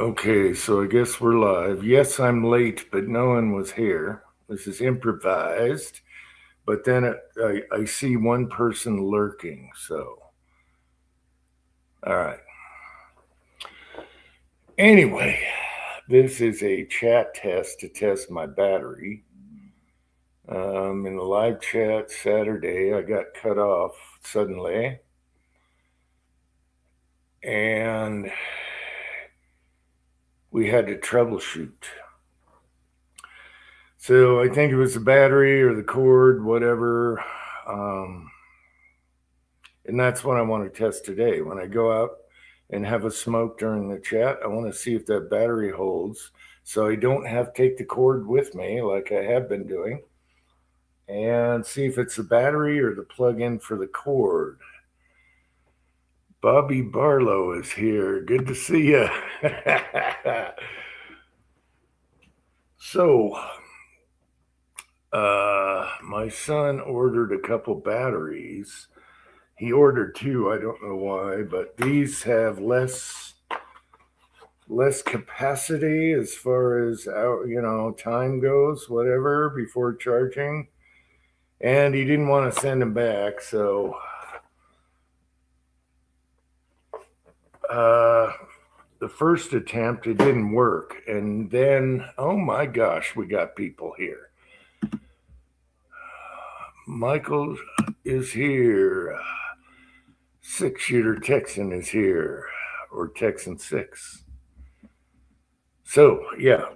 Okay, so I guess we're live. Yes, I'm late, but no one was here. This is improvised, but then I see one person lurking. So, all right. Anyway, this is a chat test to test my battery. In the live chat Saturday, I got cut off suddenly, and we had to troubleshoot. So I think it was the battery or the cord, whatever. Um, And that's what I want to test today. When I go out and have a smoke during the chat, I want to see if that battery holds so I don't have to take the cord with me like I have been doing, and see if it's the battery or the plug-in for the cord. Bobby Barlow is here. Good to see you. So, my son ordered a couple batteries. He ordered two, I don't know why, but these have less capacity as far as time goes, whatever, before charging. And he didn't want to send them back, so uh, the first attempt it didn't work, and then oh my gosh, we got people here. Michael is here. 6-shooter Texan is here, or Texan 6. So yeah,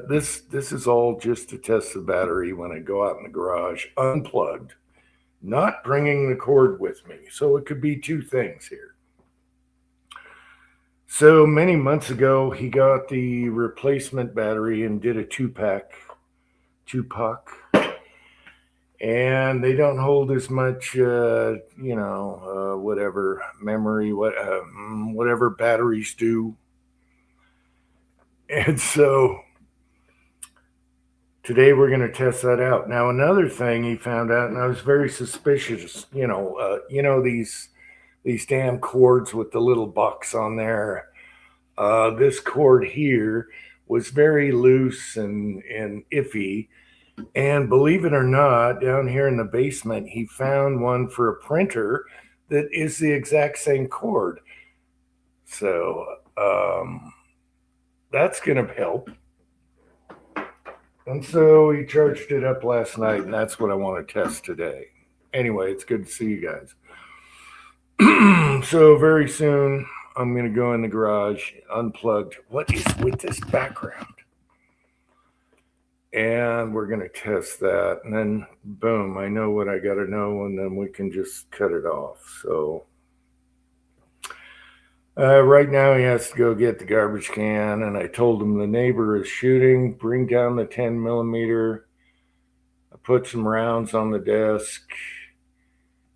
this is all just to test the battery when I go out in the garage, unplugged, not bringing the cord with me. So it could be two things here. So many months ago, he got the replacement battery and did a two-pack, and they don't hold as much, whatever memory, whatever batteries do. And so today we're going to test that out. Now, another thing he found out, and I was very suspicious. These damn cords with the little box on there. This cord here was very loose and iffy. And believe it or not, down here in the basement, he found one for a printer that is the exact same cord. So that's going to help. And so he charged it up last night, and that's what I want to test today. Anyway, it's good to see you guys. So very soon, I'm going to go in the garage, unplugged. What is with this background? And we're going to test that. And then, boom, I know what I got to know, and then we can just cut it off. So right now, he has to go get the garbage can, and I told him the neighbor is shooting. Bring down the 10 millimeter. I put some rounds on the desk.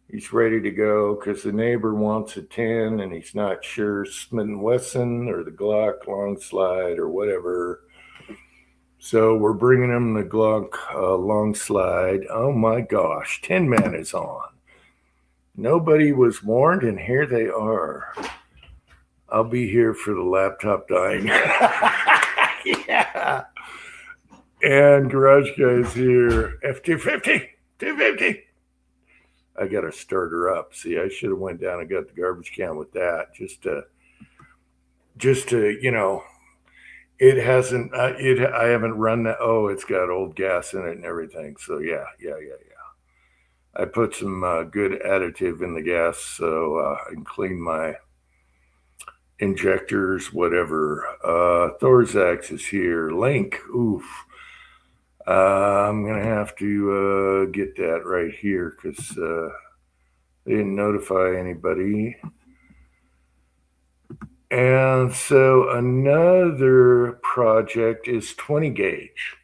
He's ready to go because the neighbor wants a 10, and he's not sure Smith & Wesson or the Glock long slide or whatever. So we're bringing him the Glock long slide. Oh my gosh, 10 man is on. Nobody was warned, and here they are. I'll be here for the laptop dying. Yeah. And Garage Guy's here. F250, 250. I got to start her up. See, I should have went down and got the garbage can with that, just to it hasn't. I haven't run that. Oh, it's got old gas in it and everything. So yeah. I put some good additive in the gas so I can clean my injectors, whatever. Thorzax is here. Link, oof. I'm gonna have to get that right here because they didn't notify anybody. And so another project is 20 gauge.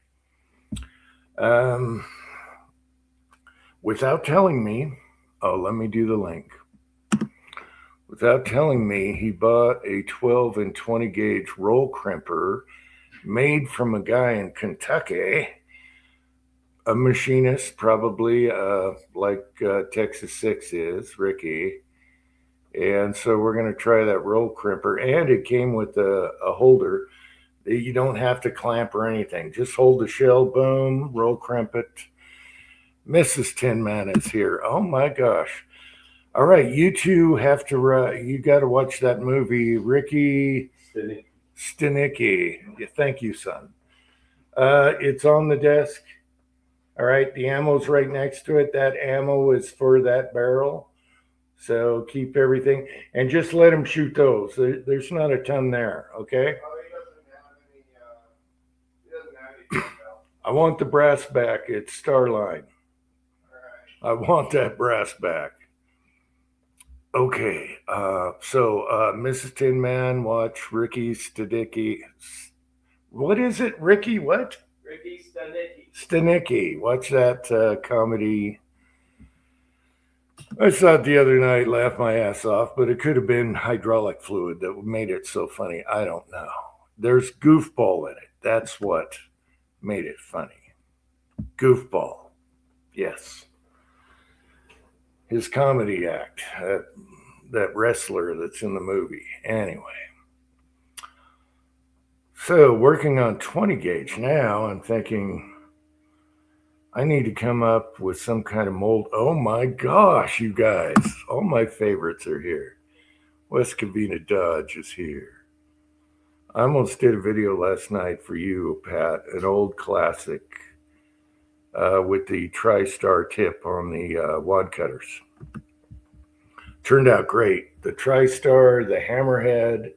Without telling me, let me do the link. Without telling me, he bought a 12 and 20 gauge roll crimper made from a guy in Kentucky, a machinist, probably like Texas 6 is, Ricky. And so we're going to try that roll crimper. And it came with a holder. You don't have to clamp or anything. Just hold the shell, boom, roll crimp it. Mrs. Tin Man is here. Oh my gosh. All right, you two have to, you got to watch that movie, Ricky Stenicki. Yeah, thank you, son. It's on the desk. All right, the ammo's right next to it. That ammo is for that barrel. So keep everything and just let him shoot those. There's not a ton there, okay? I want the brass back. It's Starline. I want that brass back. Okay, so Mrs. Tin Man, watch Ricky Stenicki. What is it, Ricky? What? Ricky Stenicki. Stenicki. Watch that comedy. I saw it the other night, laughed my ass off, but it could have been hydraulic fluid that made it so funny. I don't know. There's goofball in it. That's what made it funny. Goofball. Yes. His comedy act, that wrestler that's in the movie. Anyway. So working on 20 gauge now, I'm thinking I need to come up with some kind of mold. Oh my gosh, you guys. All my favorites are here. West Covina Dodge is here. I almost did a video last night for you, Pat, an old classic with the TriStar tip on the wad cutters. Turned out great. The TriStar, the Hammerhead,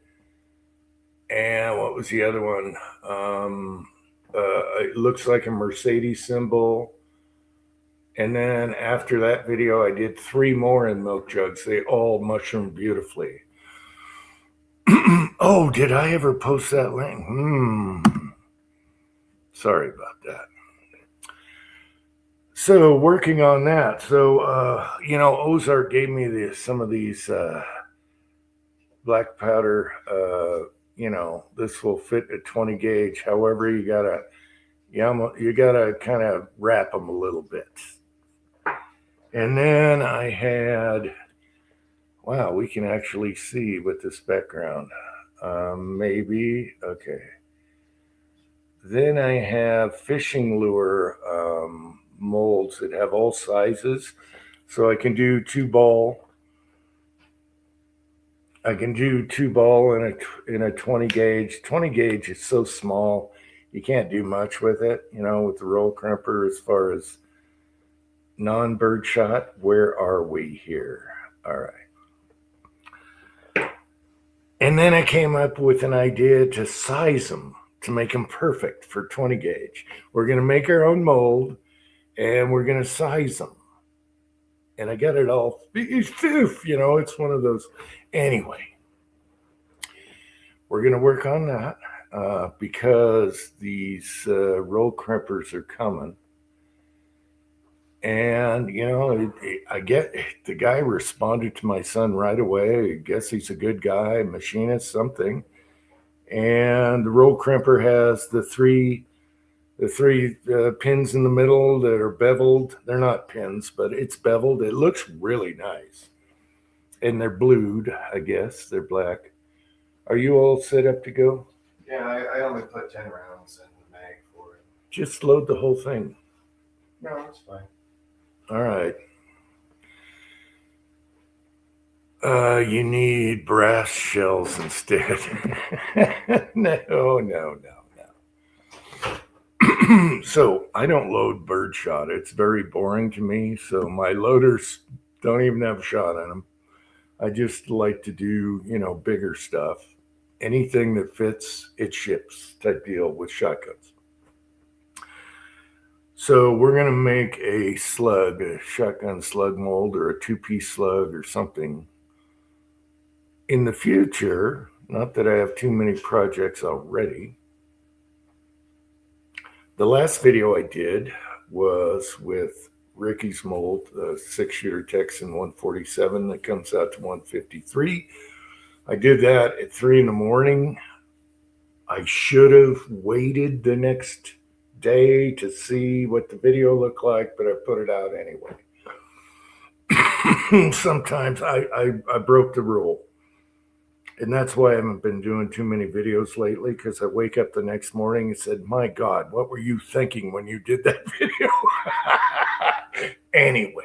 and what was the other one? It looks like a Mercedes symbol. And then after that video, I did 3 more in milk jugs. They all mushroomed beautifully. Oh, did I ever post that link? Sorry about that. So working on that. So, Ozark gave me some of these black powder. This will fit a 20 gauge. However, you gotta kind of wrap them a little bit. And then I had, wow, we can actually see with this background. Maybe, okay. Then I have fishing lure molds that have all sizes. So I can do 2-ball. I can do 2-ball in a 20 gauge. 20 gauge is so small, you can't do much with it, with the roll crimper as far as non-bird shot. Where are we here? All right. And then I came up with an idea to size them, to make them perfect for 20 gauge. We're going to make our own mold and we're going to size them. And I got it all, it's one of those. Anyway, we're going to work on that because these roll crimpers are coming. And, I get the guy responded to my son right away. I guess he's a good guy, machinist, something. And the roll crimper has the three pins in the middle that are beveled. They're not pins, but it's beveled. It looks really nice. And they're blued, I guess. They're black. Are you all set up to go? Yeah, I only put 10 rounds in the mag for it. Just load the whole thing. No, it's fine. All right. You need brass shells instead. No. So I don't load birdshot. It's very boring to me. So my loaders don't even have shot in them. I just like to do, bigger stuff. Anything that fits, it ships type deal with shotguns. So we're going to make a shotgun slug mold or a 2-piece slug or something. In the future, not that I have too many projects already. The last video I did was with Ricky's mold, the 6-shooter Texan 147 that comes out to 153. I did that at 3 a.m. I should have waited the next day to see what the video looked like, but I put it out anyway. sometimes I broke the rule. And that's why I haven't been doing too many videos lately, because I wake up the next morning and said, my God, what were you thinking when you did that video? Anyway.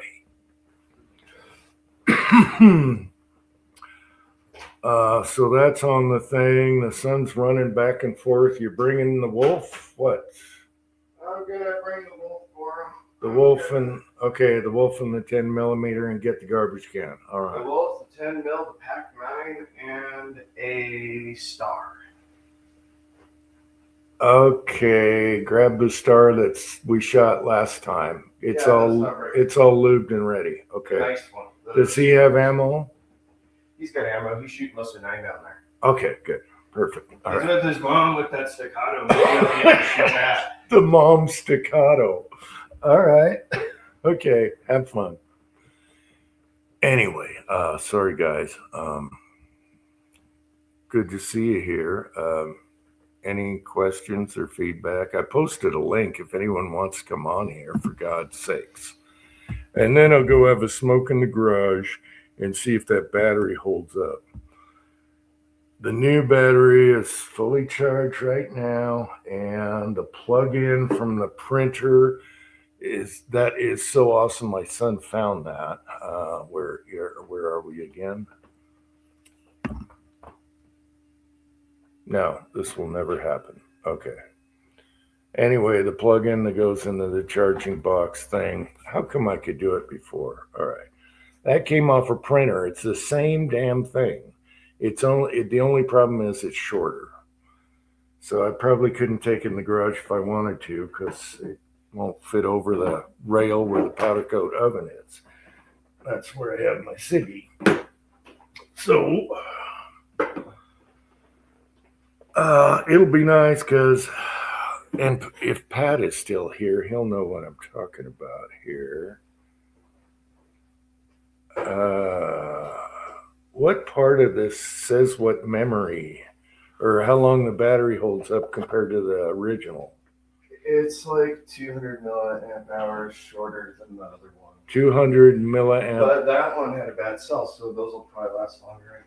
So that's on the thing. The sun's running back and forth. You're bringing the wolf? What? I'm gonna bring the wolf for him. The wolf and the wolf and the 10 millimeter and get the garbage can. All The right. wolf, the 10 mil, the Pac 9, and a star. Okay, grab the star we shot last time. It's Yeah, all that's not right. it's all lubed and ready. Okay. Nice one. Does he have ammo? He's got ammo. He's shooting most of 9 down there. Okay, good. Perfect. All He's right. with his mom with that staccato. Maybe I'll be able to shoot that. The mom staccato. All right. Okay, have fun. Anyway, sorry guys. Good to see you here. Any questions or feedback? I posted a link if anyone wants to come on here, for God's sakes. And then I'll go have a smoke in the garage and see if that battery holds up. The new battery is fully charged right now, and the plug-in from the printer is so awesome. My son found that. Where are we again? No, this will never happen. Okay. Anyway, the plug-in that goes into the charging box thing. How come I could do it before? All right. That came off a printer. It's the same damn thing. The only problem is it's shorter. So I probably couldn't take it in the garage if I wanted to, because it won't fit over the rail where the powder coat oven is. That's where I have my ciggy. So it'll be nice because, and if Pat is still here, he'll know what I'm talking about here. What part of this says what memory or how long the battery holds up compared to the original? It's like 200 milliamp hours shorter than the other one. 200 milliamp. But that one had a bad cell, so those will probably last longer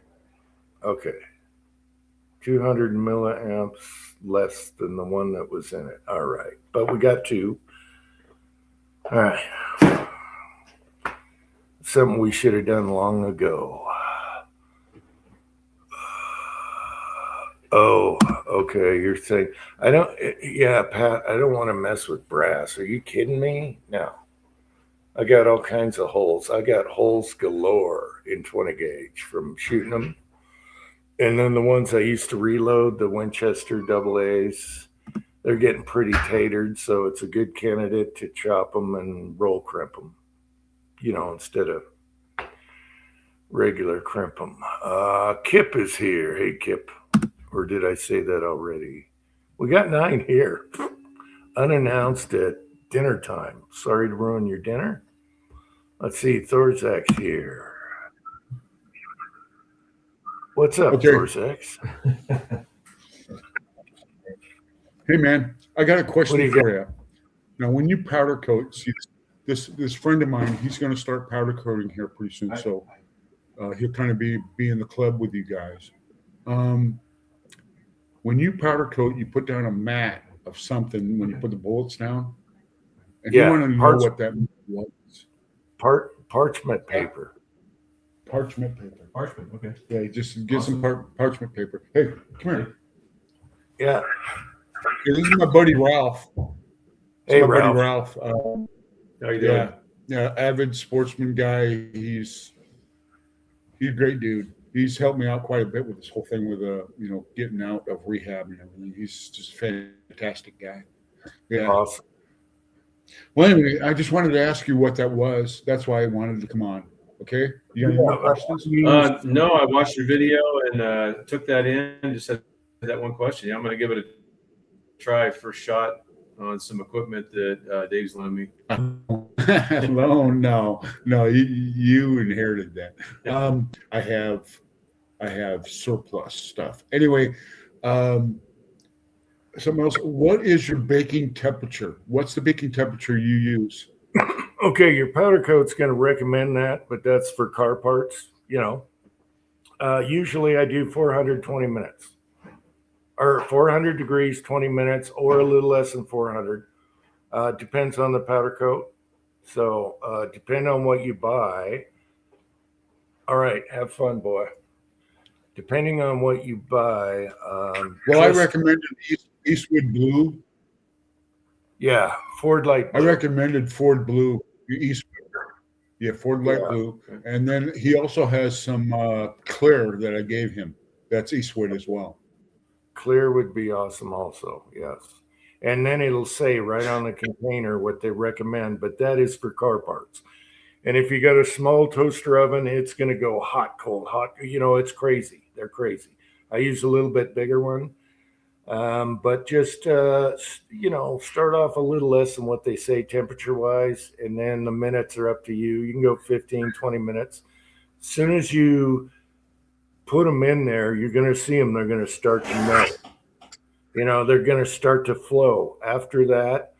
anyway. Okay. 200 milliamps less than the one that was in it. All right. But we got two. All right. Something we should have done long ago. Oh, okay. You're saying, Pat, I don't want to mess with brass. Are you kidding me? No. I got all kinds of holes. I got holes galore in 20 gauge from shooting them. And then the ones I used to reload, the Winchester AA's, they're getting pretty tatered. So it's a good candidate to chop them and roll crimp them, instead of regular crimp them. Kip is here. Hey, Kip. Or did I say that already? We got 9 here. Unannounced at dinner time. Sorry to ruin your dinner. Let's see. Thorzak's here. What's up, Okay. Thorzak's? Hey man, I got a What do question you for you. Now, when you powder coat, see, this friend of mine, he's going to start powder coating here pretty soon, so he'll kind of be in the club with you guys. When you powder coat, you put down a mat of something when you put the bullets down. And Yeah, you want to know what that was. Parchment paper. Parchment paper. Parchment, okay. Yeah, just get Awesome. some parchment paper. Hey, come here. Yeah. Hey, this is my buddy Ralph. Hey, my buddy Ralph. Ralph. How you doing? Yeah, avid sportsman guy. He's a great dude. He's helped me out quite a bit with this whole thing with getting out of rehab and everything. He's just a fantastic guy. Yeah. Awesome. Well, anyway, I just wanted to ask you what that was. That's why I wanted to come on. Okay. You got any more questions? No, I watched your video and took that in. Just had that one question. Yeah, I'm going to give it a try. First shot on some equipment that Dave's loaned me. Loan? No, you inherited that. I have surplus stuff. Anyway, something else. What is your baking temperature? What's the baking temperature you use? Okay, your powder coat's going to recommend that, but that's for car parts. Usually I do 420 minutes or 400 degrees, 20 minutes, or a little less than 400. Depends on the powder coat. So depend on what you buy. All right, have fun, boy. Depending on what you buy. Well, I recommended Eastwood Blue. Yeah, Ford Light I Blue. recommended Ford Blue, Eastwood. Yeah, Ford Light Yeah. Blue. And then he also has some clear that I gave him. That's Eastwood as well. Clear would be awesome also, yes. And then it'll say right on the container what they recommend, but that is for car parts. And if you got a small toaster oven, it's going to go hot, cold, hot. It's crazy. They're crazy. I use a little bit bigger one. But just, start off a little less than what they say temperature wise. And then the minutes are up to you. You can go 15, 20 minutes. As soon as you put them in there, you're going to see them. They're going to start to melt. They're going to start to flow. After that,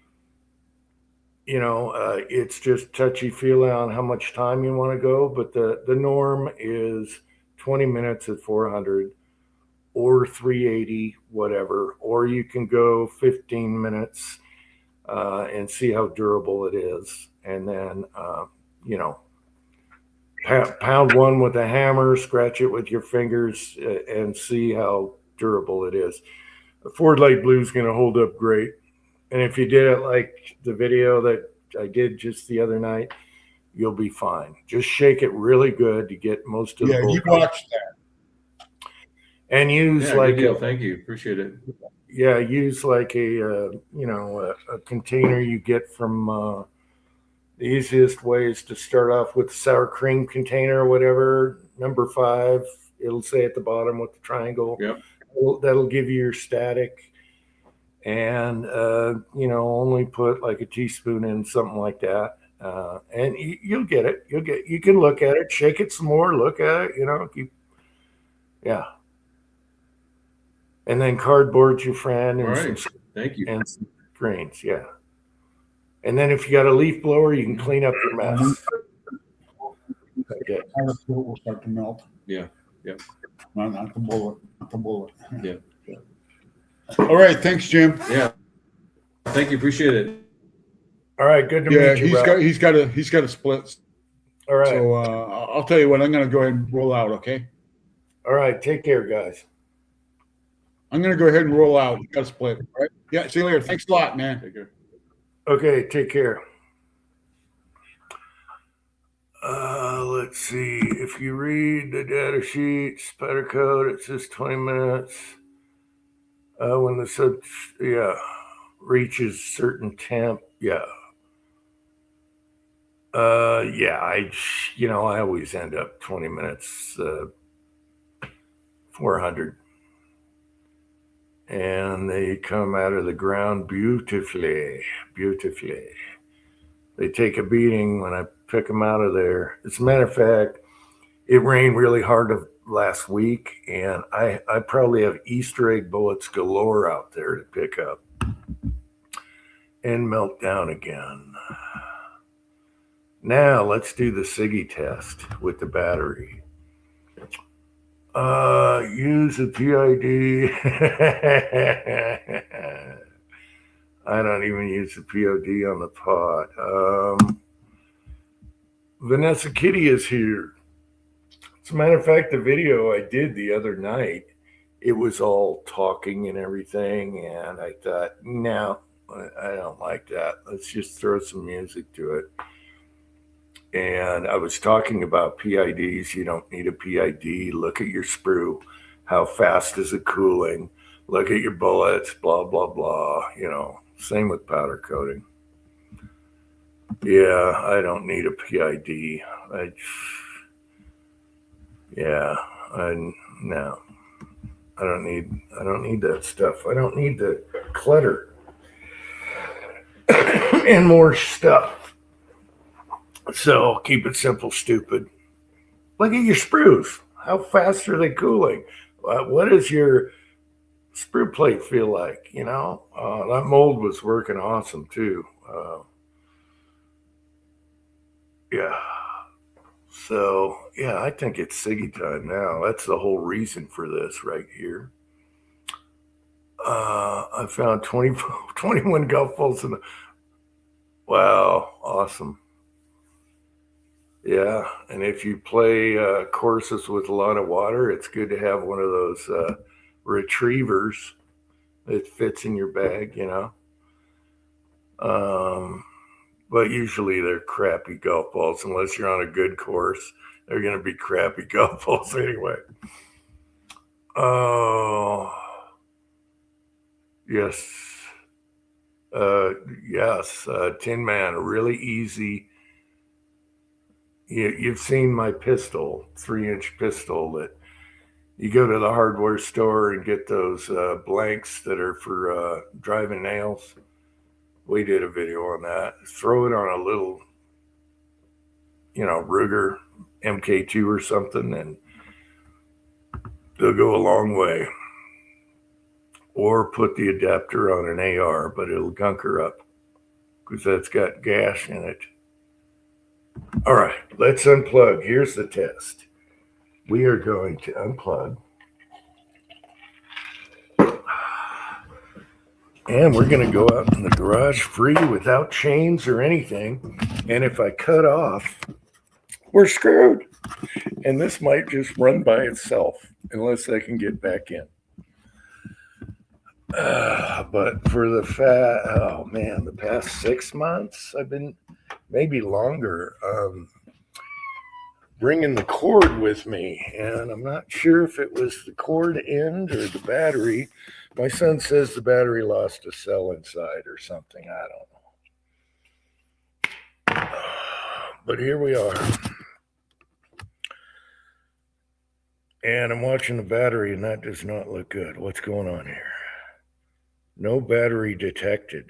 it's just touchy feely on how much time you want to go. But the norm is 20 minutes at 400 or 380, whatever. Or you can go 15 minutes and see how durable it is. And then, pound one with a hammer, scratch it with your fingers, and see how durable it is. The Ford Light Blue is going to hold up great. And if you did it like the video that I did just the other night, you'll be fine. Just shake it really good to get most of the you watched that. And use good deal. Thank you. Appreciate it. Yeah, use like a container you get from the easiest way is to start off with sour cream container or whatever, number 5. It'll say at the bottom with the triangle. Yep. That'll give you your static. And, only put like a teaspoon in, something like that. And you'll get it. You can look at it, shake it some more, look at it, yeah. And then cardboard your friend and All right. Thank you. And some greens, yeah. And then if you got a leaf blower, you can clean up your mess. Okay. Will start to melt. Yeah. Yeah. Not the bullet. Not the bullet. Yeah. All right. Thanks, Jim. Yeah. Thank you. Appreciate it. All right. Good to meet you. He's got a split. All right. So I'll tell you what. I'm going to go ahead and roll out. Okay. All right. Take care, guys. I'm going to go ahead and roll out. You got a split. All right. Yeah. See you later. Thanks a lot, man. Take care. Okay. Take care. Let's see. If you read the data sheet, spider code, it says 20 minutes. When the reaches certain temp, I always end up 20 minutes, 400, and they come out of the ground beautifully. They take a beating when I pick them out of there. As a matter of fact, it rained really hard last week, and I probably have Easter egg bullets galore out there to pick up and melt down again. Now let's do the SIGI test with the battery. Use a PID. I don't even use the POD on the pot. Vanessa Kitty is here. As a matter of fact, the video I did the other night, it was all talking and everything. And I thought, no, I don't like that. Let's just throw some music to it. And I was talking about PIDs. You don't need a PID. Look at your sprue. How fast is it cooling? Look at your bullets, blah, blah, blah. Same with powder coating. Yeah, I don't need a PID. No. I don't need that stuff. I don't need the clutter and more stuff. So keep it simple, stupid. Look at your sprues. How fast are they cooling? What does your sprue plate feel like? That mold was working awesome too. So, yeah, I think it's Siggy time now. That's the whole reason for this right here. I found 21 golf balls in the. Wow, awesome. Yeah, and if you play courses with a lot of water, it's good to have one of those retrievers that fits in your bag, you know. But usually they're crappy golf balls. Unless you're on a good course, they're going to be crappy golf balls anyway. Oh, yes. Yes, Tin Man, really easy. You've seen my pistol, 3-inch pistol that you go to the hardware store and get those blanks that are for driving nails. We did a video on that. Throw it on a little, Ruger MK2 or something, and they'll go a long way. Or put the adapter on an AR, but it'll gunk her up because that's got gas in it. All right, let's unplug. Here's the test. We are going to unplug. And we're going to go out in the garage free without chains or anything. And if I cut off, we're screwed. And this might just run by itself unless I can get back in. But for the the past 6 months, I've been, maybe longer, bringing the cord with me. And I'm not sure if it was the cord end or the battery. My son says the battery lost a cell inside or something. I don't know. But here we are. And I'm watching the battery, and that does not look good. What's going on here? No battery detected.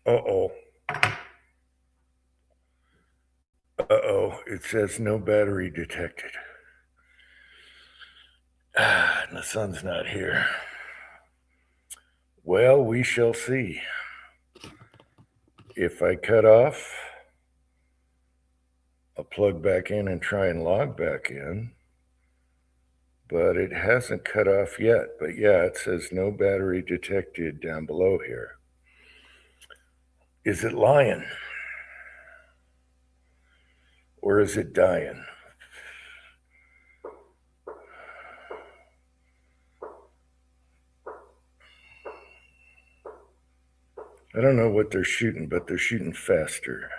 Uh-oh. Uh-oh. It says no battery detected. And the sun's not here. Well, we shall see. If I cut off, I'll plug back in and try and log back in. But it hasn't cut off yet. But yeah, it says no battery detected down below here. Is it lying? Or is it dying? I don't know what they're shooting, but they're shooting faster.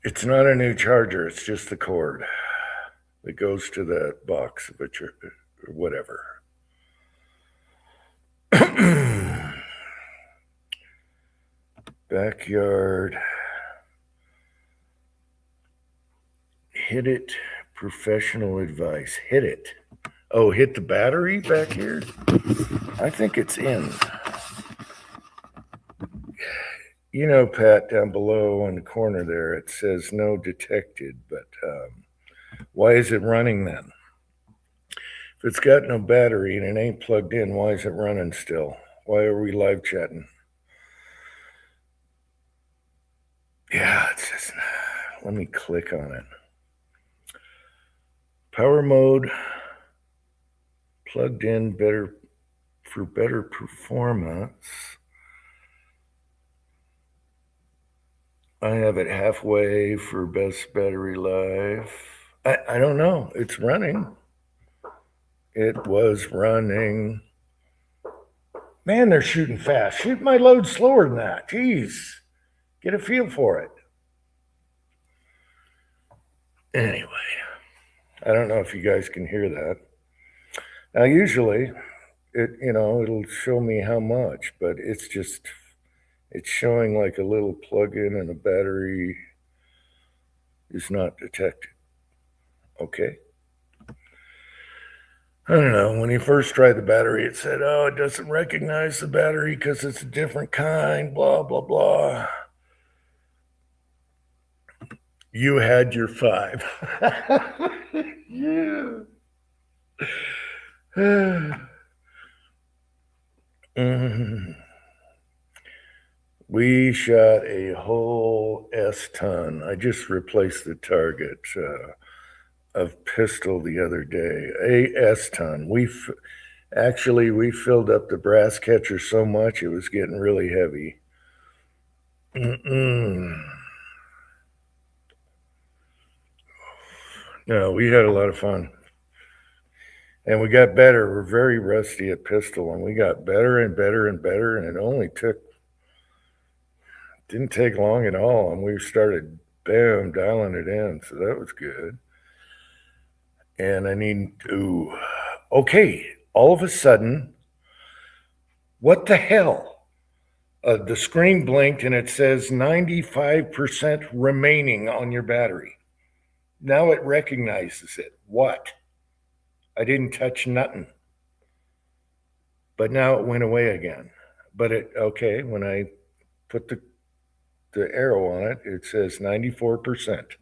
It's not a new charger, it's just the cord that goes to the box of a or whatever. Backyard. Hit it. Professional advice. Hit it. Oh, hit the battery back here? I think it's in. You know, Pat, down below in the corner there, it says no detected, but why is it running then? If it's got no battery and it ain't plugged in, why is it running still? Why are we live chatting? Yeah, it says, let me click on it. Power mode, plugged in for better performance. I have it halfway for best battery life. I don't know. It's running. It was running. Man, they're shooting fast. Shoot my load slower than that. Jeez. Get a feel for it. Anyway, I don't know if you guys can hear that. Now, usually, it'll show me how much, but it's showing like a little plug-in and a battery is not detected. Okay. I don't know. When you first tried the battery, it said, oh, it doesn't recognize the battery because it's a different kind, blah, blah, blah. You had your 5. Yeah. We shot a whole S-ton. I just replaced the target of pistol the other day. A S-ton. Actually, we filled up the brass catcher so much it was getting really heavy. No, we had a lot of fun. And we got better. We're very rusty at pistol, and we got better and better and better, and it didn't take long at all, and we started, bam, dialing it in, so that was good. And okay, all of a sudden, what the hell? The screen blinked, and it says 95% remaining on your battery. Now it recognizes it. What? I didn't touch nothing. But now it went away again. But okay, when I put the arrow on it, it says 94%.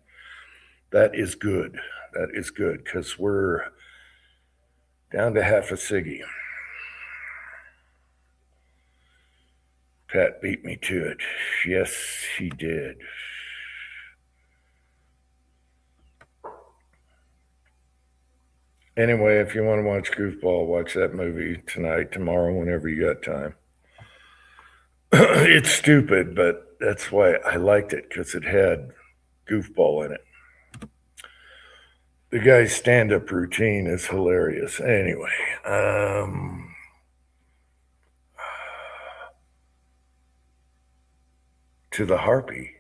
That is good. That is good, because we're down to half a ciggy. Pat beat me to it. Yes, he did. Anyway, if you want to watch Goofball, watch that movie tonight, tomorrow, whenever you got time. It's stupid, but that's why I liked it, because it had Goofball in it. The guy's stand-up routine is hilarious. Anyway, to the Harpy.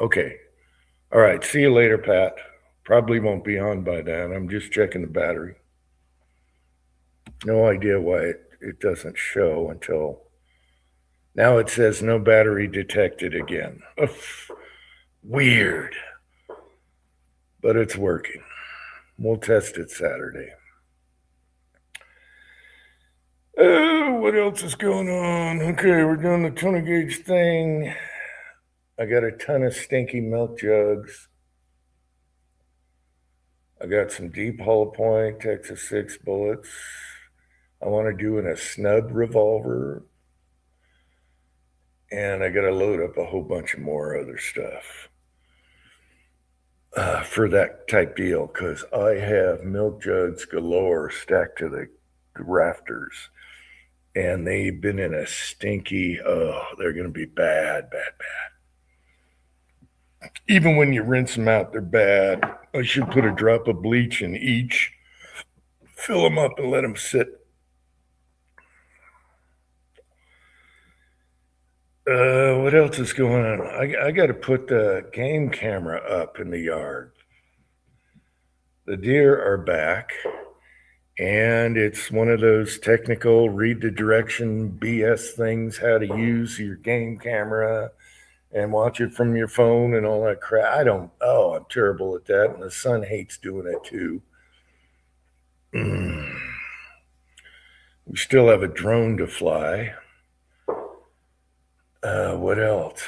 Okay. All right. See you later, Pat. Probably won't be on by then. I'm just checking the battery. No idea why it doesn't show until now. It says no battery detected again. Weird. But it's working. We'll test it Saturday. What else is going on? Okay, we're doing the 20 gauge thing. I got a ton of stinky milk jugs. I got some deep hollow point Texas 6 bullets. I want to do in a snub revolver. And I got to load up a whole bunch of more other stuff for that type deal, because I have milk jugs galore stacked to the rafters. And they've been in a stinky, they're going to be bad. Even when you rinse them out, they're bad. I should put a drop of bleach in each, fill them up, and let them sit. What else is going on? I got to put the game camera up in the yard. The deer are back, and it's one of those technical read the direction BS things, how to use your game camera and watch it from your phone and all that crap. I'm terrible at that, and the son hates doing it too. We still have a drone to fly. What else?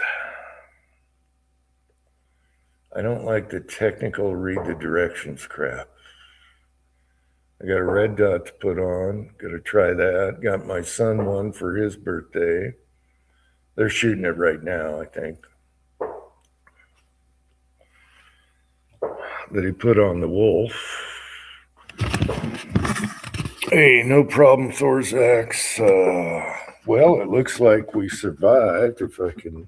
I don't like the technical read the directions crap. I got a red dot to put on. Got to try that. Got my son one for his birthday. They're shooting it right now, I think. That he put on the wolf. Hey, no problem, Thorzax. Well, it looks like we survived. If I can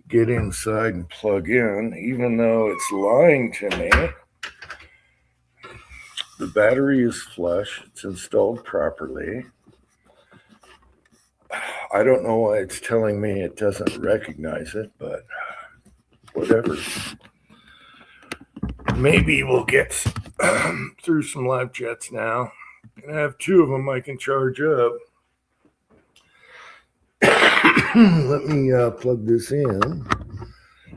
get inside and plug in, even though it's lying to me. The battery is flush. It's installed properly. I don't know why it's telling me it doesn't recognize it, but whatever. Maybe we'll get through some live chats now. And I have two of them I can charge up. Let me plug this in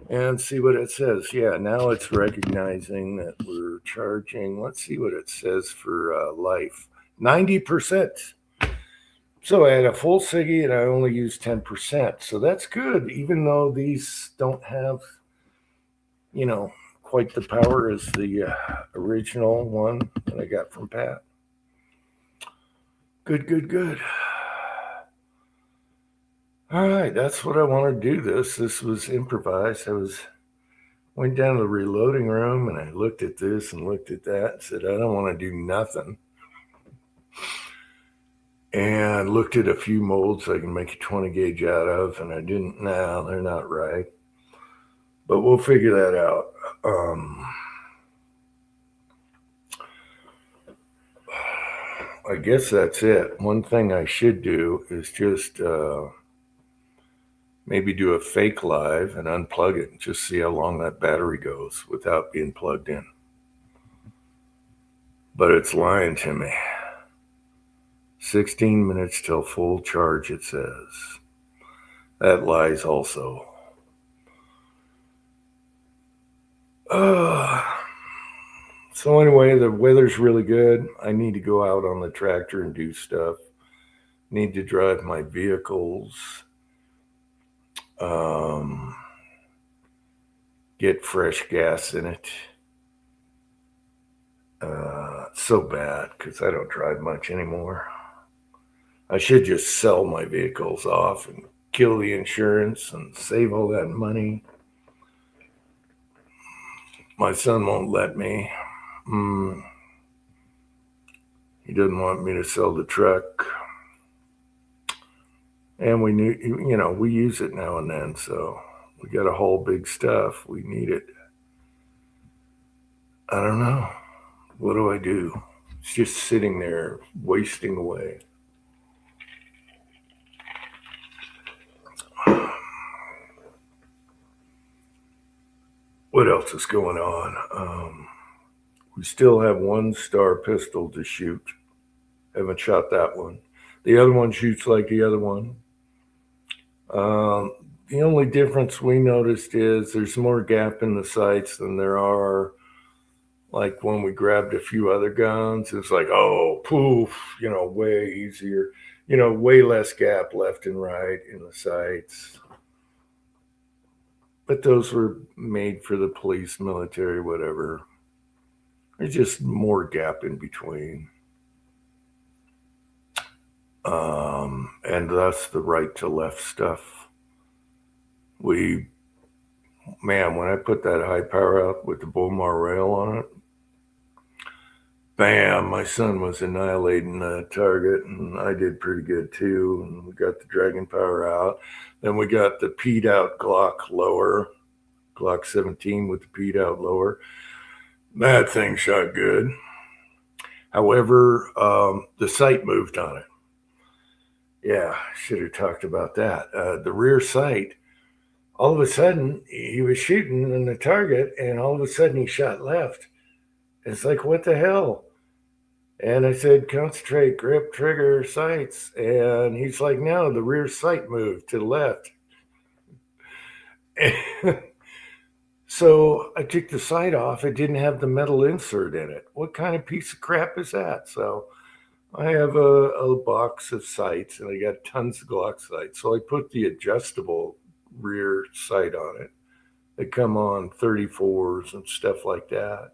and see what it says. Yeah, now it's recognizing that we're charging. Let's see what it says for life. 90%. So I had a full Siggy and I only used 10%. So that's good, even though these don't have, quite the power as the original one that I got from Pat. Good. All right, that's what I want to do. This was improvised. Went down to the reloading room and I looked at this and looked at that and said, I don't want to do nothing. And looked at a few molds I can make a 20 gauge out of, and I didn't. No, they're not right. But we'll figure that out. I guess that's it. One thing I should do is just maybe do a fake live and unplug it and just see how long that battery goes without being plugged in. But it's lying to me. 16 minutes till full charge, it says. That lies also. So anyway, the weather's really good. I need to go out on the tractor and do stuff. Need to drive my vehicles. Get fresh gas in it. It's so bad because I don't drive much anymore. I should just sell my vehicles off and kill the insurance and save all that money. My son won't let me. He doesn't want me to sell the truck. And we use it now and then, so we got to haul big stuff. We need it. I don't know. What do I do? It's just sitting there wasting away. What else is going on? We still have one star pistol to shoot. Haven't shot that one. The other one shoots like the other one. The only difference we noticed is there's more gap in the sights than there are like when we grabbed a few other guns. It's like, oh, poof, way easier, way less gap left and right in the sights. But those were made for the police, military, whatever. There's just more gap in between. And thus the right to left stuff. When I put that high power out with the Bowmar rail on it, bam, my son was annihilating the target, and I did pretty good too. And we got the Dragon power out. Then we got the peed out Glock lower, Glock 17 with the peed out lower. That thing shot good. However, the sight moved on it. Yeah, should have talked about that. The rear sight, all of a sudden, he was shooting in the target, and all of a sudden he shot left. It's like, what the hell? And I said, concentrate, grip, trigger, sights. And he's like, no, the rear sight moved to the left. So I took the sight off. It didn't have the metal insert in it. What kind of piece of crap is that? So I have a box of sights, and I got tons of Glock sights. So I put the adjustable rear sight on it. They come on 34s and stuff like that.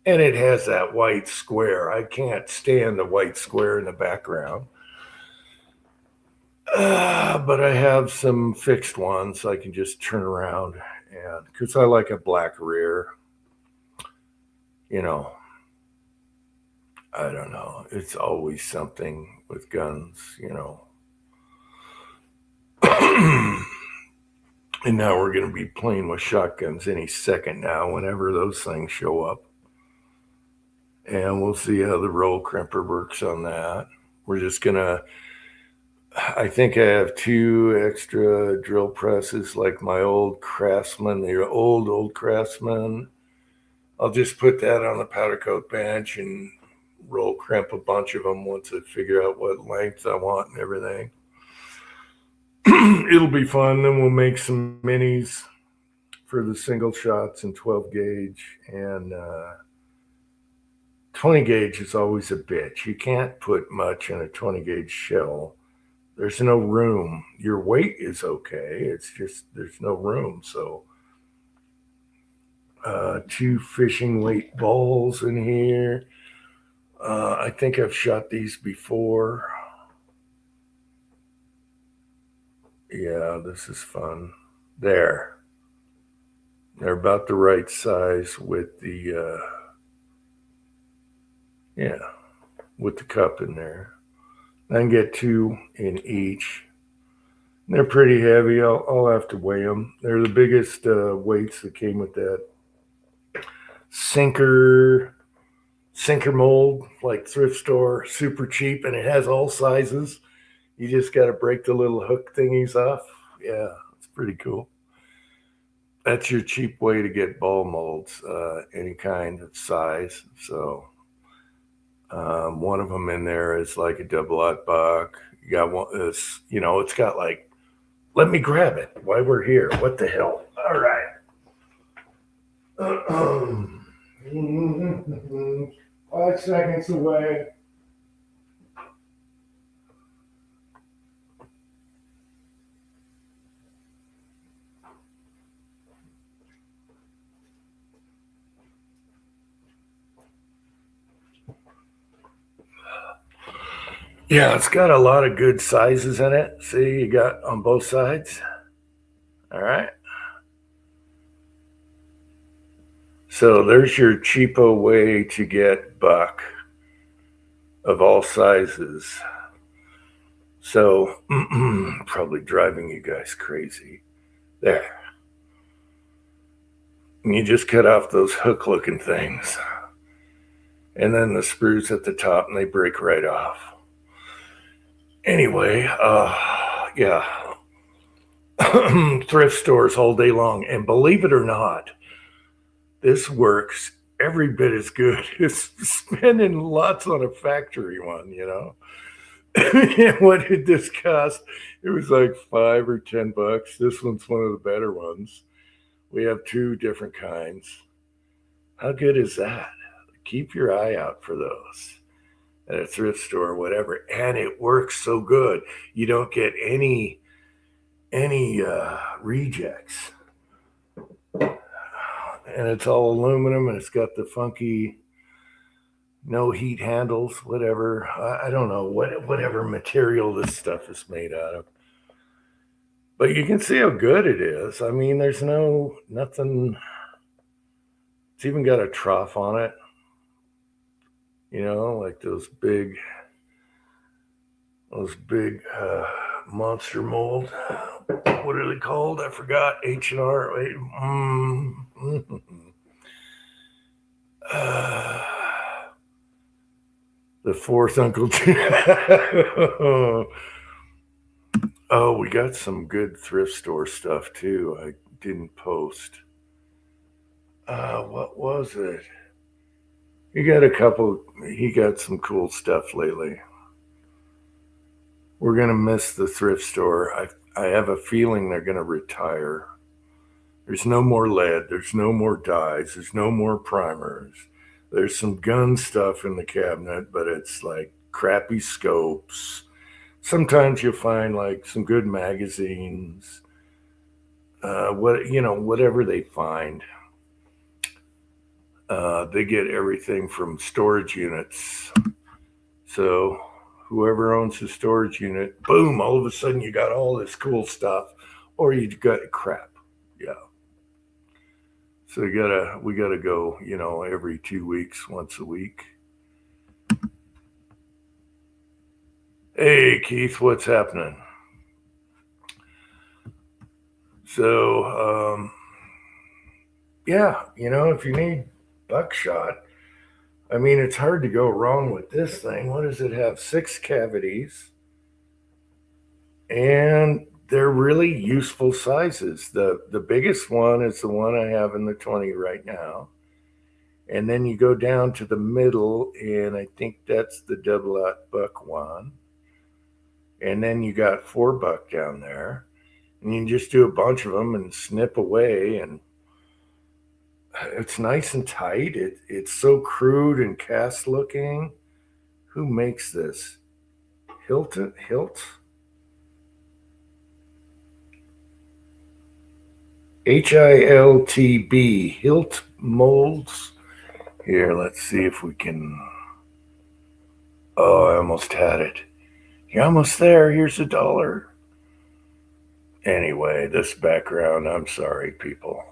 And it has that white square. I can't stand the white square in the background. But I have some fixed ones I can just turn around, and because I like a black rear. I don't know. It's always something with guns, And now we're going to be playing with shotguns any second now, whenever those things show up. And we'll see how the roll crimper works on that. We're just going to, I think I have 2 extra drill presses like my old Craftsman, the old Craftsman. I'll just put that on the powder coat bench and roll crimp a bunch of them once I figure out what length I want and everything. It'll be fun. Then we'll make some minis for the single shots and 12 gauge, and 20 gauge is always a bitch. You can't put much in a 20 gauge shell. There's no room. Your weight is okay. It's just there's no room. So 2 fishing weight balls in here. I think I've shot these before. Yeah, this is fun. There. They're about the right size with the, yeah, with the cup in there. I can get 2 in each. They're pretty heavy. I'll have to weigh them. They're the biggest weights that came with that sinker mold, like thrift store, super cheap, and it has all sizes. You just got to break the little hook thingies off. Yeah, it's pretty cool. That's your cheap way to get ball molds, any kind of size. So one of them in there is like a double-aught buck. You got one. It's got like. Let me grab it while we're here. What the hell? All right. 5 seconds away. Yeah, it's got a lot of good sizes in it. See, you got on both sides. All right. So there's your cheapo way to get buck of all sizes. So probably driving you guys crazy. There. And you just cut off those hook looking things. And then the screws at the top and they break right off. Anyway, yeah. Thrift stores all day long. And believe it or not, this works every bit as good as spending lots on a factory one, What did this cost? It was like $5 or $10. This one's one of the better ones. We have 2 different kinds. How good is that? Keep your eye out for those at a thrift store or whatever. And it works so good. You don't get any rejects. And it's all aluminum and it's got the funky no heat handles, whatever. I don't know whatever material this stuff is made out of. But you can see how good it is. I mean, there's nothing. It's even got a trough on it. Like those big monster mold. What are they called? I forgot. H&R. The fourth Uncle Jim. Oh, we got some good thrift store stuff too. I didn't post. What was it? He got some cool stuff lately. We're going to miss the thrift store. I have a feeling they're going to retire. There's no more lead. There's no more dyes. There's no more primers. There's some gun stuff in the cabinet, but it's like crappy scopes. Sometimes you'll find like some good magazines. Whatever they find. They get everything from storage units. So whoever owns the storage unit, boom, all of a sudden you got all this cool stuff, or you got crap. Yeah. So we gotta go, every 2 weeks, once a week. Hey Keith, what's happening? So yeah, if you need buckshot, I mean, it's hard to go wrong with this thing. What does it have? 6 cavities. And they're really useful sizes. The biggest one is the one I have in the 20 right now. And then you go down to the middle, and I think that's the double-aught buck one. And then you got 4 buck down there. And you can just do a bunch of them and snip away, and it's nice and tight. It's so crude and cast looking. Who makes this? Hilt? HILTB. Hilt Molds. Here, let's see if we can. Oh, I almost had it. You're almost there. Here's $1. Anyway, this background, I'm sorry, people.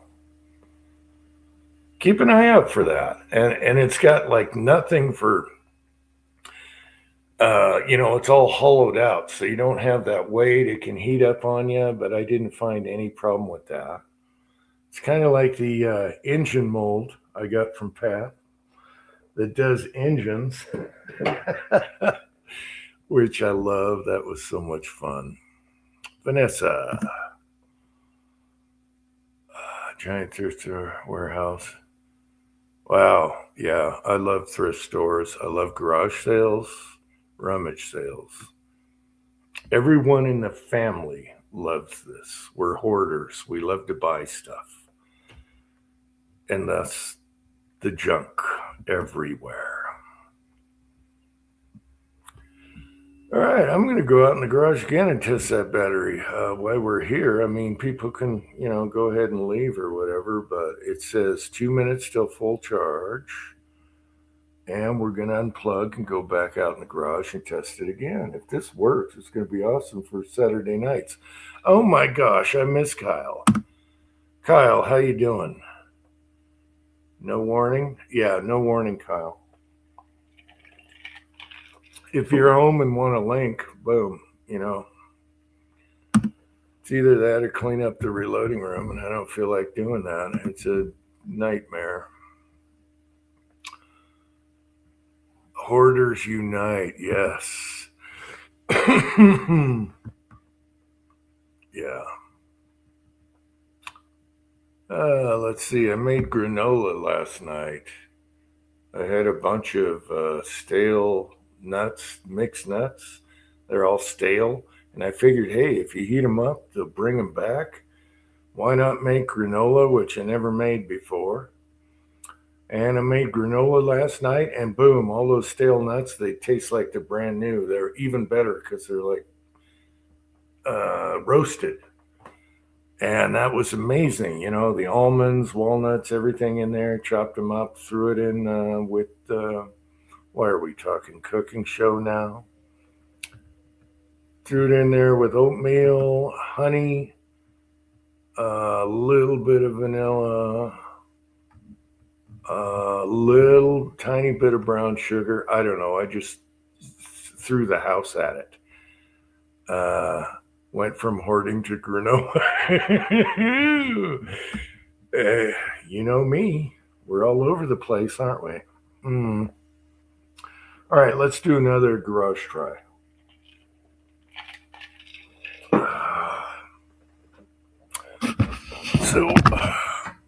Keep an eye out for that. And it's got like nothing for, it's all hollowed out. So you don't have that weight. It can heat up on you, but I didn't find any problem with that. It's kind of like the engine mold I got from Pat that does engines, which I love. That was so much fun. Vanessa, giant thrift warehouse. Wow. Yeah. I love thrift stores. I love garage sales, rummage sales. Everyone in the family loves this. We're hoarders. We love to buy stuff. And thus the junk everywhere. All right, I'm going to go out in the garage again and test that battery while we're here. I mean, people can, go ahead and leave or whatever, but it says 2 minutes till full charge. And we're going to unplug and go back out in the garage and test it again. If this works, it's going to be awesome for Saturday nights. Oh my gosh, I miss Kyle. Kyle, how you doing? No warning? Yeah, no warning, Kyle. If you're home and want a link, boom, it's either that or clean up the reloading room, and I don't feel like doing that. It's a nightmare. Hoarders unite, yes. Yeah. Let's see. I made granola last night. I had a bunch of stale nuts, mixed nuts. They're all stale. And I figured, hey, if you heat them up, they'll bring them back. Why not make granola, which I never made before? And I made granola last night, and boom, all those stale nuts, they taste like they're brand new. They're even better because they're like roasted. And that was amazing. The almonds, walnuts, everything in there, chopped them up, threw it in with, why are we talking cooking show now? Threw it in there with oatmeal, honey, a little bit of vanilla, a little tiny bit of brown sugar. I don't know. I just threw the house at it. Went from hoarding to granola. You know me. We're all over the place, aren't we? All right, let's do another garage try. So,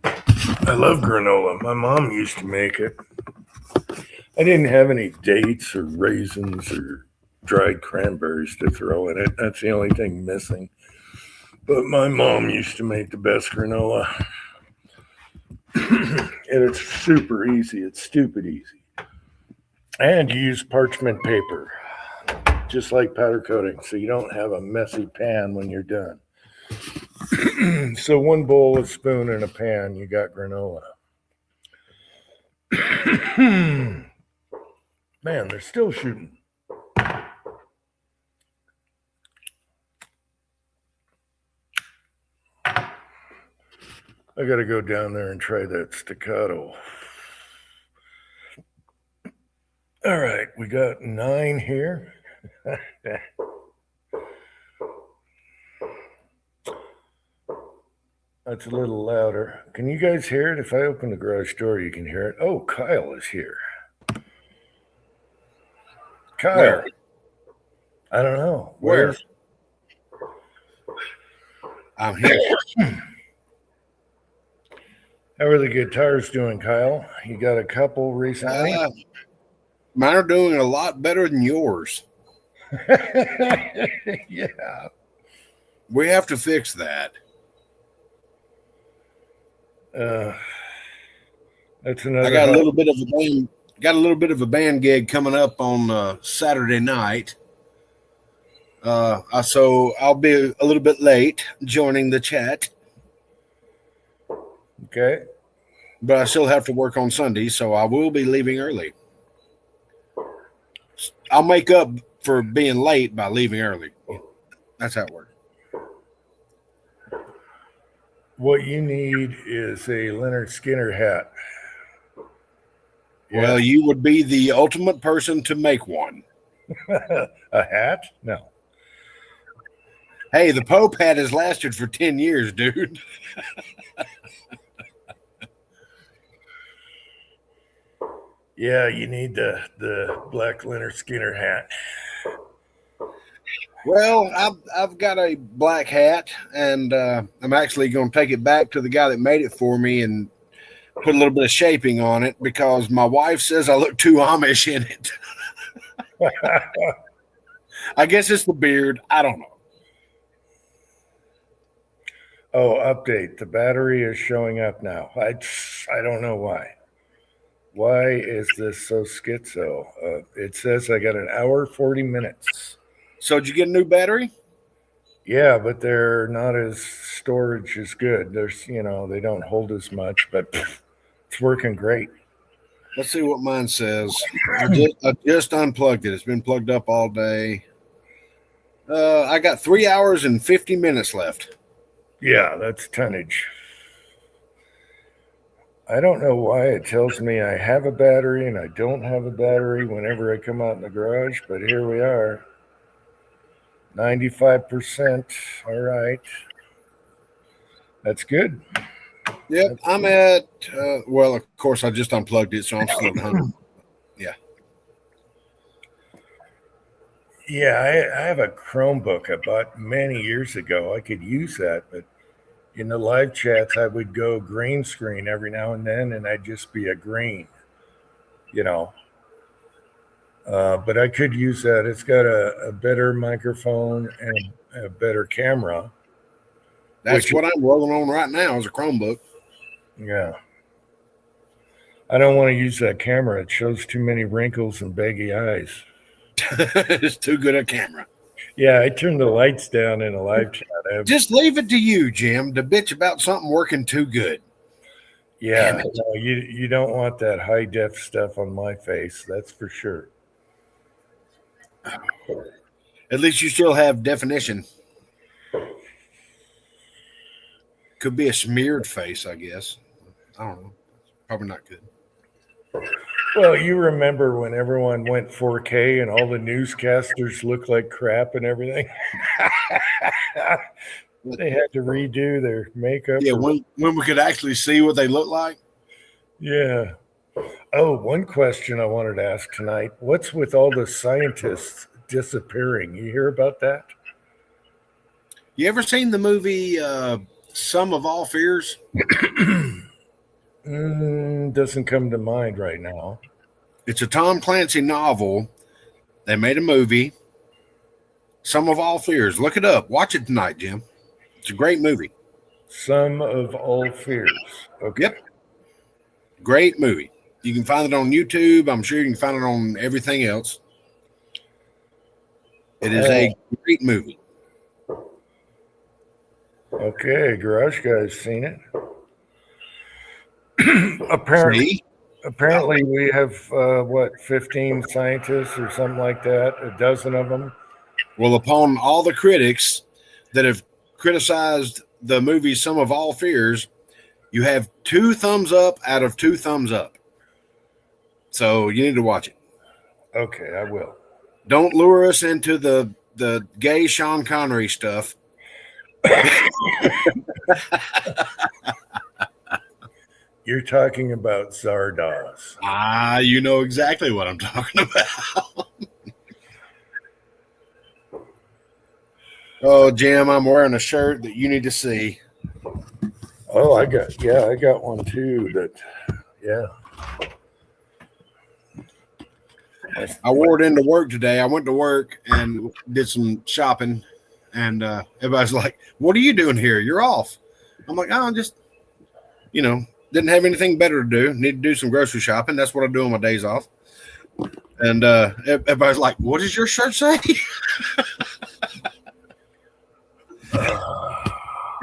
I love granola. My mom used to make it. I didn't have any dates or raisins or dried cranberries to throw in it. That's the only thing missing. But my mom used to make the best granola. And it's super easy. It's stupid easy. And you use parchment paper, just like powder coating, so you don't have a messy pan when you're done. So 1 bowl, a spoon, and a pan, you got granola. Man, they're still shooting. I got to go down there and try that staccato. All right, we got 9 here. That's a little louder. Can you guys hear it? If I open the garage door, you can hear it. Oh, Kyle is here. Kyle. Where? I don't know. Where? I'm here. How are the guitars doing, Kyle? You got a couple recently? Mine are doing a lot better than yours. Yeah. We have to fix that. That's another. I got a little bit of a band. Got a little bit of a band gig coming up on Saturday night. So I'll be a little bit late joining the chat. Okay. But I still have to work on Sunday, so I will be leaving early. I'll make up for being late by leaving early. That's how it works. Okay. All right. All right. Let's do another garage try. So I love granola. My mom used to make it. I didn't have any dates or raisins or dried cranberries to throw in it. That's the only thing missing. But my mom used to make the best granola. And it's super easy. It's stupid easy. And you got to use parchment paper, just like powder coating, so you don't have a messy pan when you're done. So 1 bowl, a spoon, and a pan, you got granola. What you need is a Leonard Skinner hat. Well, you would be the ultimate person to make one. A hat? No. Hey, the Pope hat has lasted for 10 years, dude. Yeah, you need the black Leonard Skinner hat. Well, I've got a black hat, and I'm actually going to take it back to the guy that made it for me and put a little bit of shaping on it because my wife says I look too Amish in it. I guess it's the beard. I don't know. Oh, update. The battery is showing up now. I don't know why. Why is this so schizo? It says I got an hour, 40 minutes. So did you get a new battery? Yeah, but they're not as storage is good. There's, they don't hold as much, but it's working great. Let's see what mine says. I just unplugged it. It's been plugged up all day. I got 3 hours and 50 minutes left. Yeah, that's tonnage. I don't know why it tells me I have a battery and I don't have a battery whenever I come out in the garage, but here we are. 95%. All right. That's good. Yep, I'm at, well, of course, I just unplugged it, so I'm still at 100. Yeah, I have a Chromebook I bought many years ago. I could use that, but in the live chats, I would go green screen every now and then, and I'd just be a green, But I could use that. It's got a better microphone and a better camera. That's what I'm rolling on right now is a Chromebook. Yeah. I don't want to use that camera. It shows too many wrinkles and baggy eyes. It's too good a camera. Yeah, I turned the lights down in a live chat. Just leave it to you, Jim, to bitch about something working too good. Yeah, no, you don't want that high def stuff on my face. That's for sure. At least you still have definition. Could be a smeared face, I guess. I don't know. Probably not good. Well, you remember when everyone went 4K and all the newscasters looked like crap and everything? They had to redo their makeup. Yeah, when we could actually see what they look like. Yeah. Oh, one question I wanted to ask tonight. What's with all the scientists disappearing? You hear about that? You ever seen the movie Sum of All Fears? Doesn't come to mind right now. It's a Tom Clancy novel. They made a movie. Sum of All Fears. Look it up. Watch it tonight, Jim. It's a great movie. Sum of All Fears. Okay. Yep. Great movie. You can find it on YouTube. I'm sure you can find it on everything else. It is a great movie. Okay, Garage Guy's seen it. Apparently we have 15 scientists or something like that, a dozen of them. Well, upon all the critics that have criticized the movie Sum of All Fears, you have 2 thumbs up out of 2 thumbs up. So you need to watch it. Okay, I will. Don't lure us into the gay Sean Connery stuff. You're talking about Zardoz. You know exactly what I'm talking about. Oh, Jim, I'm wearing a shirt that you need to see. Oh, I got one too. I wore it into work today. I went to work and did some shopping, and everybody's like, "What are you doing here? You're off." I'm like, "Oh, I'm just, didn't have anything better to do. Need to do some grocery shopping. That's what I do on my days off." And everybody's like, "What does your shirt say?"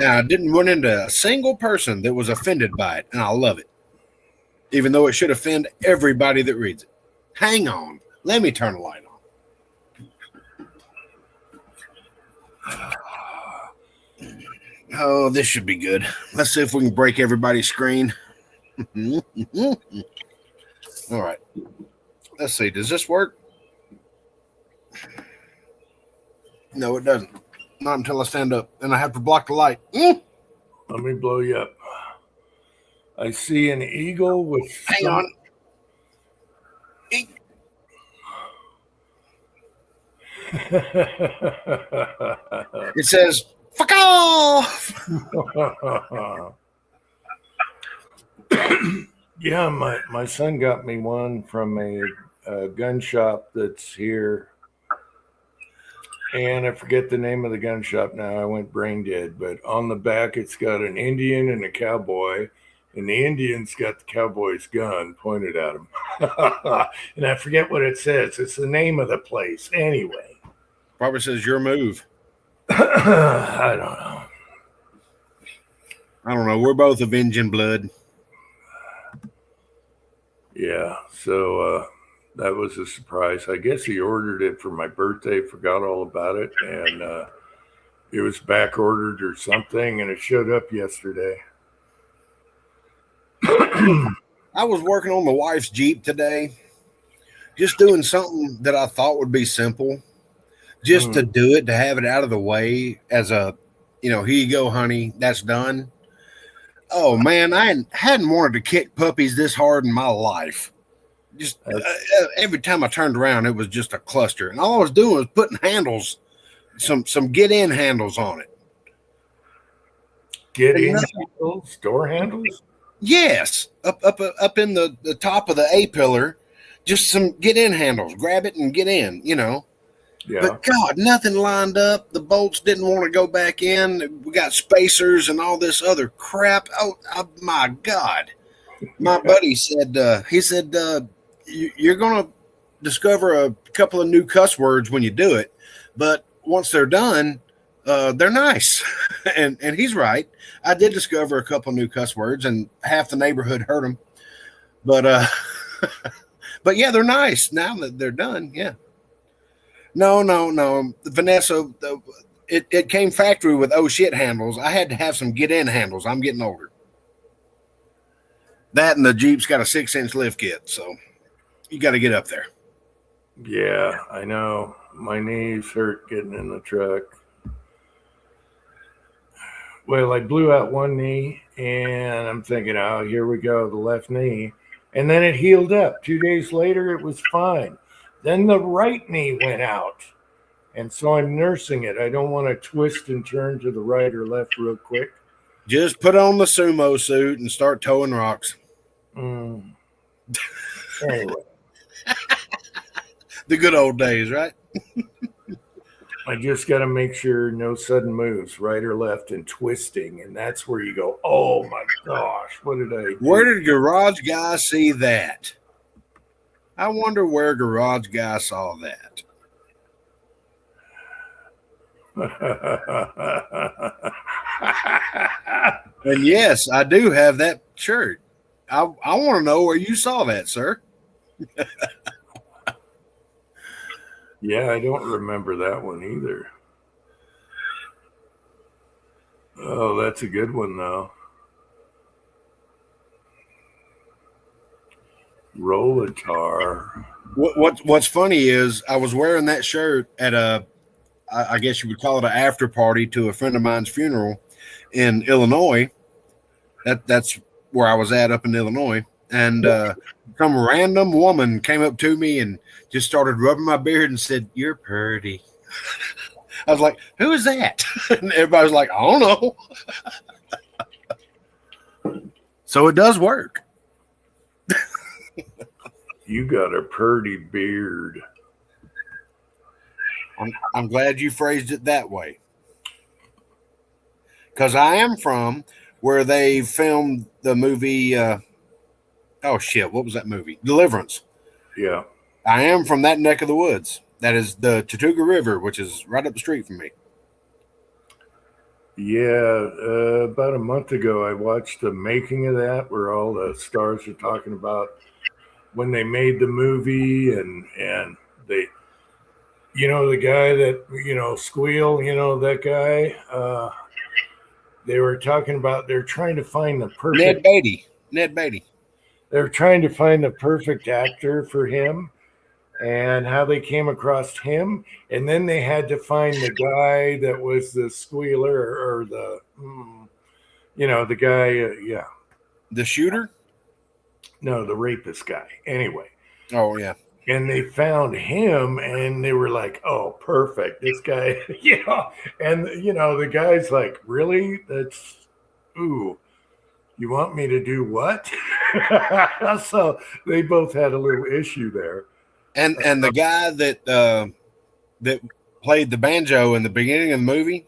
Now, I didn't run into a single person that was offended by it, and I love it, even though it should offend everybody that reads it. Hang on. Let me turn the light on. Oh, this should be good. Let's see if we can break everybody's screen. All right. Let's see. Does this work? No, it doesn't. Not until I stand up. And I have to block the light. Let me blow you up. I see an eagle with. Hang on. It says, fuck off. Yeah, my son got me one from a gun shop that's here. And I forget the name of the gun shop now. I went brain dead. But on the back, it's got an Indian and a cowboy. And the Indian's got the cowboy's gun pointed at him. And I forget what it says. It's the name of the place. Anyway. Probably says your move. I don't know. I don't know. We're both avenging blood. Yeah. So that was a surprise. I guess he ordered it for my birthday, forgot all about it. And it was back ordered or something. And it showed up yesterday. I was working on my wife's Jeep today, just doing something that I thought would be simple, just to do it, to have it out of the way as a, here you go, honey, that's done. Oh, man, I hadn't wanted to kick puppies this hard in my life. Just every time I turned around, it was just a cluster. And all I was doing was putting handles, some get-in handles on it. Get-in handles? Door handles? Yes, up in the top of the A-pillar, just some get-in handles. Grab it and get in, Yeah. But God, nothing lined up. The bolts didn't want to go back in. We got spacers and all this other crap. Oh my God. My buddy said, you're going to discover a couple of new cuss words when you do it. But once they're done, they're nice. and he's right. I did discover a couple new cuss words, and half the neighborhood heard them. But but yeah, they're nice now that they're done. Yeah. No. Vanessa, it came factory with oh shit handles. I had to have some get in handles. I'm getting older. That and the Jeep's got a 6-inch lift kit, so you got to get up there. Yeah, I know. My knees hurt getting in the truck. Well, I blew out one knee, and I'm thinking, oh, here we go, the left knee. And then it healed up. 2 days later, it was fine. Then the right knee went out. And so I'm nursing it. I don't want to twist and turn to the right or left real quick. Just put on the sumo suit and start towing rocks. Anyway. The good old days, right? I just got to make sure no sudden moves, right or left, and twisting. And that's where you go, oh, my gosh, what did I do? Where did Garage Guy see that? I wonder where Garage Guy saw that. And yes, I do have that shirt. I want to know where you saw that, sir. Yeah, I don't remember that one either. Oh, that's a good one, though. Rollatar. What's funny is I was wearing that shirt at I guess you would call it an after party to a friend of mine's funeral in Illinois. That's where I was at up in Illinois. And some random woman came up to me and just started rubbing my beard and said, "You're pretty." I was like, "Who is that?" And everybody was like, "I don't know." So it does work. You got a pretty beard. I'm glad you phrased it that way. Because I am from where they filmed the movie. Oh, shit. What was that movie? Deliverance. Yeah. I am from that neck of the woods. That is the Chattooga River, which is right up the street from me. Yeah. About a month ago, I watched the making of that where all the stars are talking about when they made the movie and they, the guy that, Squeal, that guy, they were talking about they're trying to find the Ned perfect. Beatty. Ned Beatty. They're trying to find the perfect actor for him, and how they came across him, and then they had to find the guy that was the squealer or the, the guy. Yeah, The shooter. no, the rapist guy. Anyway. Oh yeah. And they found him and they were like, oh, perfect. This guy, And, the guy's like, really? Ooh, you want me to do what? So they both had a little issue there. And the guy that played the banjo in the beginning of the movie,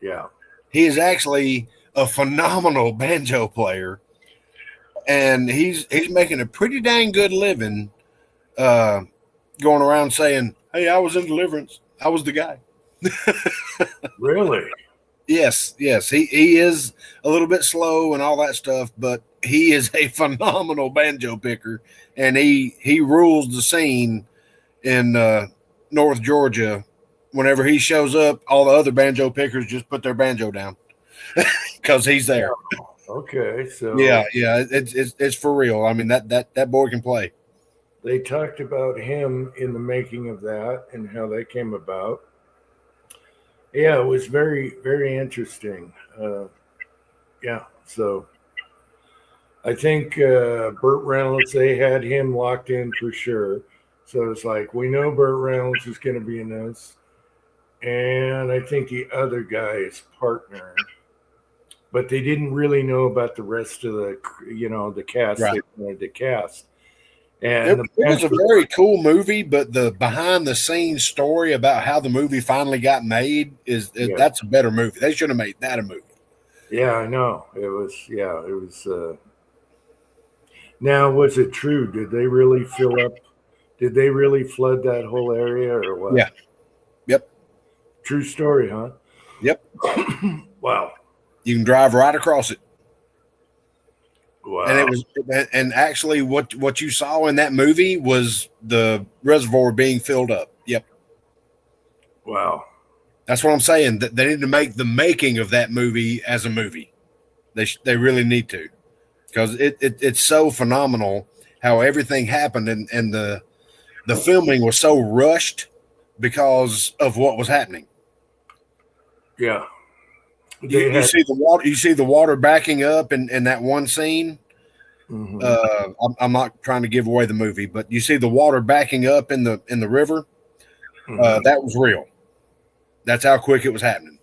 Yeah. he is actually a phenomenal banjo player. And he's making a pretty dang good living going around saying, hey, I was in Deliverance. I was the guy. Really? Yes. He is a little bit slow and all that stuff, but he is a phenomenal banjo picker, and he rules the scene in North Georgia. Whenever he shows up, all the other banjo pickers just put their banjo down because he's there. Okay. So Yeah, it's for real. I mean, that boy can play. they talked about him in the making of that and how that came about. Yeah, it was very, very interesting. Yeah, so I think Burt Reynolds, they had him locked in for sure. So it's like, we know Burt Reynolds is going to be in this. And I think the other guy is partner. But they didn't really know about the rest of the cast Right. they wanted to cast. It, And it was a very cool movie, but the behind the scenes story about how the movie finally got made Yeah. that's a better movie. They should have made that a movie. yeah, I know. It was. Now, was it true? Did they really fill up? Did they really flood that whole area or what? Yeah. Yep. True story, huh? Yep. Wow. You can drive right across it. Wow. And it was, and actually, what you saw in that movie was the reservoir being filled up. Yep, Wow. that's what I'm saying. That they need to make the making of that movie as a movie. They really need to, because it's so phenomenal how everything happened, and the filming was so rushed because of what was happening. Yeah. You see the water. You see the water backing up in that one scene. Mhm. I'm not trying to give away the movie, but you see the water backing up in the river. Mhm. That was real. That's how quick it was happening.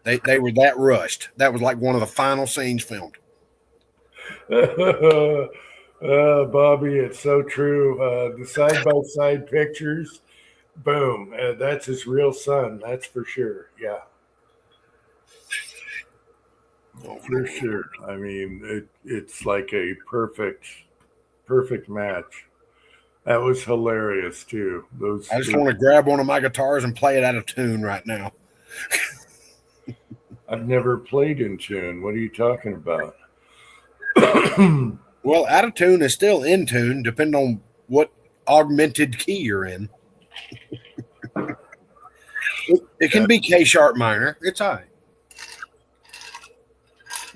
They were that rushed. That was like one of the final scenes filmed. Bobby, it's so true. The side by side pictures, boom. That's his real son. That's for sure. Yeah. For sure. I mean, it's like a perfect match. That was hilarious too. I just want to grab one of my guitars and play it out of tune right now. I've never played in tune. What are you talking about? Well, out of tune is still in tune, depending on what augmented key you're in. It can be K sharp minor. It's all right.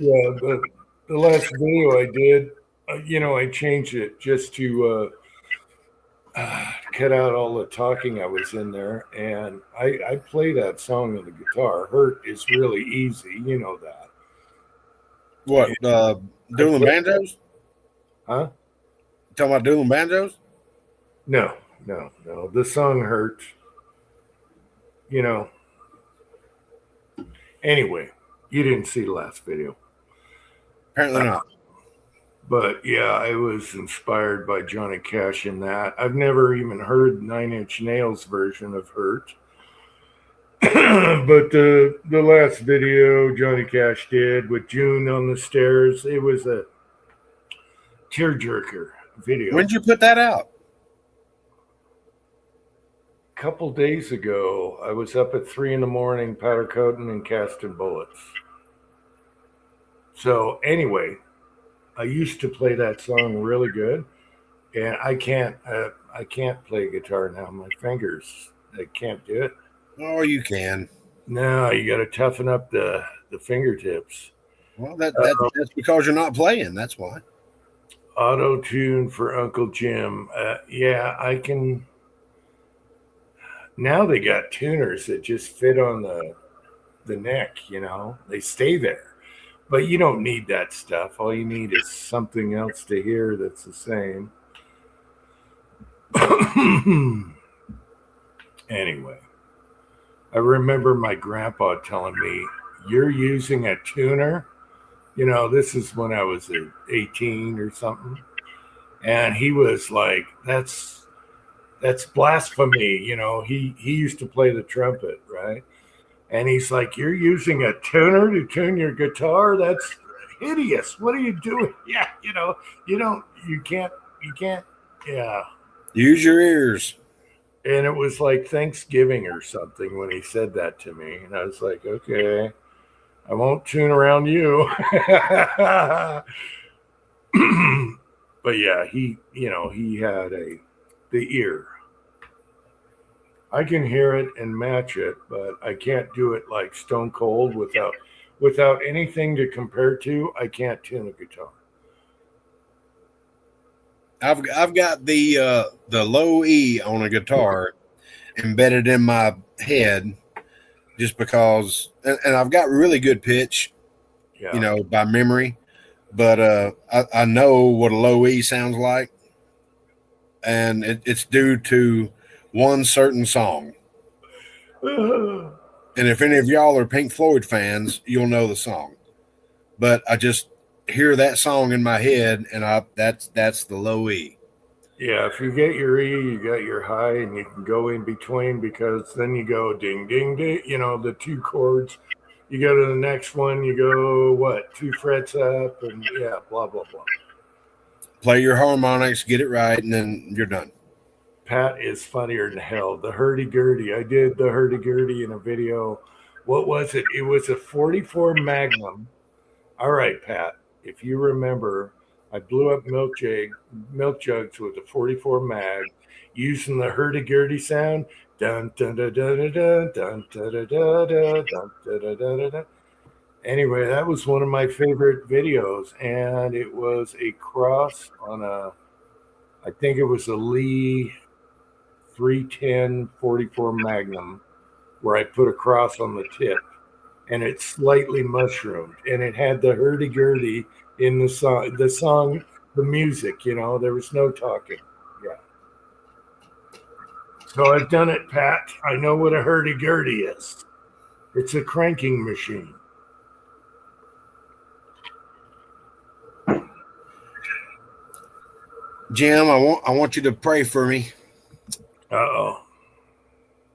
Yeah, the last video I did, I changed it just to cut out all the talking I was in there, and I play that song on the guitar. Hurt is really easy, you know that. What, dueling banjos? Huh? Talking about dueling banjos? No. The song Hurt, Anyway, you didn't see the last video. Apparently not. But yeah, I was inspired by Johnny Cash in that. I've never even heard Nine Inch Nails' version of Hurt. But the last video Johnny Cash did with June on the stairs, it was a tearjerker video. When did you put that out? A couple days ago, I was up at 3 a.m. powder coating and casting bullets. So anyway, I used to play that song really good, and I can't play guitar now. My fingers, I can't do it. Oh, you can. No, you got to toughen up the fingertips. Well, that's because you're not playing. That's why. Auto tune for Uncle Jim. Yeah, I can. Now they got tuners that just fit on the neck. They stay there. But you don't need that stuff. All you need is something else to hear that's the same. Anyway, I remember my grandpa telling me, "You're using a tuner." This is when I was 18 or something. And he was like, that's blasphemy. He used to play the trumpet, right? And he's like, "You're using a tuner to tune your guitar? That's hideous. What are you doing?" Yeah, you can't, yeah. Use your ears. And it was like Thanksgiving or something when he said that to me. And I was like, okay, I won't tune around you. But yeah, he had the ear. I can hear it and match it, but I can't do it like Stone Cold without anything to compare to. I can't tune a guitar. I've got the low E on a guitar embedded in my head just because, and I've got really good pitch, Yeah. By memory, but I know what a low E sounds like, and it's due to one certain song. And if any of y'all are Pink Floyd fans, you'll know the song. But I just hear that song in my head, and that's the low E. Yeah, if you get your E, you got your high, and you can go in between because then you go ding, ding, ding, the two chords. You go to the next one, you go, 2 frets up, and yeah, blah, blah, blah. Play your harmonics, get it right, and then you're done. Pat is funnier than hell. The hurdy-gurdy. I did the hurdy-gurdy in a video. What was it? It was a 44 Magnum. All right, Pat, if you remember, I blew up milk jugs with a 44 Mag using the hurdy-gurdy sound. Dun, dun, dun, dun, dun, dun, dun, dun, dun, dun, dun, dun, dun, dun. Anyway, that was one of my favorite videos, and it was a cross on I think it was a Lee 310 44 Magnum, where I put a cross on the tip, and it slightly mushroomed, and it had the hurdy-gurdy in the song, the music, there was no talking. Yeah. So I've done it, Pat. I know what a hurdy-gurdy is. It's a cranking machine. Jim, I want you to pray for me. Uh-oh.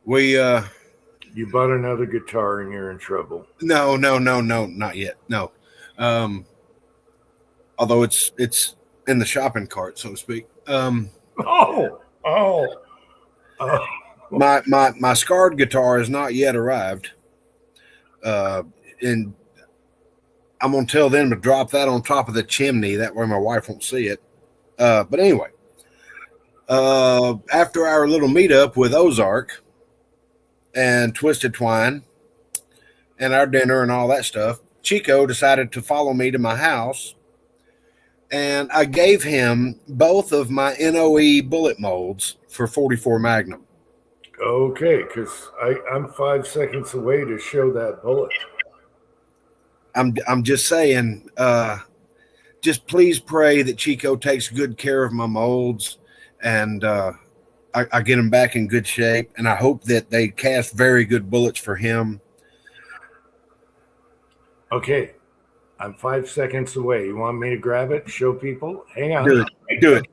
We You bought another guitar and you're in trouble. no, not yet. No. Although it's in the shopping cart, so to speak. Oh. My scarred guitar has not yet arrived. And I'm gonna tell them to drop that on top of the chimney. That way my wife won't see it. But anyway, after our little meetup with Ozark and Twisted Twine and our dinner and all that stuff, Chico decided to follow me to my house, and I gave him both of my NOE bullet molds for 44 Magnum. Okay, because I'm 5 seconds away to show that bullet. I'm just saying, just please pray that Chico takes good care of my molds, and I get them back in good shape, and I hope that they cast very good bullets for him. Okay, I'm 5 seconds away. You want me to grab it, show people? Hang on. Do it.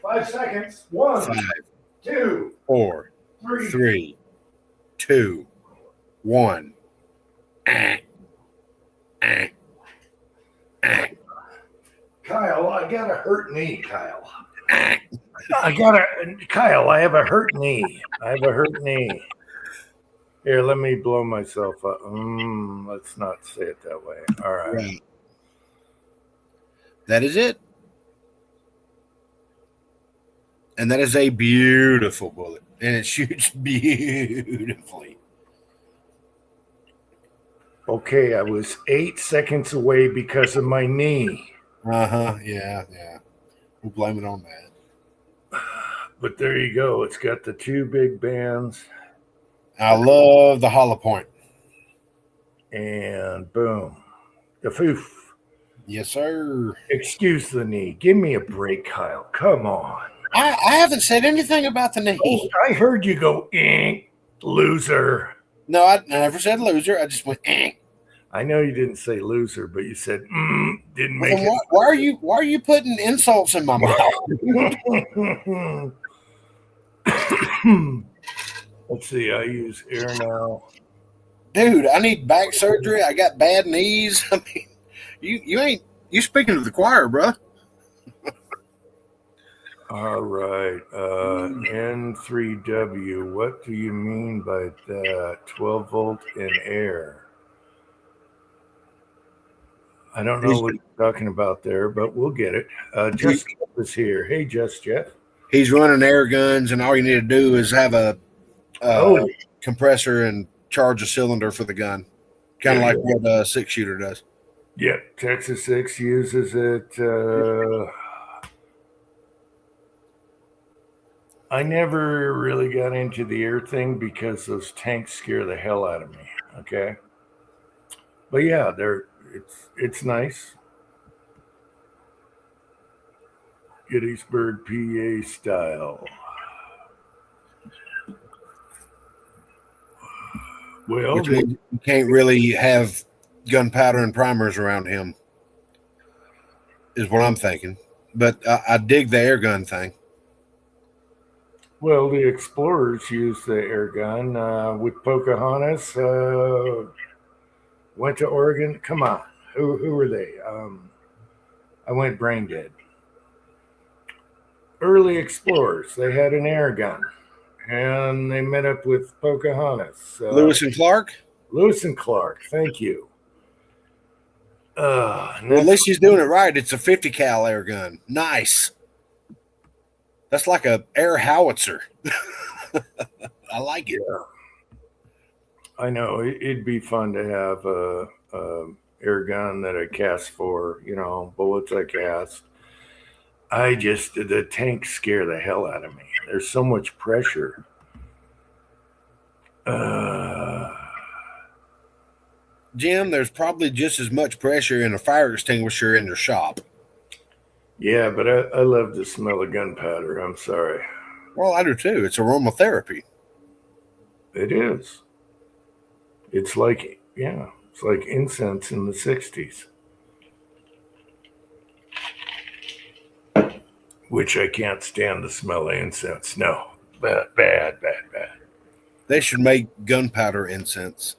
5 seconds. 1, 5, 2, 4, 3. 3, 2, 1. Kyle, I got a hurt knee, Kyle. Kyle, I have a hurt knee. Here, let me blow myself up. Let's not say it that way. All right. That is it. And that is a beautiful bullet. And it shoots beautifully. Okay, I was 8 seconds away because of my knee. Yeah. We'll blame it on that. But there you go. It's got the two big bands, I love the hollow point. and boom, the foof. Yes, sir. Excuse the knee. Give me a break, Kyle. Come on. I haven't said anything about the knee. Oh, I heard you go, loser. No, I never said loser. I just went. I know you didn't say loser, but you said didn't Well, make then why are you putting insults in my mouth? it. Let's see. I use air now. Dude, I need back surgery. I got bad knees. I mean, you speaking to the choir, bro. All right. N3W. What do you mean by that? 12 volt in air. I don't know what you're talking about there, but we'll get it. Just Jeff is here. Hey, Jeff. He's running air guns, and all you need to do is have a compressor and charge a cylinder for the gun, kind of like what a 6-shooter does. Yeah, Texas 6 uses it. I never really got into the air thing because those tanks scare the hell out of me. Okay, but yeah, it's nice. Gettysburg, PA style. Well, Which means you can't really have gunpowder and primers around him, is what I'm thinking. But I dig the air gun thing. well, the explorers used the air gun with Pocahontas. Went to Oregon. Come on, who were they? I went brain dead. Early explorers. They had an air gun, and they met up with Pocahontas. Lewis and Clark. Lewis and Clark. Thank you. Well, at least he's doing it right. It's a 50 cal air gun. Nice. That's like a air howitzer. I like it. Yeah. I know it'd be fun to have a air gun that I cast for, bullets I cast. The tanks scare the hell out of me. There's so much pressure. Jim, there's probably just as much pressure in a fire extinguisher in your shop. Yeah, but I love the smell of gunpowder. I'm sorry. Well, I do too. It's aromatherapy. It is. It's like incense in the 60s. Which I can't stand the smell of incense. No. Bad. They should make gunpowder incense.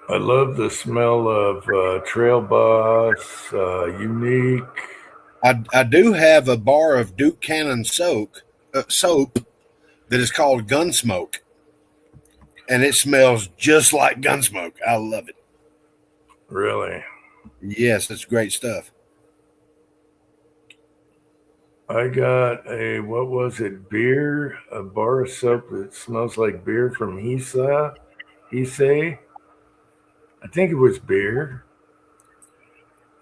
I love the smell of Trail Boss, Unique. I do have a bar of Duke Cannon soap that is called Gunsmoke, and it smells just like Gunsmoke. I love it. Really? Yes, it's great stuff. I got a beer, a bar of soap that smells like beer from Hisei. I think it was beer.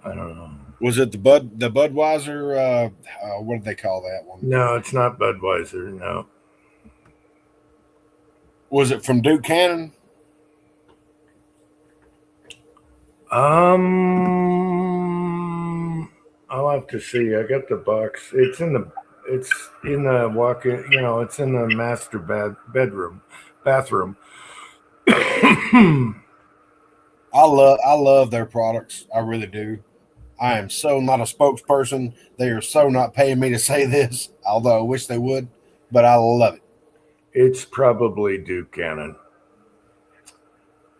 I don't know. Was it the Budweiser? What did they call that one? No, it's not Budweiser. No. Was it from Duke Cannon? I'll have to see. I got the box. It's in the walk-in. It's in the master bathroom. I love their products. I really do. I am so not a spokesperson. They are so not paying me to say this, although I wish they would, but I love it. It's probably Duke Cannon.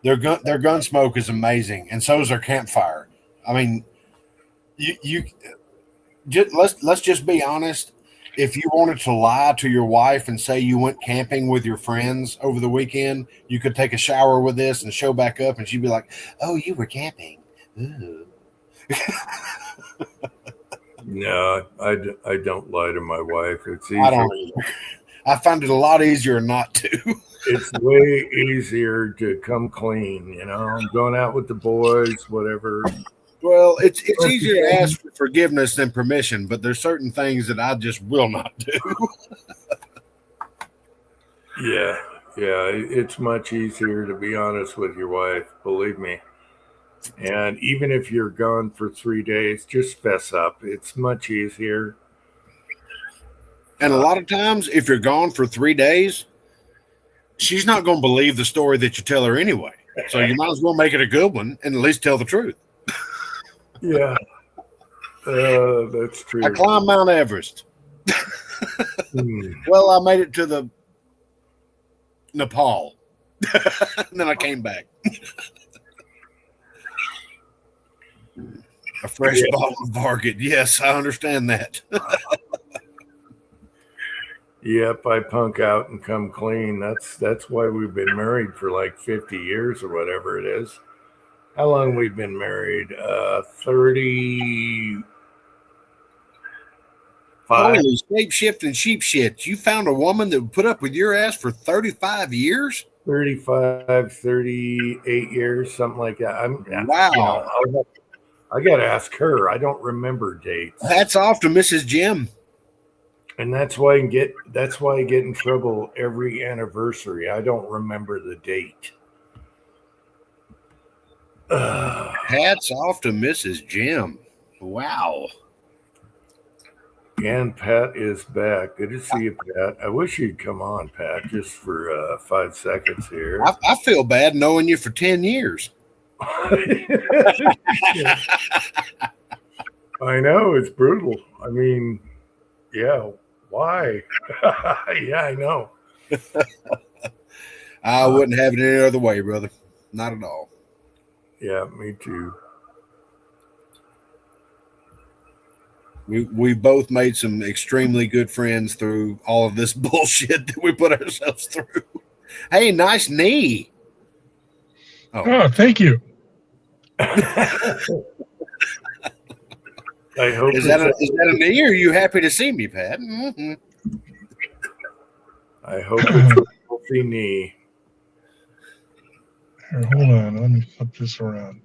Their gun smoke is amazing, and so is their campfire. I mean, let's just be honest. If you wanted to lie to your wife and say you went camping with your friends over the weekend, you could take a shower with this and show back up, and she'd be like, "Oh, you were camping." Ooh. No, I don't lie to my wife. It's easy. I don't either. I find it a lot easier not to. it's way easier to come clean. You know, I'm going out with the boys, whatever. Well, it's easier to ask for forgiveness than permission, but there's certain things that I just will not do. Yeah, it's much easier to be honest with your wife, believe me. And even if you're gone for 3 days, just fess up. It's much easier. And a lot of times, if you're gone for 3 days, she's not going to believe the story that you tell her anyway. So you might as well make it a good one and at least tell the truth. Yeah, that's true. I climbed Mount Everest. Hmm. Well, I made it to the Nepal. And then I came back. A fresh bottle of Vargit. Yes, I understand that. Yep, I punk out and come clean. That's why we've been married for like 50 years or whatever it is. How long we've been married? 35. Holy shape shift and sheep shit. You found a woman that would put up with your ass for 35 years? 35, 38 years, something like that. Wow. You know, I got to ask her. I don't remember dates. Hats off to Mrs. Jim. And that's why I get in trouble every anniversary. I don't remember the date. Hats off to Mrs. Jim. Wow. And Pat is back. Good to see you, Pat. I wish you'd come on, Pat, just for 5 seconds here. I feel bad knowing you for 10 years. I know, it's brutal. I mean, yeah, why? Yeah, I know. I wouldn't have it any other way, brother. Not at all. Yeah, me too. We both made some extremely good friends through all of this bullshit that we put ourselves through. Hey, nice knee. Oh, thank you. I hope Is that a knee, or are you happy to see me, Pat? Mm-hmm. I hope it's a healthy knee. Here, hold on. Let me flip this around.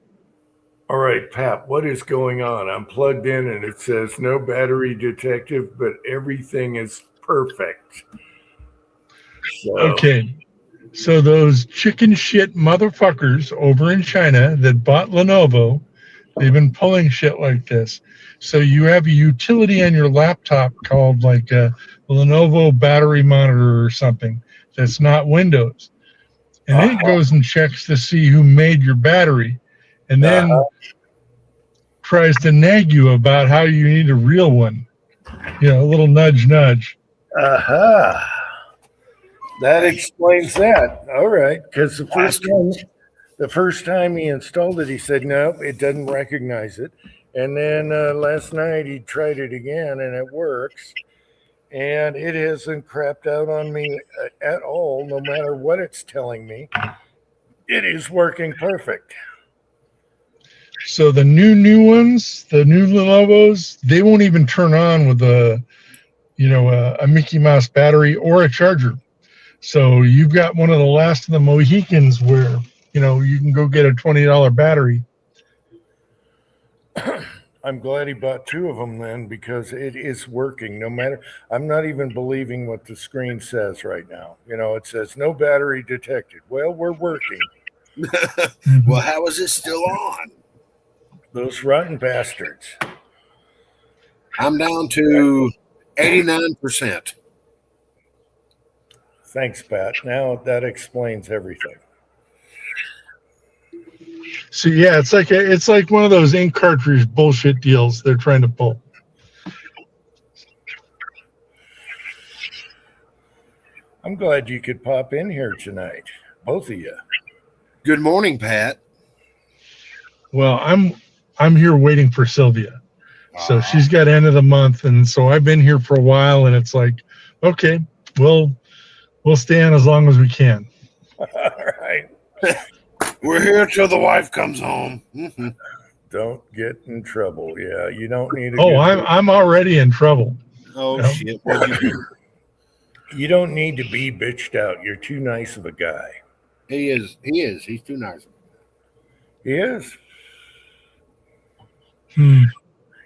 All right, Pat, what is going on? I'm plugged in and it says no battery detective, but everything is perfect. So, Okay. So those chicken shit motherfuckers over in China that bought Lenovo, they've been pulling shit like this. So you have a utility on your laptop called like a Lenovo battery monitor or something that's not Windows. And then it goes and checks to see who made your battery and then tries to nag you about how you need a real one. You know, a little nudge, nudge. aha. That explains that. All right. Because the first time he installed it, he said, no, it doesn't recognize it. And then last night he tried it again and it works. And it hasn't crapped out on me at all, no matter what it's telling me. It is working perfect. So the new ones, the new Lenovo's, they won't even turn on with a Mickey Mouse battery or a charger. So you've got one of the last of the Mohicans where, you can go get a $20 battery. I'm glad he bought 2 of them then, because it is working no matter. I'm not even believing what the screen says right now. It says no battery detected. Well, we're working. Well, how is it still on? Those rotten bastards. I'm down to 89%. Thanks, Pat. Now that explains everything. So yeah, it's like one of those ink cartridge bullshit deals they're trying to pull. I'm glad you could pop in here tonight, both of you. Good morning, Pat. Well, I'm here waiting for Sylvia. So she's got end of the month, and so I've been here for a while, and it's like, okay, we'll stay on as long as we can. All right. We're here till the wife comes home. Mm-hmm. Don't get in trouble. Yeah, you don't need to. I'm already in trouble. Oh, Yeah. shit. What'd you do? You don't need to be bitched out. You're too nice of a guy. He is. He's too nice. He is. Hmm.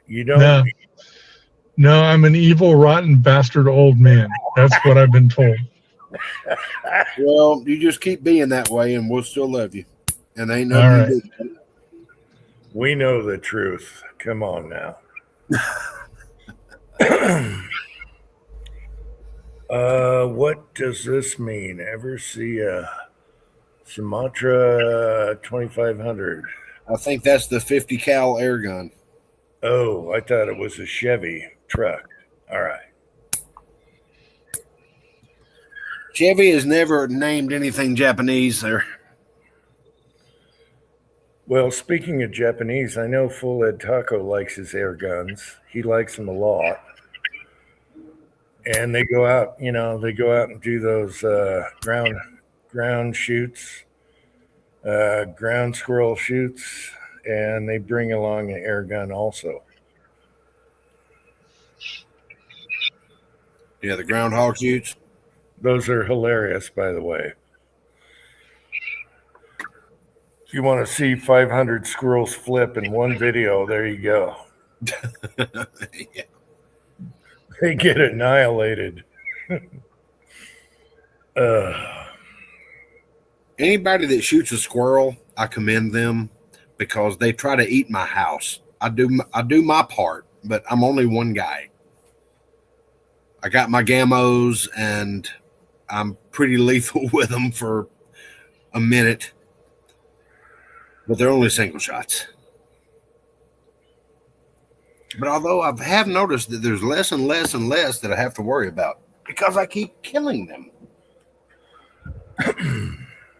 You don't. No. No, I'm an evil, rotten bastard old man. That's what I've been told. Well, you just keep being that way, and we'll still love you. And ain't no All right. We know the truth. Come on now. What does this mean? Ever see a Sumatra 2500? I think that's the 50 cal air gun. Oh, I thought it was a Chevy truck. All right. Chevy has never named anything Japanese there. Well, speaking of Japanese, I know Full Ed Taco likes his air guns. He likes them a lot. And they go out, they go out and do those ground shoots, ground squirrel shoots, and they bring along an air gun also. Yeah, the groundhog shoots. Those are hilarious, by the way. If you want to see 500 squirrels flip in one video, there you go. Yeah. They get annihilated. Anybody that shoots a squirrel, I commend them because they try to eat my house. I do my part, but I'm only one guy. I got my gamos, and I'm pretty lethal with them for a minute, but they're only single shots. But although I have noticed that there's less and less and less that I have to worry about because I keep killing them.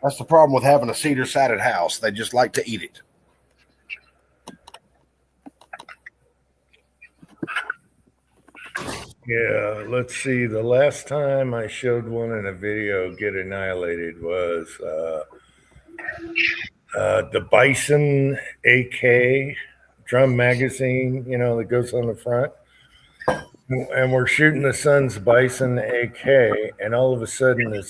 That's the problem with having a cedar-sided house. They just like to eat it. Yeah, let's see. The last time I showed one in a video get annihilated was the Bison AK drum magazine, that goes on the front. And we're shooting the son's Bison AK, and all of a sudden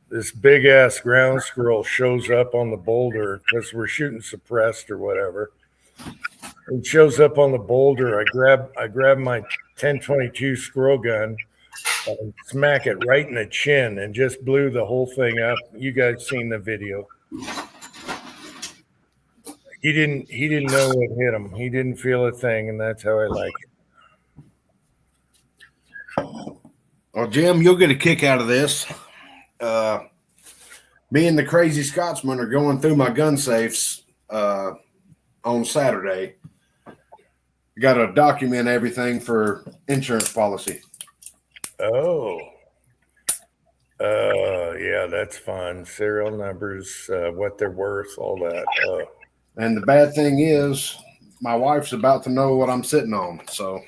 this big ass ground squirrel shows up on the boulder because we're shooting suppressed or whatever. It shows up on the boulder. I grab my 1022 squirrel gun and smack it right in the chin and just blew the whole thing up. You guys seen the video. He didn't know what hit him. He didn't feel a thing, and that's how I like it. Well, Jim, you'll get a kick out of this. Me and the crazy Scotsman are going through my gun safes on Saturday. Got to document everything for insurance policy. Oh. Yeah, that's fun. Serial numbers, what they're worth, all that. And the bad thing is, my wife's about to know what I'm sitting on. So,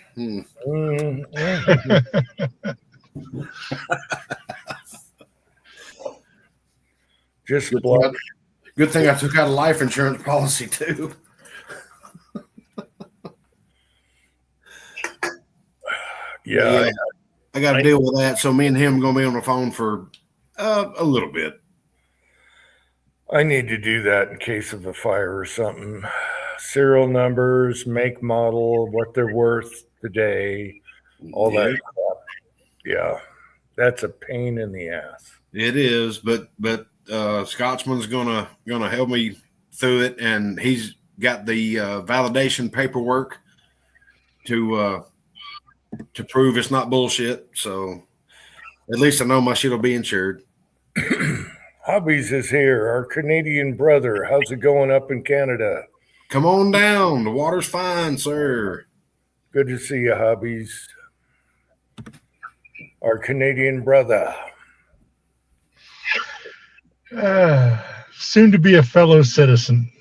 Just block. Good thing I took out a life insurance policy too. Yeah. I got to deal with that. So me and him are going to be on the phone for a little bit. I need to do that in case of a fire or something. Serial numbers, make, model, what they're worth today, all that crap. Yeah, that's a pain in the ass. It is, but Scotsman's gonna help me through it, and he's got the validation paperwork to prove it's not bullshit. So at least I know my shit will be insured. Hobbies is here, our Canadian brother. How's it going up in Canada? Come on down. The water's fine, sir. Good to see you, Hobbies. Our Canadian brother. Soon to be a fellow citizen.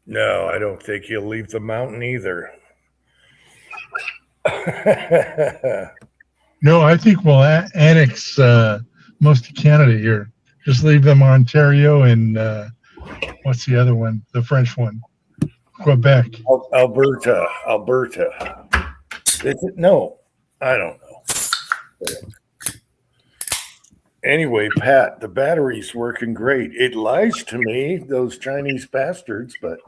No, I don't think he'll leave the mountain either. No, I think we'll annex most of Canada here. Just leave them Ontario and what's the other one? The French one. Quebec. Alberta. Is it? No, I don't know. Anyway, Pat, the battery's working great. It lies to me, those Chinese bastards, but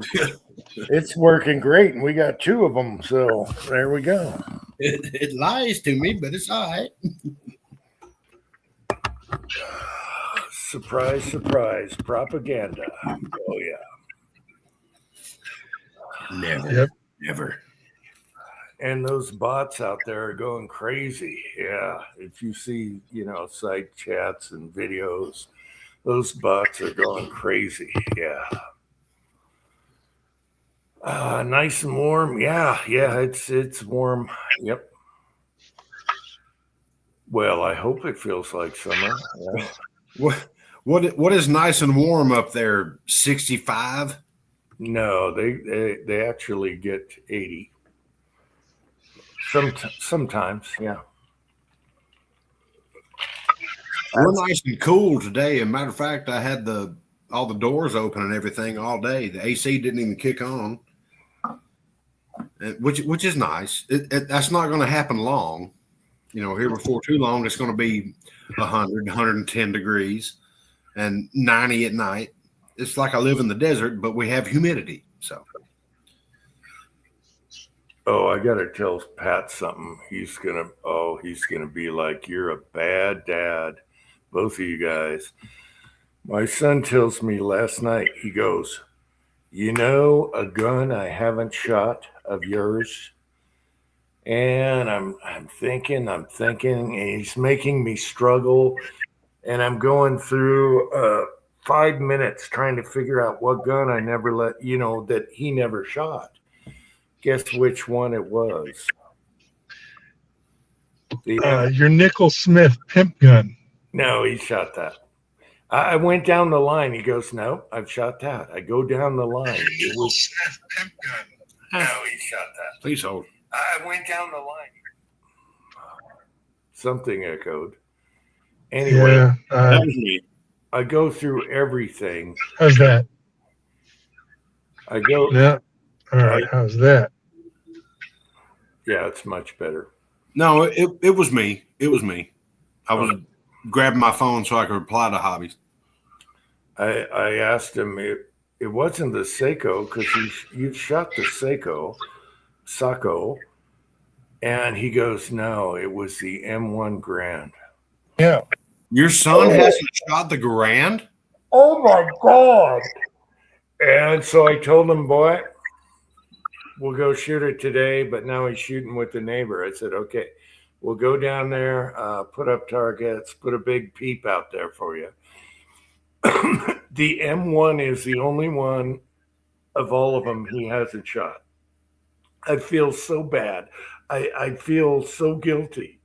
it's working great, and we got 2 of them. So there we go. It lies to me, but it's all right. Surprise, surprise, propaganda. Oh yeah. Never. Yep. Never. And those bots out there are going crazy. Yeah. If you see, side chats and videos, those bots are going crazy. Yeah. Nice and warm. Yeah. It's warm. Yep. Well, I hope it feels like summer. Yeah. What is nice and warm up there? 65? No, they actually get 80. Sometimes, yeah. We're nice and cool today. As a matter of fact, I had all the doors open and everything all day. The AC didn't even kick on, which is nice. That's not going to happen long. Here before too long, it's going to be 100, 110 degrees and 90 at night. It's like I live in the desert, but we have humidity. So. Oh, I gotta tell Pat something. He's gonna be like, "You're a bad dad," both of you guys. My son tells me last night, he goes, a gun I haven't shot of yours? And I'm thinking, and he's making me struggle. And I'm going through 5 minutes trying to figure out what gun I never that he never shot. Guess which one it was? Your Nickel Smith pimp gun. No, he shot that. I went down the line. He goes, "No, I've shot that." I go down the line. It was Smith pimp gun. no, he shot that. Please hold. I went down the line. Something echoed. Anyway, Yeah. That was me. I go through everything. How's that? I go. Yeah. All right. How's that? Yeah, it's much better. No, it was me. It was me. I was grabbing my phone so I could reply to hobbies. I asked him it wasn't the Seiko because you shot the Sako, and he goes, "No, it was the M1 Grand." Yeah. Your son hasn't shot the Grand? Oh my God! And so I told him, "Boy, we'll go shoot it today," but now he's shooting with the neighbor. I said, "Okay, we'll go down there, put up targets, put a big peep out there for you." The M1 is the only one of all of them he hasn't shot. I feel so bad. I feel so guilty.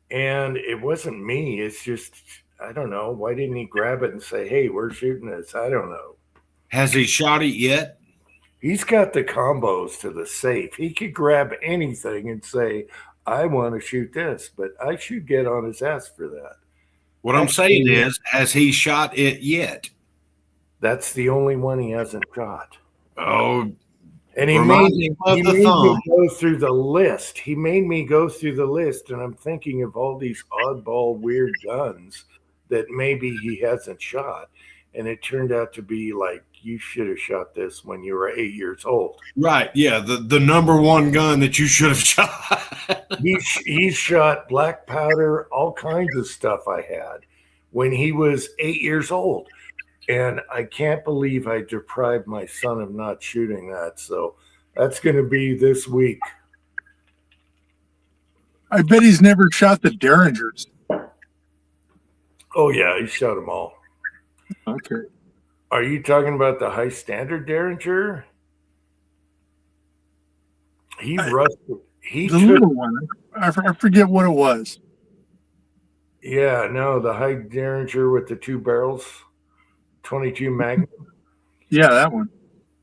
And it wasn't me. It's just, I don't know. Why didn't he grab it and say, "Hey, we're shooting this"? I don't know. Has he shot it yet? He's got the combos to the safe. He could grab anything and say, "I want to shoot this," but I should get on his ass for that. What I'm saying is, has he shot it yet? That's the only one he hasn't shot. Oh, And he Remind made, him of he the made thumb. me go through the list. He made me go through the list, and I'm thinking of all these oddball, weird guns that maybe he hasn't shot. And it turned out to be like, you should have shot this when you were 8 years old. right. Yeah, the number one gun that you should have shot. He shot black powder, all kinds of stuff I had when he was 8 years old. And I can't believe I deprived my son of not shooting that. So that's going to be this week. I bet he's never shot the Derringers. Oh, yeah, he shot them all. Okay. Are you talking about the high standard Derringer? He rusted. He The took, little one. I forget what it was. yeah, no, the high Derringer with the 2 barrels, 22 Magnum. Yeah, that one.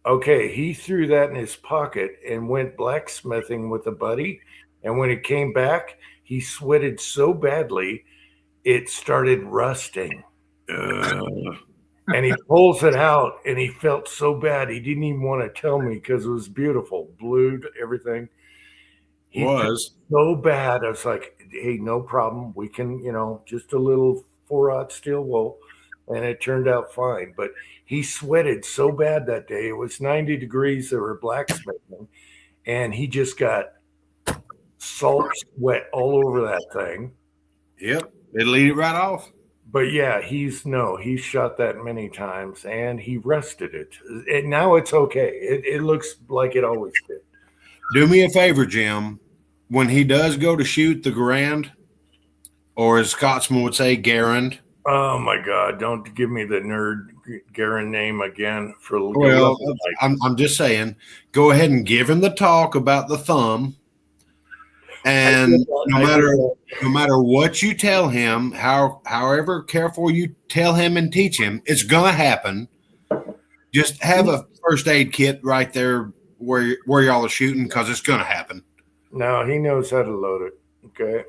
Okay, he threw that in his pocket and went blacksmithing with a buddy. And when it came back, he sweated so badly, it started rusting. And he pulls it out, and he felt so bad. He didn't even want to tell me because it was beautiful, blued, everything. He Was. so bad. I was like, hey, no problem. We can, just a little 4/0 steel wool. And it turned out fine. But he sweated so bad that day. It was 90 degrees. They were blacksmithing. And he just got salt sweat all over that thing. Yep. It'll eat it right off. But yeah, he's shot that many times and he rested it. And now it's okay. It looks like it always did. Do me a favor, Jim. When he does go to shoot the Garand, or as Scotsman would say, Garand. Oh my God! Don't give me the nerd Garen name again. Well, I'm just saying, go ahead and give him the talk about the thumb. And no matter what you tell him, however careful you tell him and teach him, it's gonna happen. Just have a first aid kit right there where y'all are shooting, because it's gonna happen. No, he knows how to load it. Okay.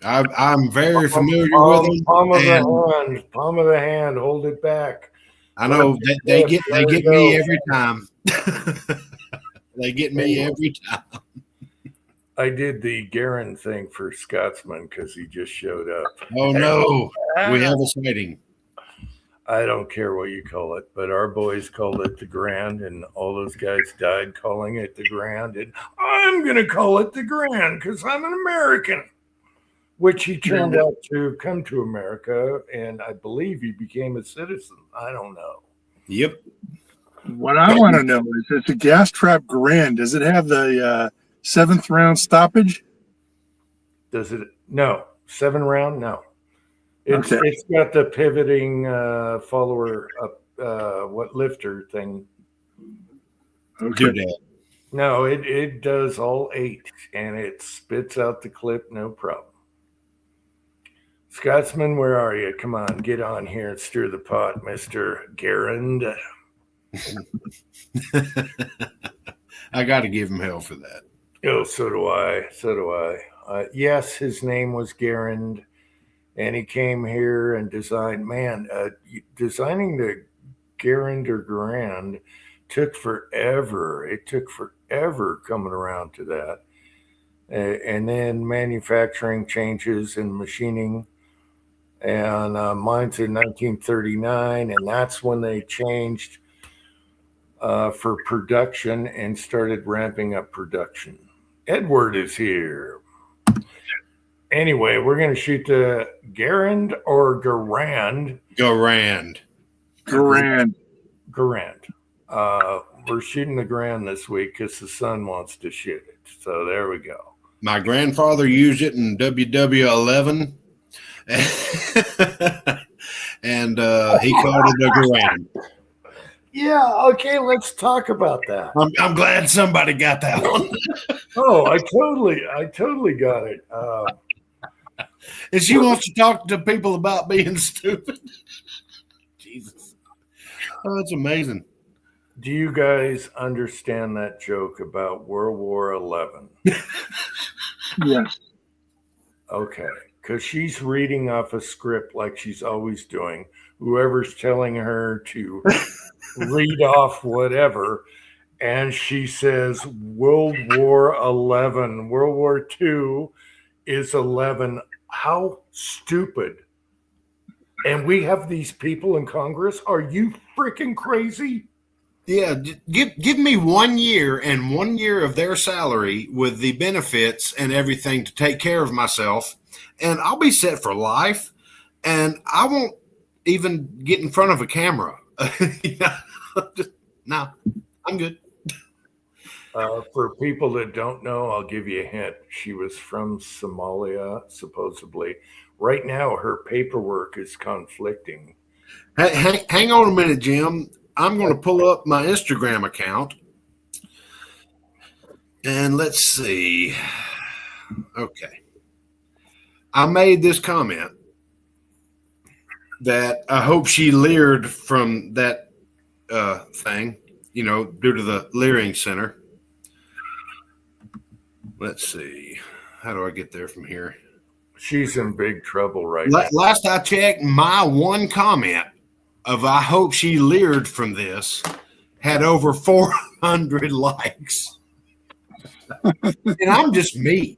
I'm very familiar with them. Palm of the hand. Hold it back. I know they get me every time. They get me every time. I did the Garen thing for Scotsman because he just showed up. Oh no, we have a sighting. I don't care what you call it, but our boys called it the Grand, and all those guys died calling it the Grand. And I'm going to call it the Grand because I'm an American. Which he turned out to come to America, and I believe he became a citizen. I don't know. Yep. What I want to know is, it's a gas trap Garand. Does it have the 7th round stoppage? Does it? No. 7 round? No. It's got the pivoting follower up, lifter thing. Okay. No, it does all 8, and it spits out the clip, no problem. Scotsman, where are you? Come on, get on here and stir the pot, Mr. Garand. I got to give him hell for that. Oh, so do I. Yes, his name was Garand, and he came here and designed. Designing the Garand or Garand took forever. It took forever coming around to that. And then manufacturing changes and machining. And mine's in 1939, and that's when they changed for production and started ramping up production. Edward is here. Anyway, we're going to shoot the Garand or Garand. Garand. We're shooting the Garand this week because the son wants to shoot it. So there we go. My grandfather used it in WW11. And he called it a Garand. Yeah, okay, let's talk about that. I'm glad somebody got that one. Oh, I totally got it. And she wants to talk to people about being stupid. Jesus. Oh, that's amazing. Do you guys understand that joke about World War XI? Yes. Okay, because she's reading off a script like she's always doing. Whoever's telling her to read off whatever, and she says World War XI. World War II is 11. How stupid. And we have these people in Congress. Are you freaking crazy? Yeah, give me 1 year and 1 year of their salary with the benefits and everything to take care of myself, and I'll be set for life, and I won't even get in front of a camera. No, I'm good. For people that don't know, I'll give you a hint. She was from Somalia, supposedly. Right now, her paperwork is conflicting. Hang on a minute, Jim. I'm going to pull up my Instagram account. And let's see. Okay. I made this comment that I hope she leered from that thing, due to the Leering Center. Let's see. How do I get there from here? She's in big trouble right now. Last I checked, my one comment of I hope she leered from this had over 400 likes. And I'm just me.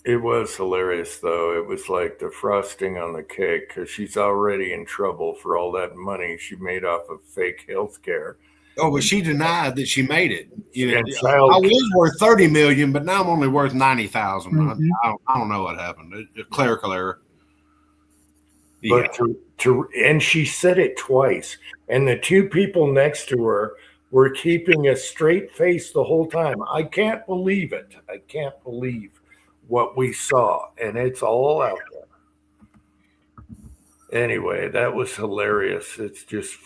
It was hilarious, though. It was like the frosting on the cake because she's already in trouble for all that money she made off of fake health care. Oh, but she denied that she made it. You know, And child I was worth 30 million, but now I'm only worth 90,000. Mhm. I don't know what happened. A clerical error. But and she said it twice. And the two people next to her were keeping a straight face the whole time. I can't believe it. I can't believe what we saw. And it's all out there. Anyway, that was hilarious. It's just,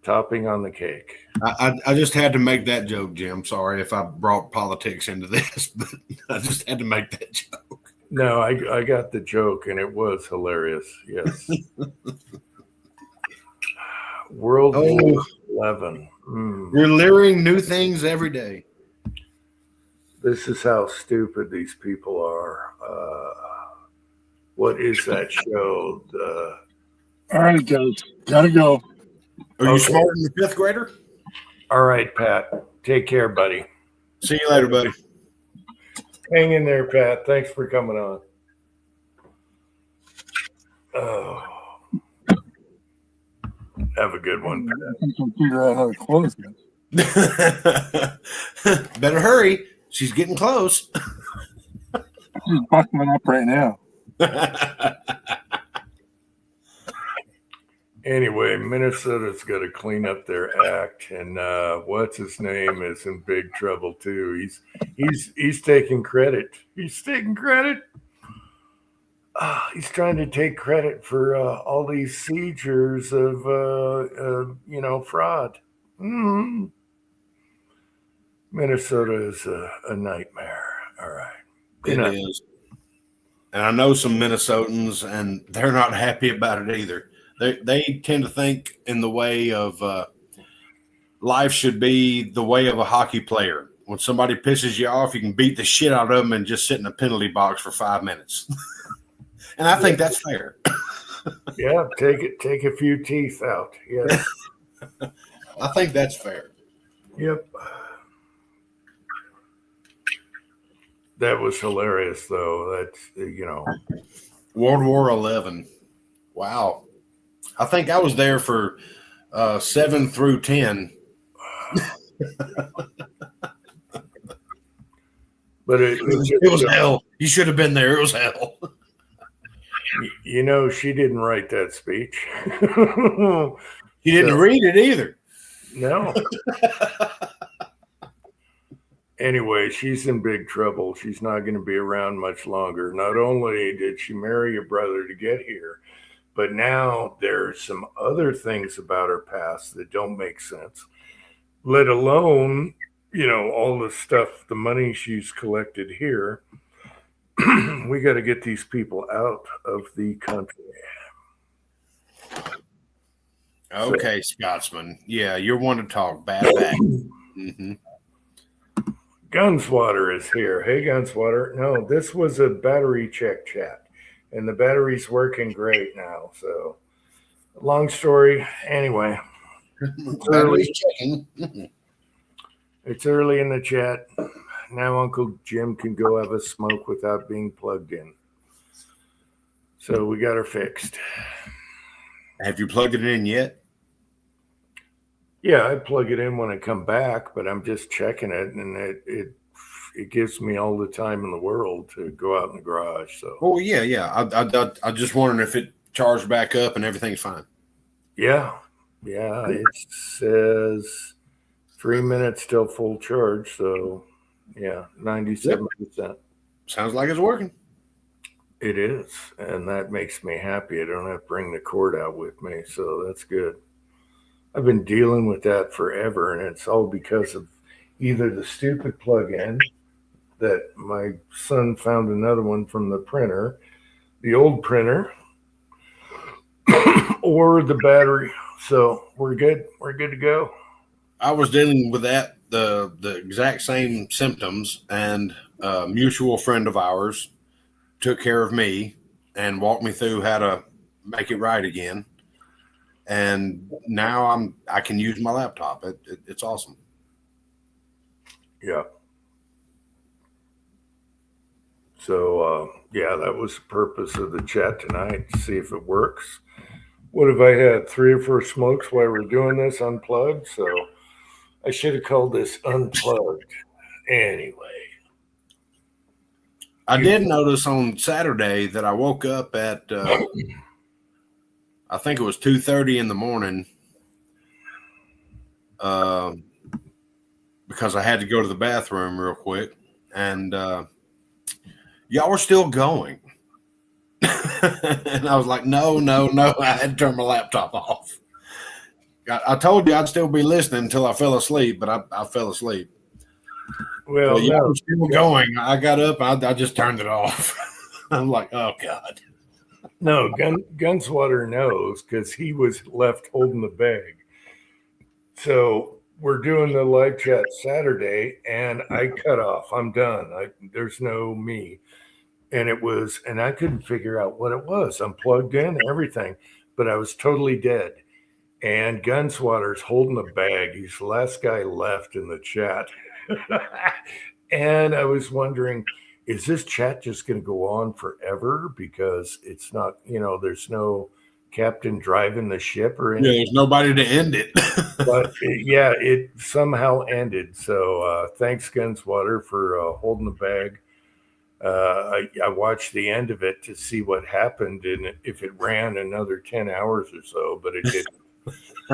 topping on the cake. I just had to make that joke, Jim. Sorry if I brought politics into this, but I just had to make that joke. No, I got the joke, and it was hilarious. Yes. World War 11. We're learning new things every day. This is how stupid these people are. What is that show? All right, guys, gotta go. Are you Okay. smarter than the fifth grader? All right, Pat. Take care, buddy. See you later, buddy. Hang in there, Pat. Thanks for coming on. Oh. Have a good one, Pat. I think we'll figure out how to close this. Better hurry. She's getting close. She's buckling up right now. Anyway, Minnesota's got to clean up their act, and what's his name is in big trouble too. He's taking credit. He's taking credit. He's trying to take credit for all these seizures of fraud. Minnesota is a nightmare. All right. It is. And I know some Minnesotans, and they're not happy about it either. They tend to think in the way of life should be the way of a hockey player. When somebody pisses you off, you can beat the shit out of them and just sit in a penalty box for 5 minutes. And I think that's fair. Yeah, take a few teeth out. Yeah. I think that's fair. Yep. That was hilarious, though. That's World War 11. Wow. I think I was there for 7 through 10. But it was hell. You should have been there. It was hell. She didn't write that speech. You didn't read it either. No. Anyway, she's in big trouble. She's not going to be around much longer. Not only did she marry your brother to get here, but now there's some other things about her past that don't make sense, let alone, all the stuff, the money she's collected here. We got to get these people out of the country. Okay, Scotsman. Yeah, you're one to talk. Bad back. Mm-hmm. Gunswatter is here. Hey, Gunswatter. No, this was a battery check chat, and the battery's working great now. So, long story. Anyway, Battery's checking. it's early in the chat. Now Uncle Jim can go have a smoke without being plugged in. So we got her fixed. Have you plugged it in yet? Yeah, I plug it in when I come back, but I'm just checking it, and it gives me all the time in the world to go out in the garage. So, Oh yeah. I just wondering if it charged back up and everything's fine. yeah, it says 3 minutes till full charge. So, yeah, 97%. Sounds like it's working. It is, and that makes me happy. I don't have to bring the cord out with me, so that's good. I've been dealing with that forever, and it's all because of either the stupid plug-in that my son found another one from the printer, the old printer, or the battery. So we're good. We're good to go. I was dealing with that, the exact same symptoms, and a mutual friend of ours took care of me and walked me through how to make it right again. and now I can use my laptop. It's awesome. Yeah. So, yeah, that was the purpose of the chat tonight, to see if it works. What have I had? 3 or 4 smokes while we're doing this unplugged? So I should have called this unplugged. Anyway. I did notice on Saturday that I woke up at I think it was 2:30 in the morning, because I had to go to the bathroom real quick, and y'all were still going. And I was like, no, I had to turn my laptop off. I told you I'd still be listening until I fell asleep, but I fell asleep. Well, Y'all no, were still going. I got up, I just turned it off. I'm like, oh God. no, Gunswatter knows because he was left holding the bag. So we're doing the live chat Saturday, and I cut off. I'm done. There's no me. And I couldn't figure out what it was. I'm plugged in, everything, but I was totally dead. And Gunswatter's holding the bag. He's the last guy left in the chat. And I was wondering, is this chat just going to go on forever? Because it's not, there's no captain driving the ship or Yeah, anything. there's nobody to end it. But it somehow ended. So thanks, Gunswatter, for holding the bag. I watched the end of it to see what happened and if it ran another 10 hours or so, but it didn't.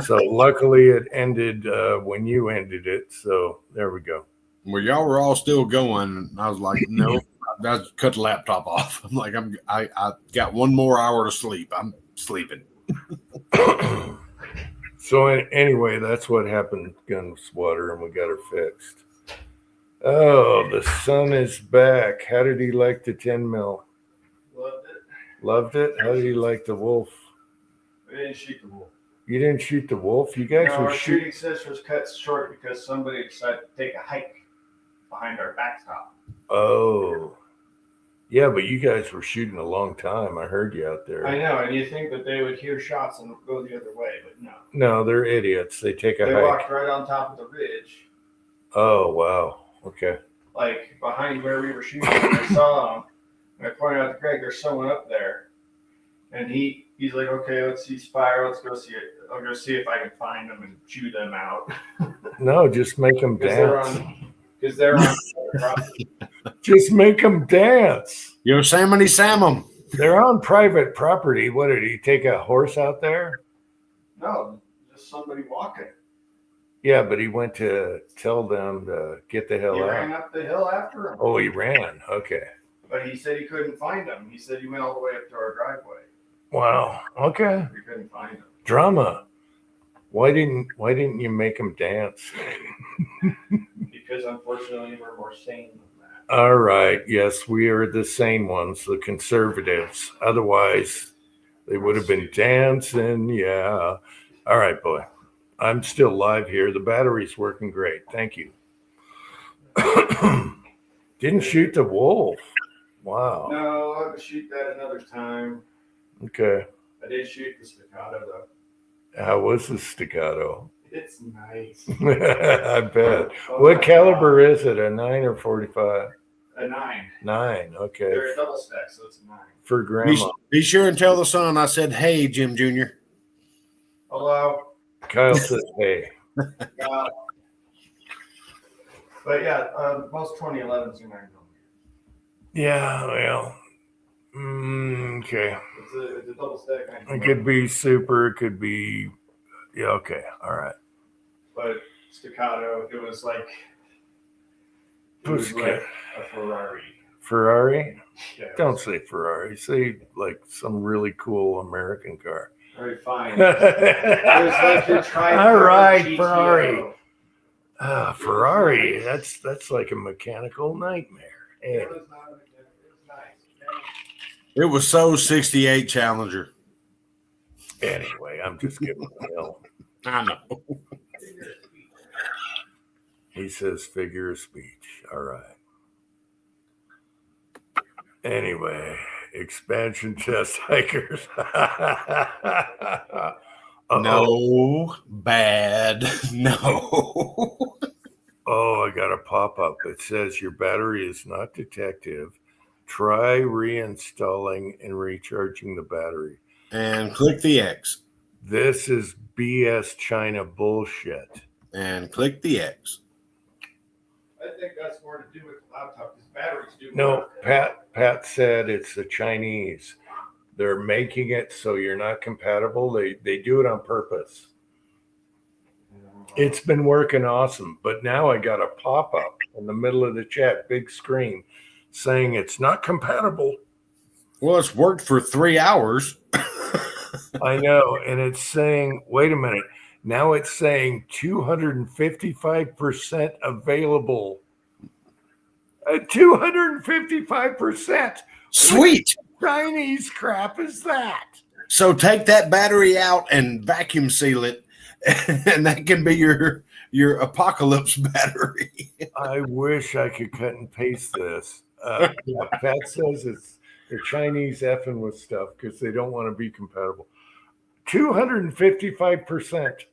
So luckily it ended when you ended it. So there we go. Well, y'all were all still going. I was like, no, I just cut the laptop off. I'm like, I got 1 more hour to sleep. I'm sleeping. So anyway, that's what happened, Gunswatter, and we got her fixed. Oh, the sun is back. How did he like the 10 mil? Loved it. Loved it? How did he like the wolf? We didn't shoot the wolf. You didn't shoot the wolf? You guys No, were our shooting. shooting session was cut short because somebody decided to take a hike behind our backstop. Oh. Yeah, but you guys were shooting a long time. I heard you out there. I know, and you think that they would hear shots and go the other way, but no. No, they're idiots. They take a They hike. walked right on top of the ridge, Oh, wow. Okay. like behind where we were shooting. And I saw them, and I pointed out to Greg, there's someone up there. And he's like, okay, let's see fire. Let's go see it. I'll go see if I can find them and chew them out. No, just make them dance. Because they're on property. Just make them dance. Yosemite Sam. They're on private property. What, did he take a horse out there? No, just somebody walking. Yeah, but he went to tell them to get the hell He out. ran up the hill after him. Oh, he ran. Okay. But he said he couldn't find them. He said he went all the way up to our driveway. Wow. Okay. We couldn't find them. Drama. Why didn't you make them dance? Because unfortunately we're more sane than that. All right. Yes, we are the sane ones, the conservatives. Otherwise, they would have been dancing. Yeah. All right, boy. I'm still live here. The battery's working great. Thank you. Didn't shoot the wolf. Wow. No, I'll shoot that another time. Okay. I did shoot the staccato though. How was the staccato? It's nice. I bet. Oh What my caliber God. is it? A 9 or 45? A 9. 9. Okay. They're a double stack, so it's a 9. For grandma. Be sure and tell the son I said, hey, Jim Jr. Hello. Kyle says, hey. But yeah, most 2011s are 9mm. Yeah, well. Okay. It's a double stack. It could be super. It could be. Yeah, okay. All right. But staccato, it was like Pussycat. a Ferrari. Ferrari? Yeah, Don't say Ferrari. Say like some really cool American car. All right, fine. It was like your All right, GTO. Ferrari. Ferrari. That's like a mechanical nightmare. It Hey. was not a mechanic. It was nice. It was so 68 Challenger. Anyway, I'm just giving hell. I know. He says figure of speech. All right. Anyway, expansion test hikers. No, bad. No. Oh, I got a pop up. It says your battery is not detective. Try reinstalling and recharging the battery. And click the X. This is BS China bullshit. And click the X. I think that's more to do with the laptop because batteries do. No, Pat said it's the Chinese. They're making it so you're not compatible. They do it on purpose. It's been working awesome, but now I got a pop up in the middle of the chat, big screen, saying it's not compatible. Well, it's worked for 3 hours. I know, and it's saying, wait a minute. Now it's saying 255% available. 255%. Sweet. What Chinese crap is that? So take that battery out and vacuum seal it, and that can be your apocalypse battery. I wish I could cut and paste this. Yeah, Pat says it's the Chinese effing with stuff because they don't want to be compatible. 255%.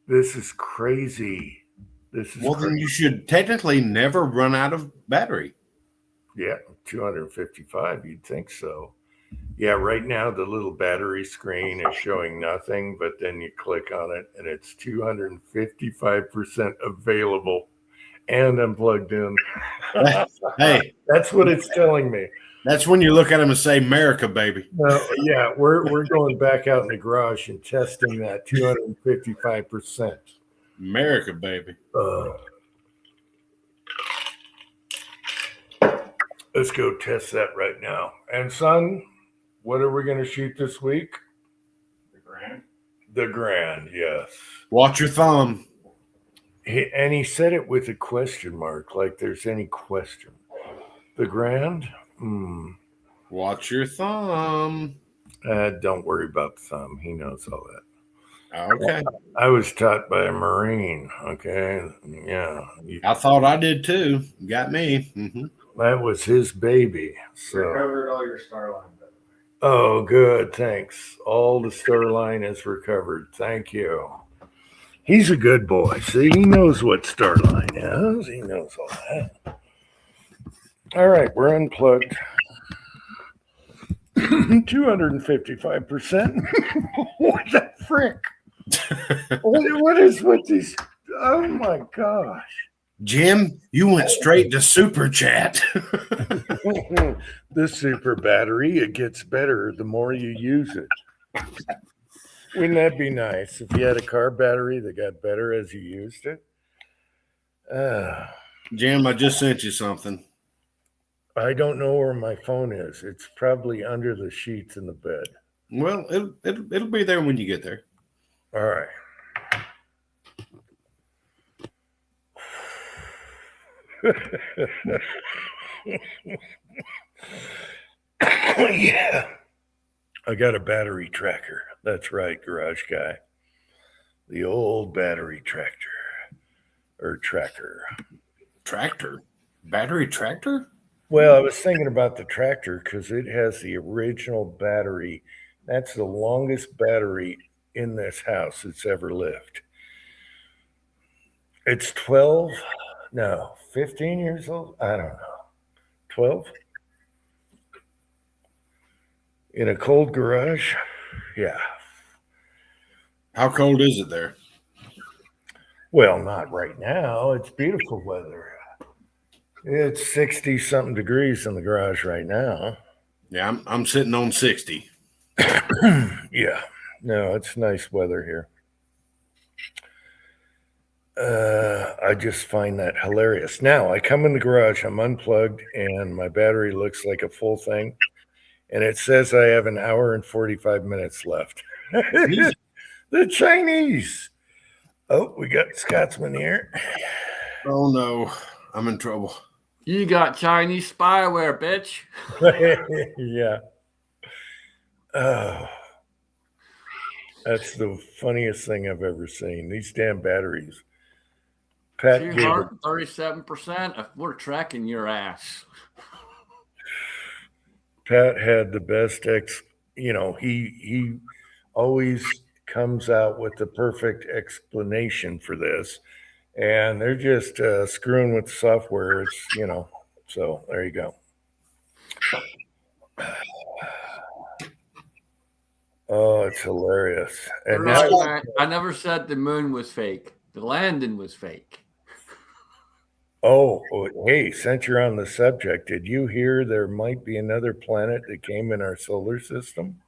This is crazy. This is Well, then you should technically never run out of battery. Yeah, 255. You'd think so. Yeah, right now the little battery screen is showing nothing, but then you click on it and it's 255% available, and I'm plugged in. Hey, That's what it's telling me. that's when you look at them and say, "America, baby." No, yeah, we're going back out in the garage and testing that 255%. America, baby. Let's go test that right now. And son, what are we going to shoot this week? The Grand. The Grand, yes. Watch your thumb. And he said it with a question mark, like there's any question. The Grand? Watch your thumb. Don't worry about the thumb. He knows all that. Okay. I was taught by a Marine. Okay. Yeah. I thought I did too. Got me. That was his baby. So, Recovered all your Starline. oh, good. Thanks. All the Starline is recovered. Thank you. He's a good boy. See, he knows what Starline is. He knows all that. All right, we're unplugged. 255%. What the frick? What is with these? Oh my gosh. Jim, you went straight to super chat. The super battery, it gets better the more you use it. Wouldn't that be nice if you had a car battery that got better as you used it? Jim, I just sent you something. I don't know where my phone is. It's probably under the sheets in the bed. Well, it'll be there when you get there. All right. Yeah. I got a battery tracker. That's right, garage guy. The old battery tractor or tracker. Tractor? Battery tractor? Well, I was thinking about the tractor because it has the original battery. That's the longest battery in this house that's ever lived. It's 15 years old. I don't know. 12? In a cold garage? Yeah. How cold is it there? Well, not right now. It's beautiful weather. It's 60 something degrees in the garage right now. Yeah, I'm sitting on 60. Yeah. No, it's nice weather here. I just find that hilarious. Now I come in the garage, I'm unplugged, and my battery looks like a full thing. And it says I have an hour and 45 minutes left. The Chinese. Oh, we got Scotsman here. Oh no, I'm in trouble. You got Chinese spyware, bitch. Yeah. Oh, that's the funniest thing I've ever seen. These damn batteries. Pat gave it, 237%. We're tracking your ass. Pat had the best he always comes out with the perfect explanation for this, and they're just screwing with the software. So there you go. Oh, it's hilarious. And now, I never said the moon was fake. The landing was fake. hey, since you're on the subject, did you hear there might be another planet that came in our solar system?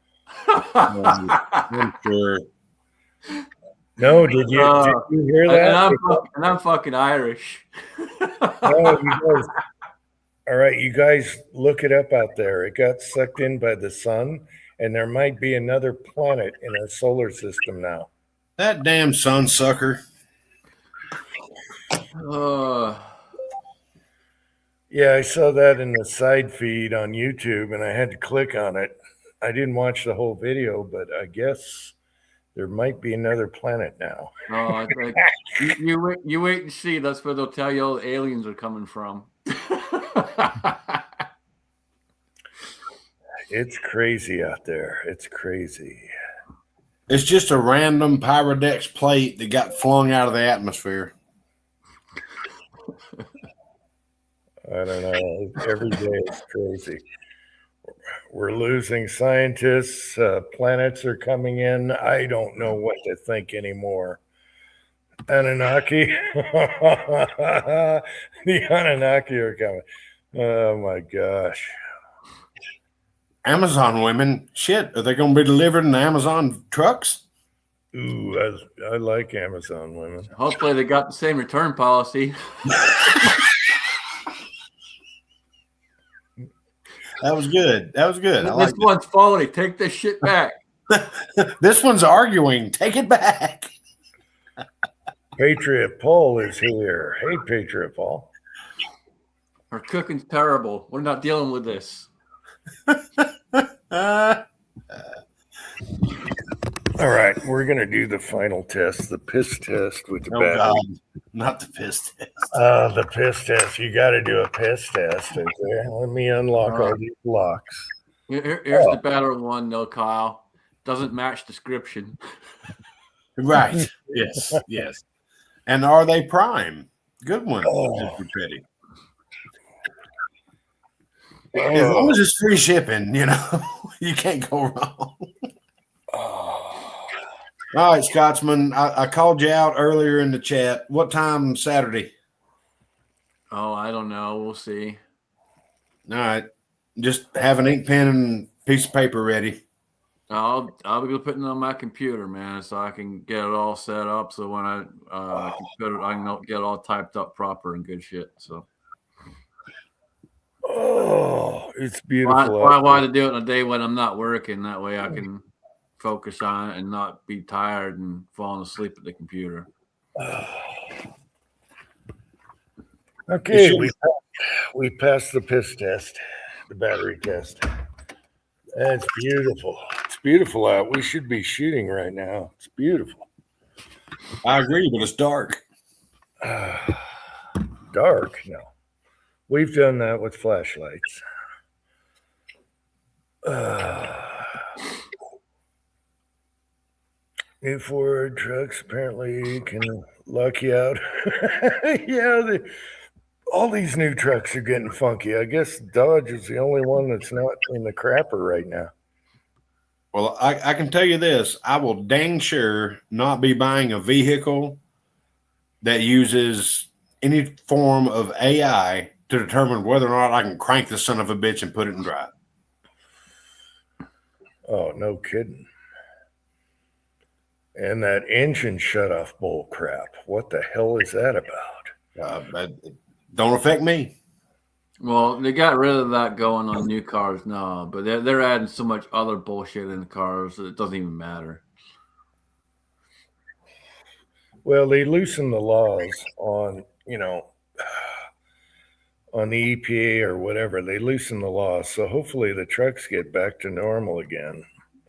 I'm sure. No, did you hear that? And I'm fucking Irish. No, you guys, all right, you guys look it up out there. It got sucked in by the sun, and there might be another planet in our solar system now. That damn sun sucker. Yeah, I saw that in the side feed on YouTube, and I had to click on it. I didn't watch the whole video, but I guess there might be another planet now. Oh, you wait and see. That's where they'll tell you all the aliens are coming from. It's crazy out there. It's crazy. It's just a random Pyrodex plate that got flung out of the atmosphere. I don't know. Every day it's crazy. We're losing scientists. Planets are coming in. I don't know what to think anymore. Anunnaki. The Anunnaki are coming. Oh my gosh. Amazon women, shit, are they going to be delivered in Amazon trucks? Ooh, I like Amazon women. Hopefully they got the same return policy. That was good. That was good. This one's phony. Take this shit back. This one's arguing. Take it back. Patriot Paul is here. Hey, Patriot Paul. Our cooking's terrible. We're not dealing with this. All right, we're gonna do the final test, the piss test with the battery. God, not the piss test. The piss test. You got to do a piss test. Okay? Let me unlock all these locks. Here's the better one, though, Kyle. Doesn't match description. Right. Yes. Yes. And are they prime? Good one. Mr. Petty. As long as it's free shipping, you can't go wrong. All right, Scotsman. I called you out earlier in the chat. What time Saturday? Oh, I don't know. We'll see. All right. Just have an ink pen and piece of paper ready. I'll be putting it on my computer, man, so I can get it all set up. So when I can get it all typed up proper and good shit. So. Oh, it's beautiful. I wanted to do it on a day when I'm not working. That way I can focus on it and not be tired and falling asleep at the computer. Okay, we passed the piss test, the battery test. That's beautiful. It's beautiful out. We should be shooting right now. It's beautiful. I agree, but it's dark. Dark? No. We've done that with flashlights. New Ford trucks apparently can lock you out. Yeah, all these new trucks are getting funky. I guess Dodge is the only one that's not in the crapper right now. Well, I can tell you this. I will dang sure not be buying a vehicle that uses any form of AI to determine whether or not I can crank the son of a bitch and put it in drive. Oh, no kidding. And that engine shut-off bull crap. What the hell is that about? Don't affect me. Well, they got rid of that going on new cars now, but they're adding so much other bullshit in the cars that it doesn't even matter. Well, they loosened the laws on, on the EPA or whatever. They loosened the laws, so hopefully the trucks get back to normal again.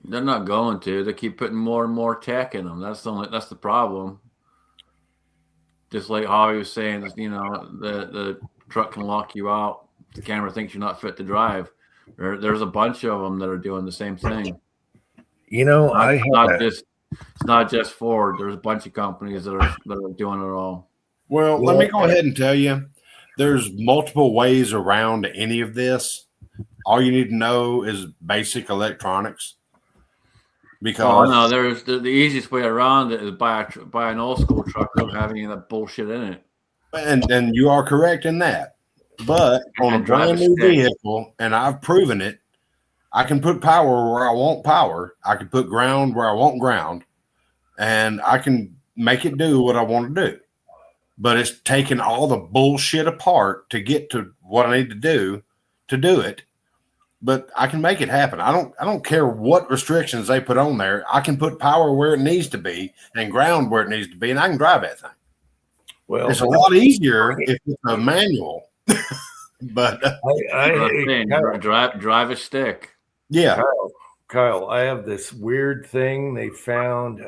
They're not going to. They keep putting more and more tech in them. That's the problem. Just like Javi was saying, the truck can lock you out. The camera thinks you're not fit to drive. There's a bunch of them that are doing the same thing. You know, I It's not just Ford. There's a bunch of companies that are doing it all. Well, let me go ahead and tell you, there's multiple ways around any of this. All you need to know is basic electronics. Because no, there's the easiest way around it is buy an old school truck without having any of that bullshit in it. and you are correct in that. But on a And drive brand a new stick. vehicle, and I've proven it, I can put power where I want power. I can put ground where I want ground, and I can make it do what I want to do. But it's taking all the bullshit apart to get to what I need to do it. But I can make it happen. I don't care what restrictions they put on there. I can put power where it needs to be and ground where it needs to be, and I can drive that thing. well, It's a lot easier if it's a manual. But Drive a stick. yeah, Kyle, I have this weird thing they found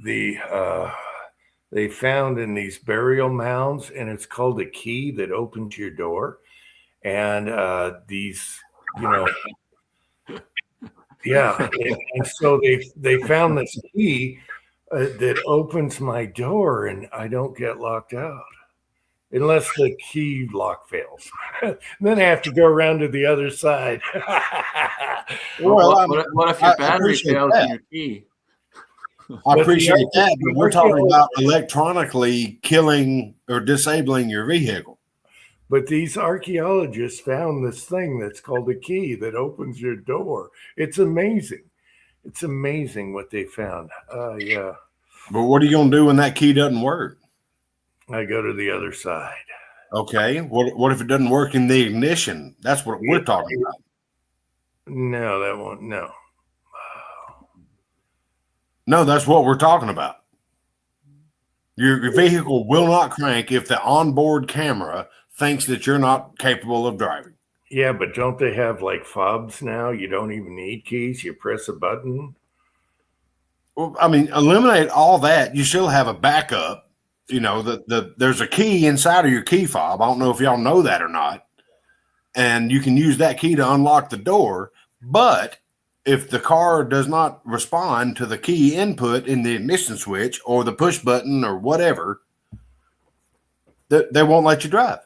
they found in these burial mounds, and it's called a key that opens your door. And these, yeah, and so they found this key that opens my door, and I don't get locked out unless the key lock fails. Then I have to go around to the other side. well, What if your battery fails in your key? I appreciate that, but we're talking about electronically killing or disabling your vehicle. But these archaeologists found this thing that's called a key that opens your door. It's amazing. It's amazing what they found. Yeah. But what are you going to do when that key doesn't work? I go to the other side. Okay. What if it doesn't work in the ignition? That's what we're talking about. No, that won't. No. No, that's what we're talking about. Your vehicle will not crank if the onboard camera thinks that you're not capable of driving. Yeah, but don't they have like fobs now? You don't even need keys. You press a button. Well, I mean, eliminate all that. You still have a backup. There's a key inside of your key fob. I don't know if y'all know that or not. And you can use that key to unlock the door. But if the car does not respond to the key input in the ignition switch or the push button or whatever, they won't let you drive.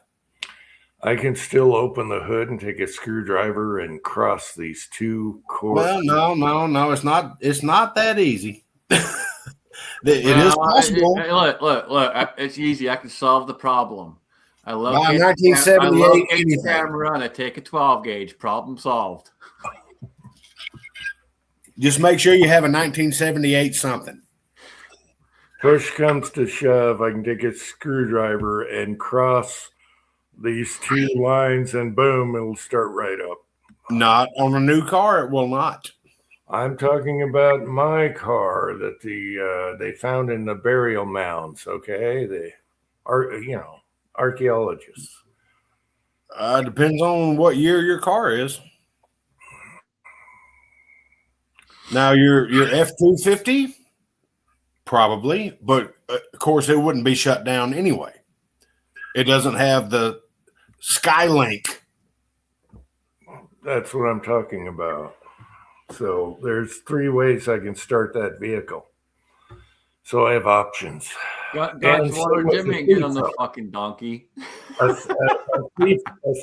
I can still open the hood and take a screwdriver and cross these two cords. Well, no. It's not that easy. It is possible. Look. It's easy. I can solve the problem. I love By 1978 the camera and I take a 12 gauge. Problem solved. Just make sure you have a 1978 something. Push comes to shove, I can take a screwdriver and cross these two lines, and boom, it'll start right up. Not on a new car, it will not. I'm talking about my car that they found in the burial mounds. Okay, they are archaeologists. Depends on what year your car is. Now your F-250, probably, but of course it wouldn't be shut down anyway. It doesn't have the Skylink. That's what I'm talking about. So there's 3 ways I can start that vehicle. So I have options. God's water, Jimmy, ain't get on the fucking donkey. A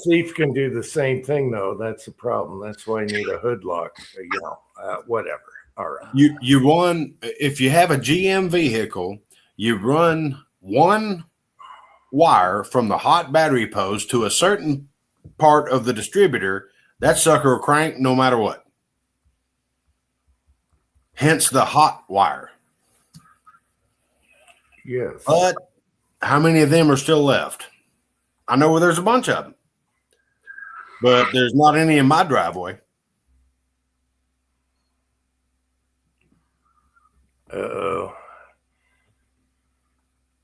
thief can do the same thing, though. That's the problem. That's why I need a hood lock. Whatever. All right. You run, if you have a GM vehicle, you run one wire from the hot battery post to a certain part of the distributor. That sucker will crank no matter what. Hence the hot wire. Yes. But how many of them are still left? I know where there's a bunch of them, but there's not any in my driveway.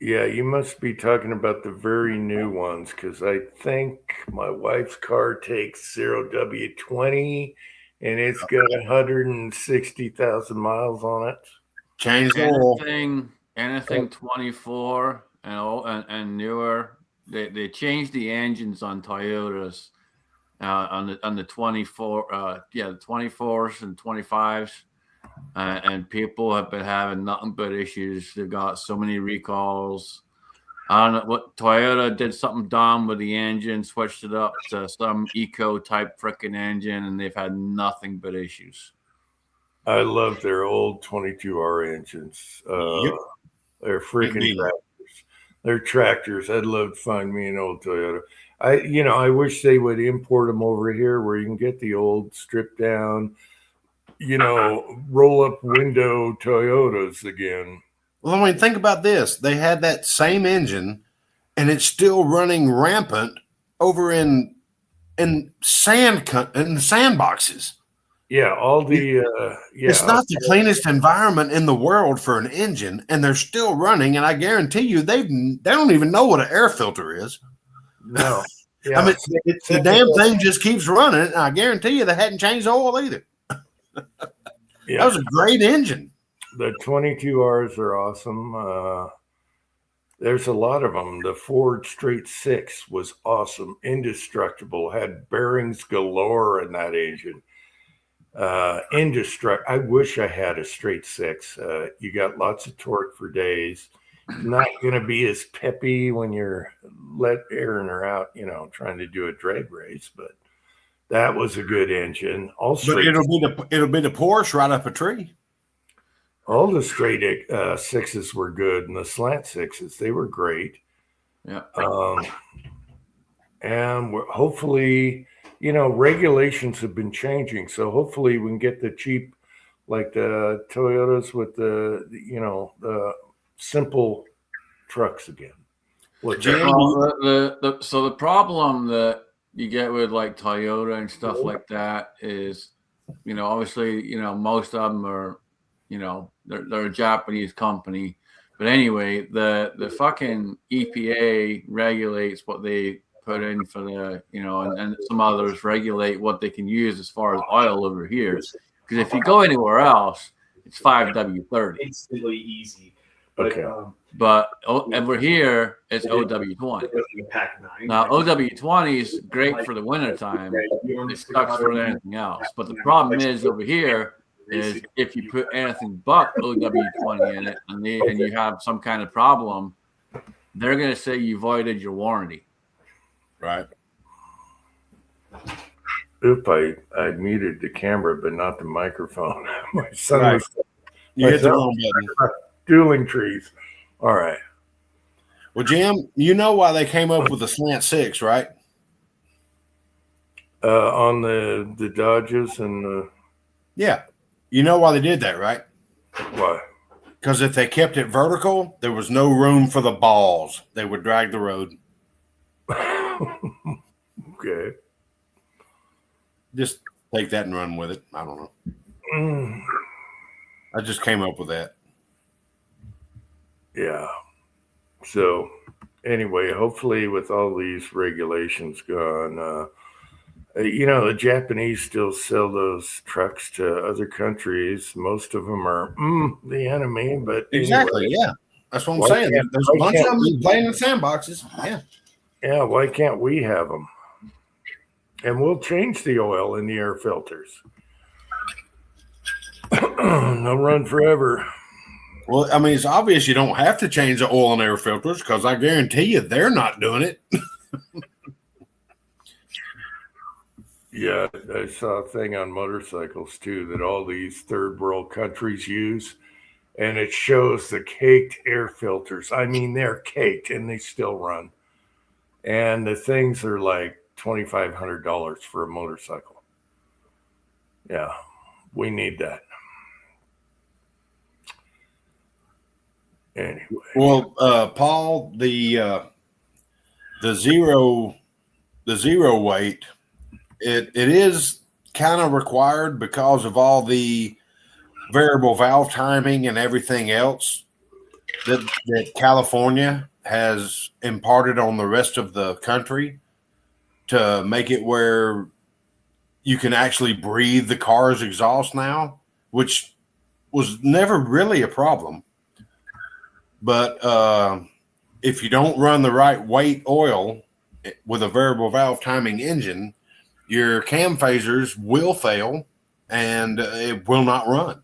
Yeah, you must be talking about the very new ones, because I think my wife's car takes 0W20 and it's got 160,000 miles on it. Change the oil. Anything 24 and newer, they changed the engines on Toyotas, on the 24 the 24s and 25s, and people have been having nothing but issues. They've got so many recalls. I don't know what Toyota did something dumb with the engine, switched it up to some eco type freaking engine, and they've had nothing but issues. I love their old 22R engines. Yep. They're freaking Indeed. tractors. They're tractors. I'd love to find me an old Toyota. I wish they would import them over here where you can get the old stripped down, roll up window Toyotas again. Well, I mean, think about this. They had that same engine, and it's still running rampant over in sandboxes. Yeah, all the It's not the cleanest environment in the world for an engine, and they're still running. And I guarantee you, they don't even know what an air filter is. No. Yeah. I mean, the damn thing just keeps running, and I guarantee you they hadn't changed oil either. Yeah. That was a great engine. The 22Rs are awesome. There's a lot of them. The Ford Straight Six was awesome, indestructible, had bearings galore in that engine. I wish I had a Straight Six. You got lots of torque for days. Not going to be as peppy when you're airing her out, trying to do a drag race, but that was a good engine. But it'll be the Porsche right up a tree. All the straight sixes were good, and the slant sixes, they were great. Yeah. And hopefully, regulations have been changing, so hopefully we can get the cheap, like the Toyotas with the simple trucks again. So the problem that you get with like Toyota and stuff like that is, obviously, most of them are, they're a Japanese company. But anyway, the fucking EPA regulates what they put in for the, and some others regulate what they can use as far as oil over here. Because if you go anywhere else, it's 5W30. Instantly easy. Okay. But over here, it's OW20. Now, OW20 is great for the wintertime. It sucks for anything else. But the problem is over here is if you put anything but OW20 in it and you have some kind of problem, they're going to say you voided your warranty. Right. Oop, I muted the camera, but not the microphone. My son Right. was You hit the wrong button. dueling trees. All right. Well, Jim, you know why they came up with the slant six, right? On the Dodges and Yeah. You know why they did that, right? why? Because if they kept it vertical, there was no room for the balls. They would drag the road. Okay. Just take that and run with it. I don't know. I just came up with that. Yeah. So anyway, hopefully with all these regulations gone, the Japanese still sell those trucks to other countries. Most of them are the enemy, but Exactly. anyway. Yeah. That's what I'm Why saying. can't- There's a why bunch of can't them playing in sandboxes. Yeah. Yeah, why can't we have them? And we'll change the oil in the air filters. They'll run forever. Well, I mean, it's obvious you don't have to change the oil and air filters because I guarantee you they're not doing it. Yeah, I saw a thing on motorcycles too that all these third world countries use, and it shows the caked air filters. I mean, they're caked and they still run. And the things are like $2,500 for a motorcycle. Yeah, we need that. Anyway. Well, Paul, the zero weight, it is kind of required because of all the variable valve timing and everything else that California has imparted on the rest of the country to make it where you can actually breathe the car's exhaust now, which was never really a problem. But if you don't run the right weight oil with a variable valve timing engine, your cam phasers will fail and it will not run.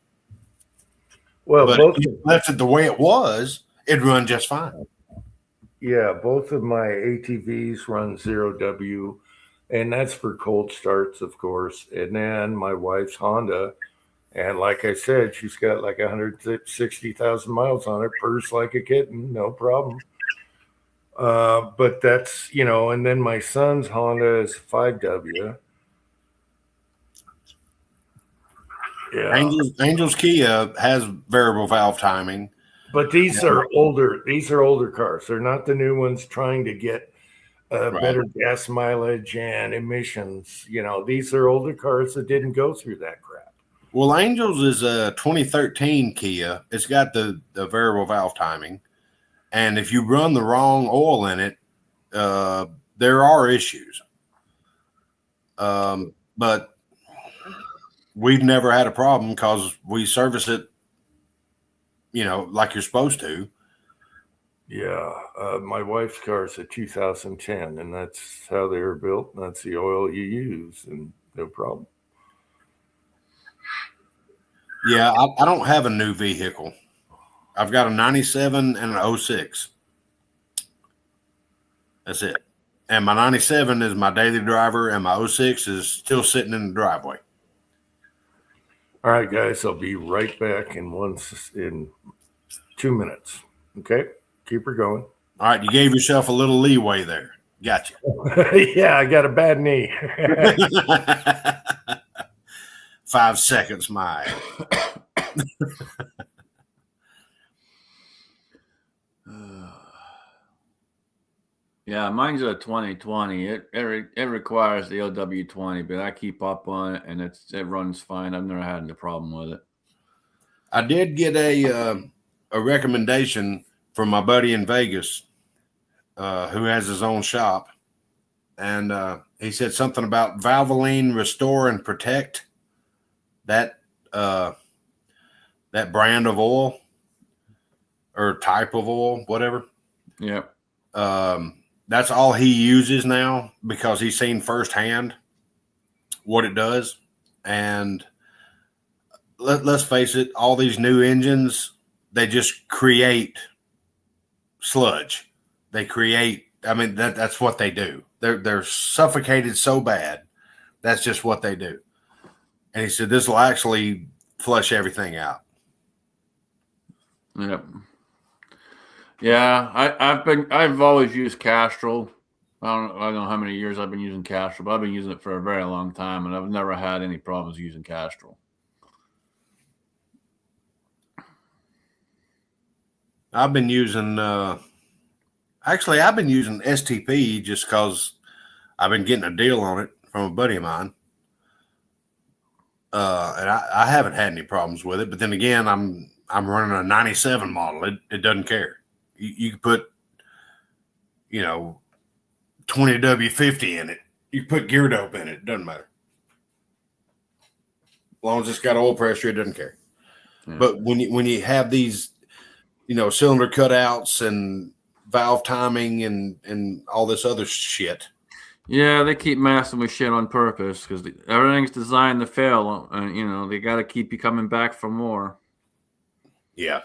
Well, But both if you left it the way it was, it'd run just fine. both of my ATVs run 0W, and that's for cold starts, of course. And then my wife's Honda, and like I said, she's got like 160,000 miles on it, purrs like a kitten, no problem. But that's, and then my son's Honda is 5W. Yeah. Angels Kia has variable valve timing. But these are older. These are older cars. They're not the new ones trying to get better gas mileage and emissions. These are older cars that didn't go through that crap. Well, Angels is a 2013 Kia. It's got the variable valve timing, and if you run the wrong oil in it, there are issues. But we've never had a problem because we service it, like you're supposed to. Yeah, my wife's car is a 2010, and that's how they were built. And that's the oil you use, and no problem. Yeah, I don't have a new vehicle. I've got a 97 and an 06. That's it. And my 97 is my daily driver, and my 06 is still sitting in the driveway. All right, guys, I'll be right back in 2 minutes. Okay, keep her going. All right, you gave yourself a little leeway there. Gotcha. Yeah, I got a bad knee. 5 seconds, my. Yeah, mine's a 2020. It requires the OW20, but I keep up on it and it runs fine. I've never had any problem with it. I did get a recommendation from my buddy in Vegas, who has his own shop, and he said something about Valvoline Restore and Protect. That brand of oil or type of oil, whatever. Yep. That's all he uses now because he's seen firsthand what it does. And let's face it, all these new engines, they just create sludge. They create, that's what they do. They're suffocated so bad. That's just what they do. And he said, this will actually flush everything out. Yep. Yeah, I've always used Castrol. I don't know how many years I've been using Castrol, but I've been using it for a very long time, and I've never had any problems using Castrol. I've been using STP just because I've been getting a deal on it from a buddy of mine. And I haven't had any problems with it, but then again, I'm running a 97 model. It doesn't care. You can put, 20W50 in it. You can put gear dope in it. It doesn't matter. As long as it's got oil pressure, it doesn't care. Yeah. But when you have these, cylinder cutouts and valve timing and all this other shit. Yeah, they keep messing with shit on purpose because everything's designed to fail. And, they got to keep you coming back for more. Yeah.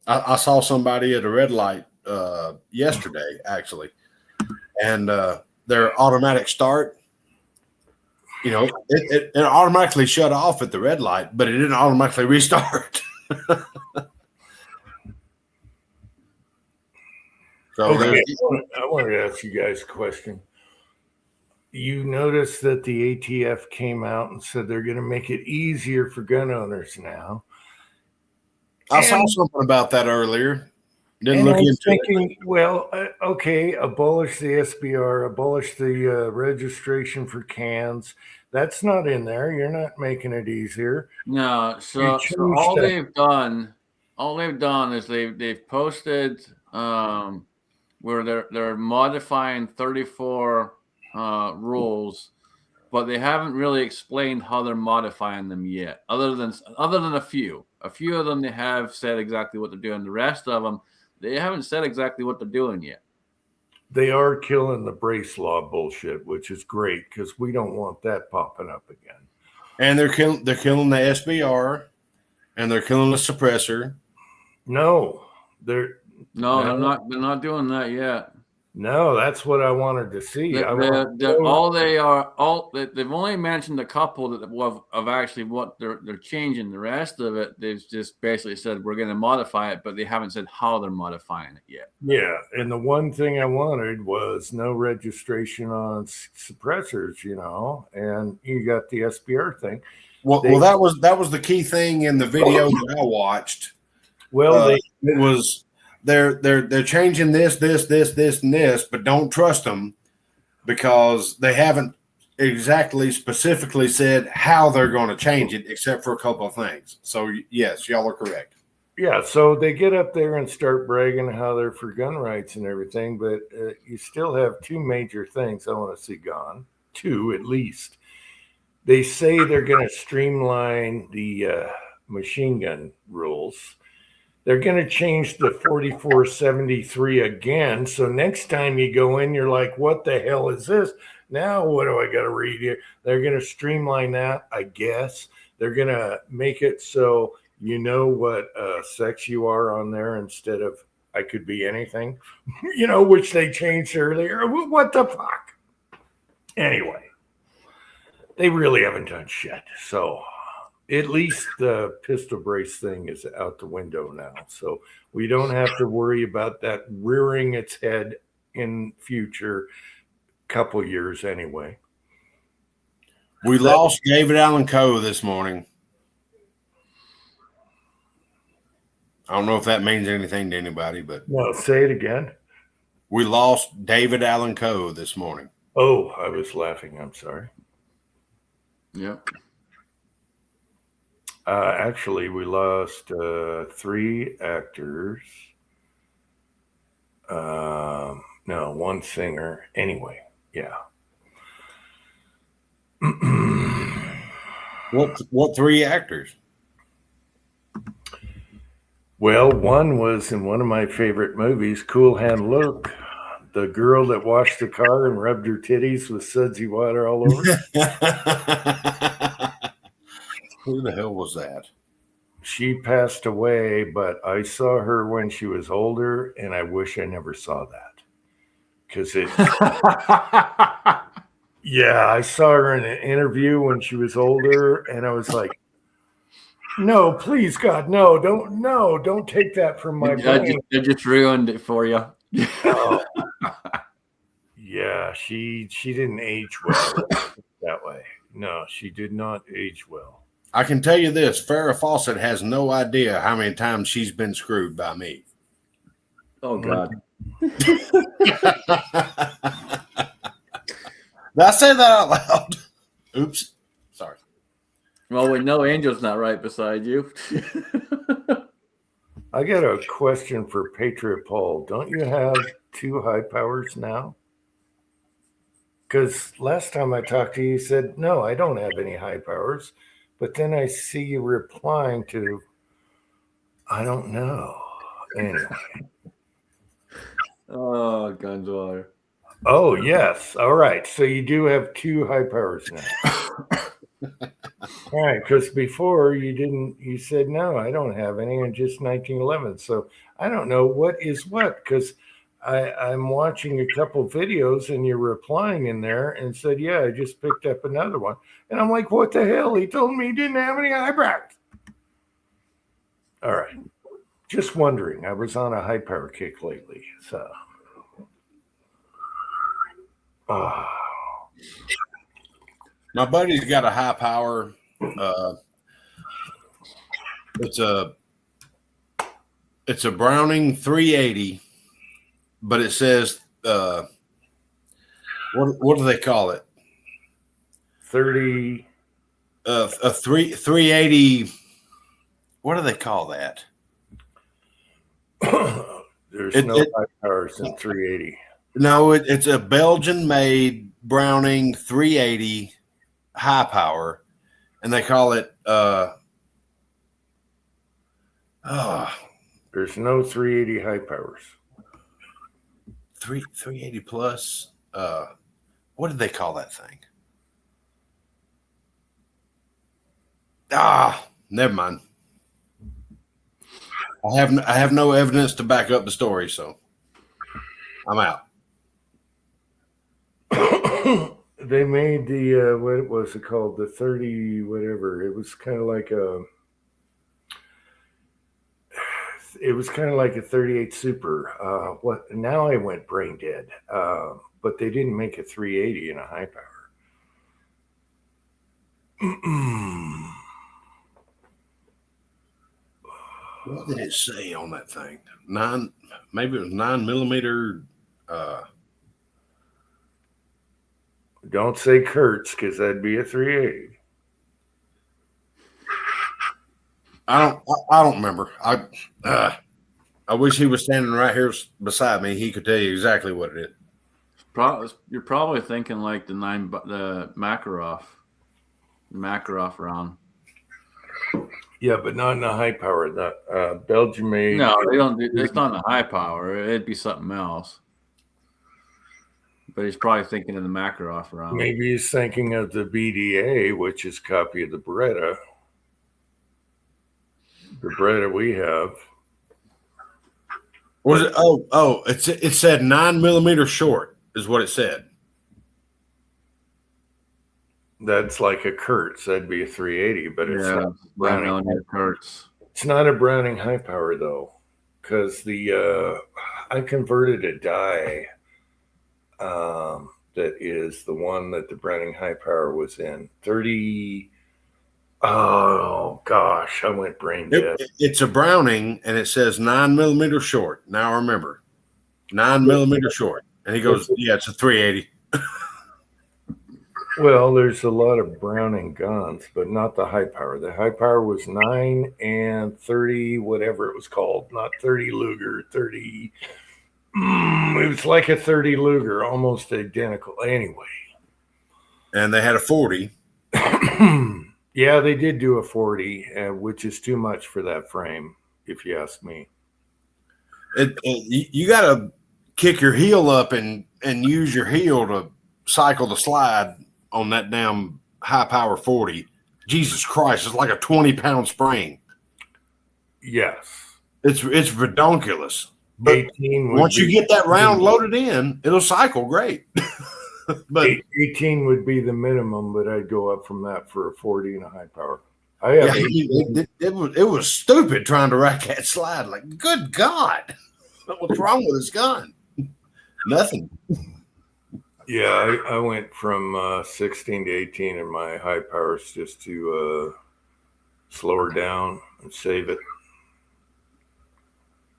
I saw somebody at a red light yesterday, actually, and their automatic start, it automatically shut off at the red light, but it didn't automatically restart. So okay, I wanted to ask you guys a question. You noticed that the ATF came out and said they're going to make it easier for gun owners now. I saw something about that earlier. Didn't look into it. Well, okay, abolish the SBR, abolish the registration for cans. That's not in there. You're not making it easier. No, so all they've done is they've posted where they're modifying 34 rules, but they haven't really explained how they're modifying them yet. Other than a few of them, they have said exactly what they're doing. The rest of them, they haven't said exactly what they're doing yet. they are killing the brace law bullshit, which is great because we don't want that popping up again. And they're killing the SBR, and they're killing the suppressor. No, they're No, they're not doing that yet. no. That's what I wanted to see. They've only mentioned a couple that of actually what they're changing. The rest of it, they've just basically said we're going to modify it, but they haven't said how they're modifying it yet. Yeah, and the one thing I wanted was no registration on suppressors, and you got the SBR thing. Well, that was the key thing in the video that I watched. Well, it was they're changing this, and this, but don't trust them because they haven't exactly specifically said how they're going to change it, except for a couple of things. So yes, y'all are correct. yeah, so they get up there and start bragging how they're for gun rights and everything, but you still have two major things I want to see gone. Two at least. They say they're going to streamline the machine gun rules. They're going to change the 4473 again. So next time you go in, you're like, what the hell is this? Now, what do I got to read here? They're going to streamline that, I guess. They're going to make it so you know what sex you are on there instead of I could be anything, which they changed earlier. What the fuck? Anyway, they really haven't done shit. So at least the pistol brace thing is out the window now. So we don't have to worry about that rearing its head in future couple years anyway. We lost David Allen Coe this morning. I don't know if that means anything to anybody, but No, say it again. we lost David Allen Coe this morning. Oh, I was laughing. I'm sorry. Yep. Actually, we lost 3 actors. No, 1 singer. Anyway, yeah. What 3 actors? Well, one was in one of my favorite movies, Cool Hand Luke. The girl that washed the car and rubbed her titties with sudsy water all over. Who the hell was that? She passed away, but I saw her when she was older, and I wish I never saw that. Because yeah, I saw her in an interview when she was older, and I was like, no, please, God, no, don't take that from my brain. I just ruined it for you. Oh. Yeah, she didn't age well that way. No, she did not age well. I can tell you this: Farrah Fawcett has no idea how many times she's been screwed by me. Oh God! Did I say that out loud? Oops, sorry. Well, we know Angel's not right beside you. I got a question for Patriot Paul. Don't you have 2 high powers now? Because last time I talked to you, you said, no, I don't have any high powers. But then I see you replying to, I don't know. Anyway. Oh, Gunzwater. Oh, yes. All right. So you do have 2 high powers now. All right. Because before you said, no, I don't have any, and just 1911. So I don't know what is what, because I'm watching a couple videos and you're replying in there and said, yeah, I just picked up another one. And I'm like, what the hell? He told me he didn't have any eyebrows. All right. Just wondering. I was on a high power kick lately. So. My buddy's got a high power. It's a Browning 380. But it says, what do they call it? 30. A 380. What do they call that? There's no high powers in 380. No, it's a Belgian-made Browning 380 high power, and they call it. There's no 380 high powers. 380 plus. What did they call that thing? Never mind. I have no evidence to back up the story, so I'm out. They made the what was it called? The 30 whatever. It was kind of like a 38 Super. What now? I went brain dead. But they didn't make a 380 in a high power. What did it say on that thing? Maybe it was 9mm. Don't say Kurtz because that'd be a 380. I don't remember. I wish he was standing right here beside me. He could tell you exactly what it is. You're probably thinking like the Makarov round. Yeah, but not in a high power. The Belgium made. No, they don't. It's not a high power. It'd be something else. But he's probably thinking of the Makarov round. Maybe he's thinking of the BDA, which is a copy of the Beretta. The Beretta we have. Was it? Oh! It said 9mm short is what it said. That's like a Kurtz. That'd be a 380, but it's not Browning. Browning. Kurtz. It's not a Browning high power though, because I converted a die that is the one that the Browning high power was in 30. Oh gosh, I went brain dead. It's a Browning, and it says 9mm short. Now I remember, 9mm short, and he goes, "Yeah, it's a 380." Well, there's a lot of Browning guns, but not the high power. The high power was 9 and 30, whatever it was called. Not 30 Luger, 30. It was like a 30 Luger, almost identical. Anyway. And they had a 40. Yeah, they did do a 40, which is too much for that frame, if you ask me. You got to kick your heel up and use your heel to cycle the slide on that damn high power 40. Jesus Christ, it's like a 20-pound spring. Yes. It's redonkulous. But 18 once you get that round loaded in, it'll cycle great. But 18 would be the minimum, but I'd go up from that for a 40 and a high power. I have it was stupid trying to rack that slide. Like, good God, what's wrong with this gun? Nothing. Yeah, I went from 16 to 18 in my high powers just to slow her down and save it.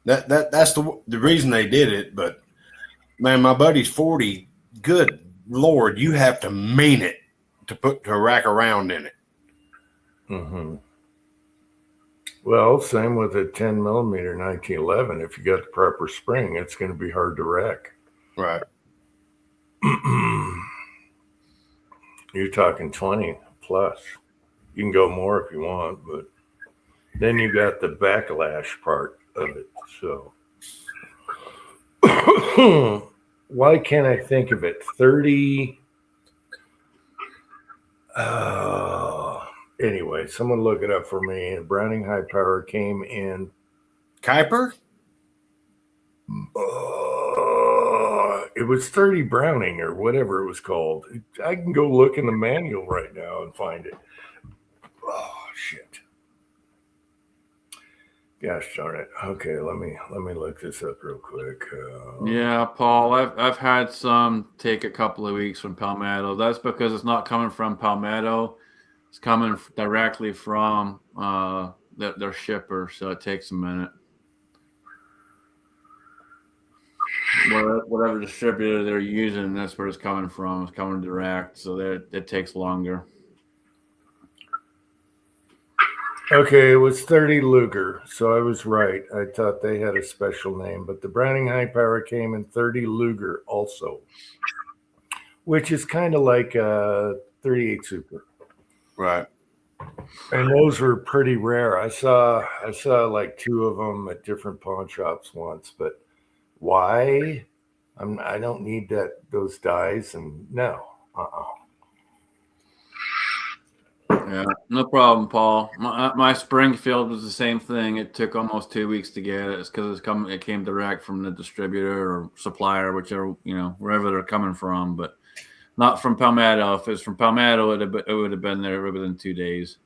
That's the reason they did it. But man, my buddy's 40. Good Lord, you have to mean it to rack around in it. Mm-hmm. Well, same with a 10mm 1911. If you got the proper spring, it's going to be hard to rack. Right. You're talking 20 plus. You can go more if you want, but then you got the backlash part of it. So why can't I think of it? 30. Anyway, someone look it up for me. Browning high power came in Kuiper? It was 30 Browning or whatever it was called. I can go look in the manual right now and find it. Oh shit! Gosh darn it. Okay, let me look this up real quick. Yeah, Paul, I've had some take a couple of weeks from Palmetto. That's because it's not coming from Palmetto. It's coming directly from their shipper, so it takes a minute. Whatever distributor they're using, that's where it's coming from. It's coming direct, so it takes longer. Okay, it was 30 Luger, so I was right. I thought they had a special name, but the Browning high power came in 30 Luger also, which is kind of like a 38 Super. Right. And those were pretty rare. I saw like two of them at different pawn shops once, but why? I don't need those dyes, and no. Yeah, no problem, Paul. My Springfield was the same thing. It took almost 2 weeks to get it. It's because it came direct from the distributor or supplier, whichever, wherever they're coming from, but not from Palmetto. If it's from Palmetto, it would have been there within 2 days.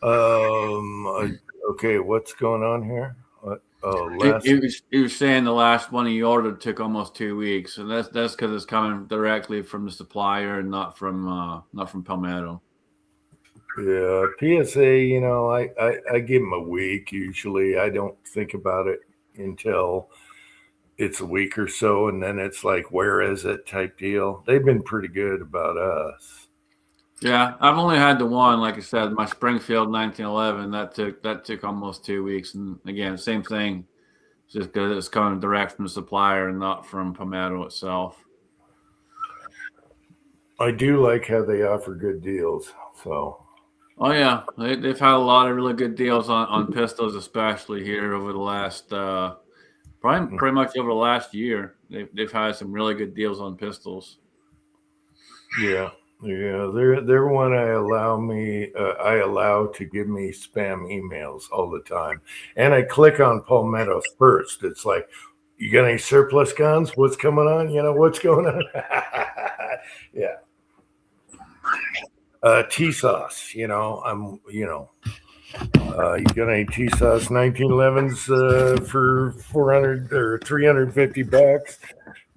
Okay, what's going on here? He was saying the last one he ordered took almost 2 weeks, and that's because it's coming directly from the supplier and not from Palmetto. Yeah, PSA, I give them a week usually. I don't think about it until it's a week or so, and then it's like, where is it type deal. They've been pretty good about us. Yeah, I've only had the one, like I said, my Springfield 1911. That took almost 2 weeks, and again, same thing, just because it's coming direct from the supplier and not from Palmetto itself. I do like how they offer good deals. So. Oh yeah, they've had a lot of really good deals on pistols, especially here over the last probably pretty much over the last year. They've had some really good deals on pistols. Yeah, they're one I allow to give me spam emails all the time, and I click on Palmetto first. It's like, you got any surplus guns? What's coming on? What's going on? Yeah. T-sauce, you got any T-sauce 1911s for $400 or $350?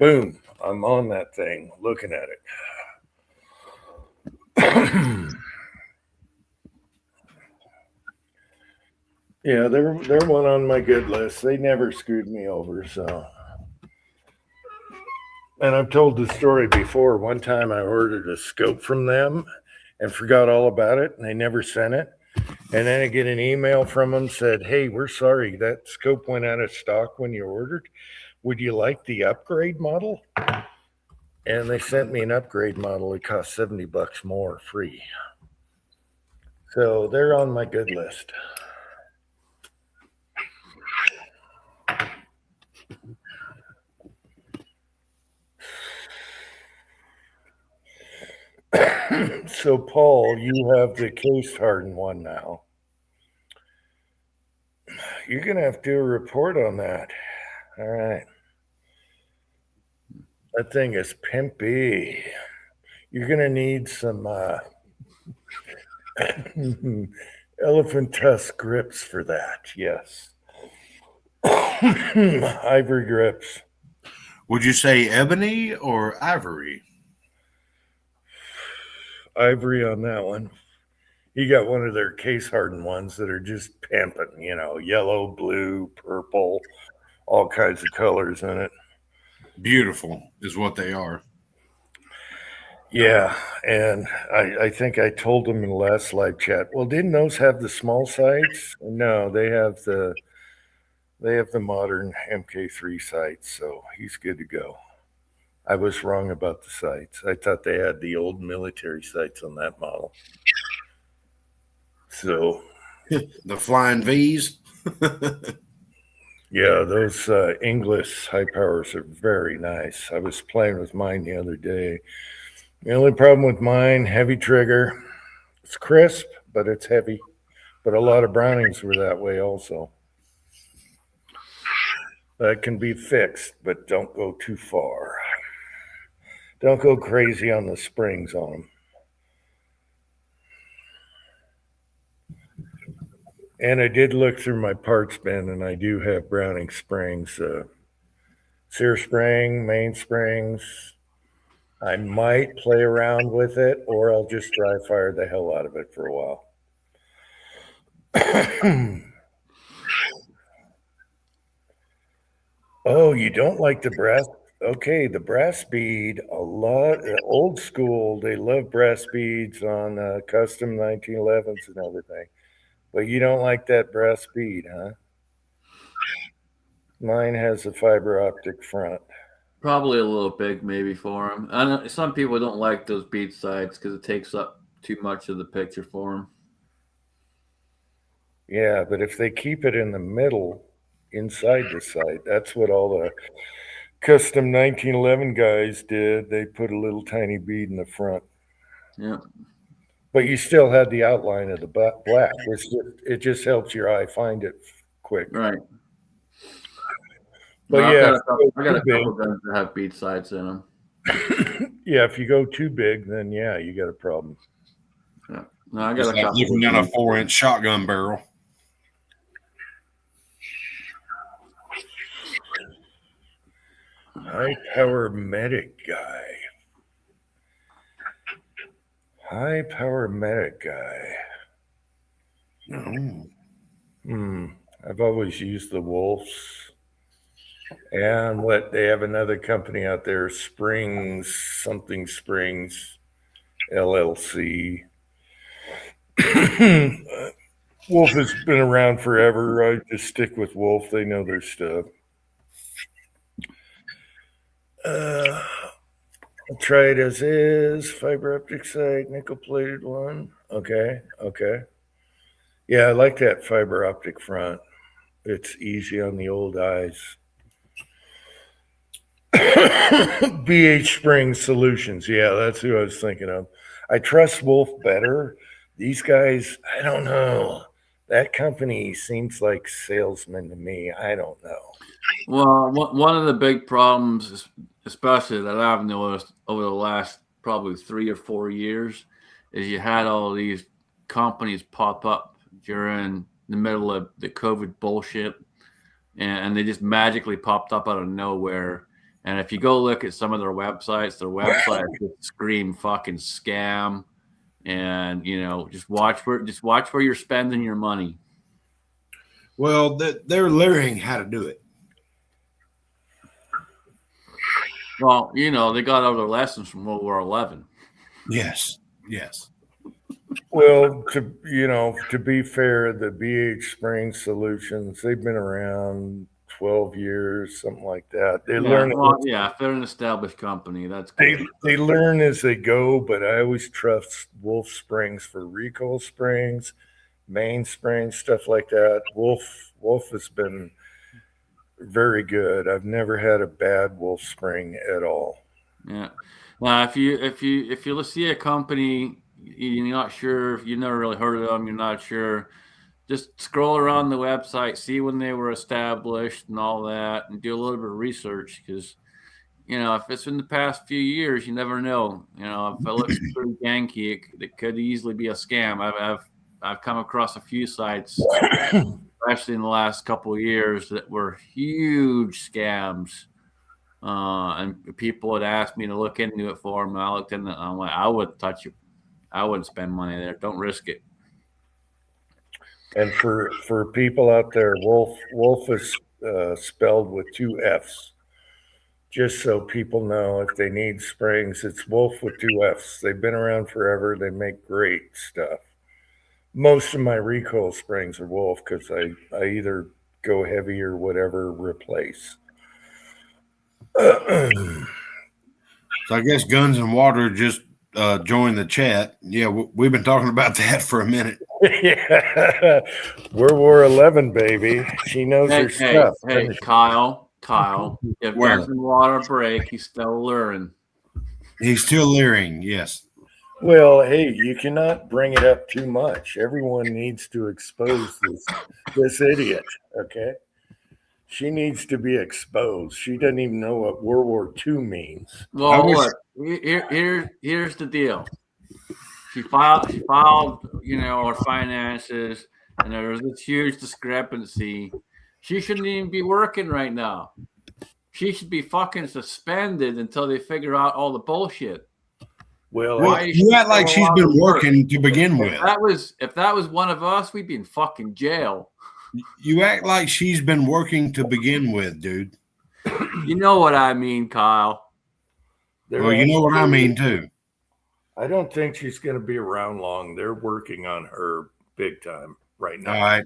Boom, I'm on that thing looking at it. Yeah, they're one on my good list. They never screwed me over, so. And I've told the story before. One time I ordered a scope from them and forgot all about it, and they never sent it. And then I get an email from them, said, "Hey, we're sorry, that scope went out of stock when you ordered. Would you like the upgrade model?" And they sent me an upgrade model. It cost $70 more free. So they're on my good list. So, Paul, you have the case hardened one now. You're going to have to do a report on that. All right. That thing is pimpy. You're going to need some elephant tusk grips for that. Yes. Ivory grips. Would you say ebony or ivory? Ivory on that one. You got one of their case hardened ones that are just pimping, yellow, blue, purple, all kinds of colors in it. Beautiful is what they are. Yeah, and I think I told them in the last live chat, well, didn't those have the small sights? No, they have the modern MK3 sights, so he's good to go. I was wrong about the sights. I thought they had the old military sights on that model. So the flying V's. Yeah, those Inglis high powers are very nice. I was playing with mine the other day. The only problem with mine, heavy trigger. It's crisp, but it's heavy. But a lot of Brownings were that way also. That can be fixed, but don't go too far. Don't go crazy on the springs on them. And I did look through my parts bin, and I do have Browning springs, Sear spring, main springs. I might play around with it, or I'll just dry fire the hell out of it for a while. Oh, you don't like the brass? Okay, the brass bead, a lot, old school, they love brass beads on custom 1911s and everything. But you don't like that brass bead, huh? Mine has a fiber optic front. Probably a little big, maybe for them. I know some people don't like those bead sights because it takes up too much of the picture for them. Yeah, but if they keep it in the middle, inside the sight, that's what all the custom 1911 guys did. They put a little tiny bead in the front, Yeah. but you still had the outline of the black. It just helps your eye find it quick. Right. But No, yeah, I got a couple guns that have bead sights in them. yeah, if you go too big, then yeah, you got a problem. Yeah. No, I got It's a like couple. looking down a 4-inch shotgun barrel. High power medic guy. High power medic guy. I've always used the Wolves. And they have another company out there, Springs LLC. Wolf has been around forever. I just stick with Wolf. They know their stuff. I'll try it as is. Fiber optic sight, nickel plated one. Okay. Yeah, I like that fiber optic front. It's easy on the old eyes. BH Springs Solutions. Yeah, that's who I was thinking of. I trust Wolf better. These guys, I don't know. That company seems like salesmen to me. I don't know. Well, one of the big problems, especially that I've noticed over the last probably 3 or 4 years, is you had all these companies pop up during the middle of the COVID bullshit, and they just magically popped up out of nowhere. And if you go look at some of their websites just scream fucking scam. And just watch where you're spending your money. Well, they're learning how to do it. Well, they got other lessons from World War XI. Yes. Well, to be fair, the BH Springs Solutions, they've been around 12 years, something like that. They learn. If they're an established company, that's good. They learn as they go, but I always trust Wolf Springs for recoil springs, main springs, stuff like that. Wolf has been very good. I've never had a bad Wolf spring at all. Yeah. Now, if you see a company, you're not sure, if you've never really heard of them, you're not sure, just scroll around the website, see when they were established and all that, and do a little bit of research, because if it's in the past few years, you never know. If it looks pretty janky, it could easily be a scam. I've come across a few sites, especially in the last couple of years, that were huge scams. And people had asked me to look into it for them. And I looked into it, and I'm like, I wouldn't touch it. I wouldn't spend money there. Don't risk it. And for people out there, Wolf is spelled with 2 F's. Just so people know, if they need springs, it's Wolf with 2 F's. They've been around forever. They make great stuff. Most of my recoil springs are Wolf because I either go heavy or whatever, replace. So I guess Guns and Water just joined the chat. Yeah, we've been talking about that for a minute. Yeah, World War XI, baby. She knows her stuff. Hey, Kyle, if Guns and Water break, he's still luring. He's still leering, yes. Well, hey, you cannot bring it up too much. Everyone needs to expose this idiot, okay? She needs to be exposed. She doesn't even know what World War II means. Well, look, here's the deal. She filed, her finances, and there was this huge discrepancy. She shouldn't even be working right now. She should be fucking suspended until they figure out all the bullshit. Well, you act like she's been working to begin with. If that was one of us, we'd be in fucking jail. You act like she's been working to begin with, dude. You know what I mean, Kyle. Well, you know what I mean, too. I don't think she's going to be around long. They're working on her big time right now. All right.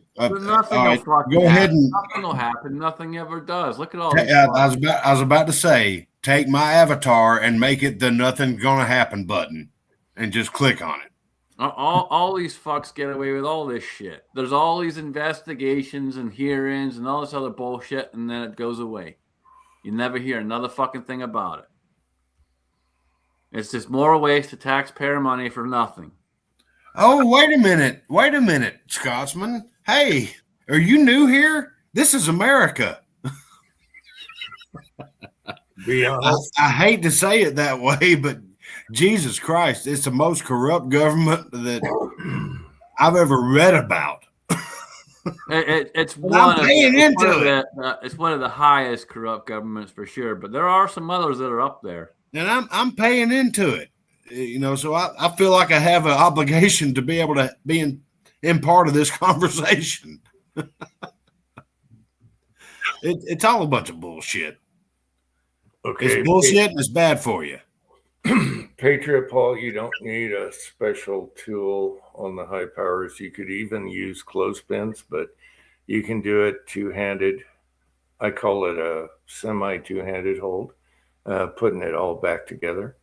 Go ahead and nothing will happen. Nothing ever does. Look at all this. I was about to say, take my avatar and make it the nothing gonna happen button and just click on it. All these fucks get away with all this shit. There's all these investigations and hearings and all this other bullshit, and then it goes away. You never hear another fucking thing about it. It's just more waste of taxpayer money for nothing. Oh, wait a minute, Scotsman. Hey, are you new here? This is America. Be honest. I hate to say it that way, but Jesus Christ, it's the most corrupt government that I've ever read about. It's I'm paying into it. It's one of the highest corrupt governments for sure, but there are some others that are up there. And I'm paying into it. You know, so I feel like I have an obligation to be able to be in part of this conversation. It's all a bunch of bullshit. Okay. It's bullshit and it's bad for you. Patriot Paul, you don't need a special tool on the high powers. You could even use clothespins, but you can do it two-handed. I call it a semi two-handed hold, putting it all back together.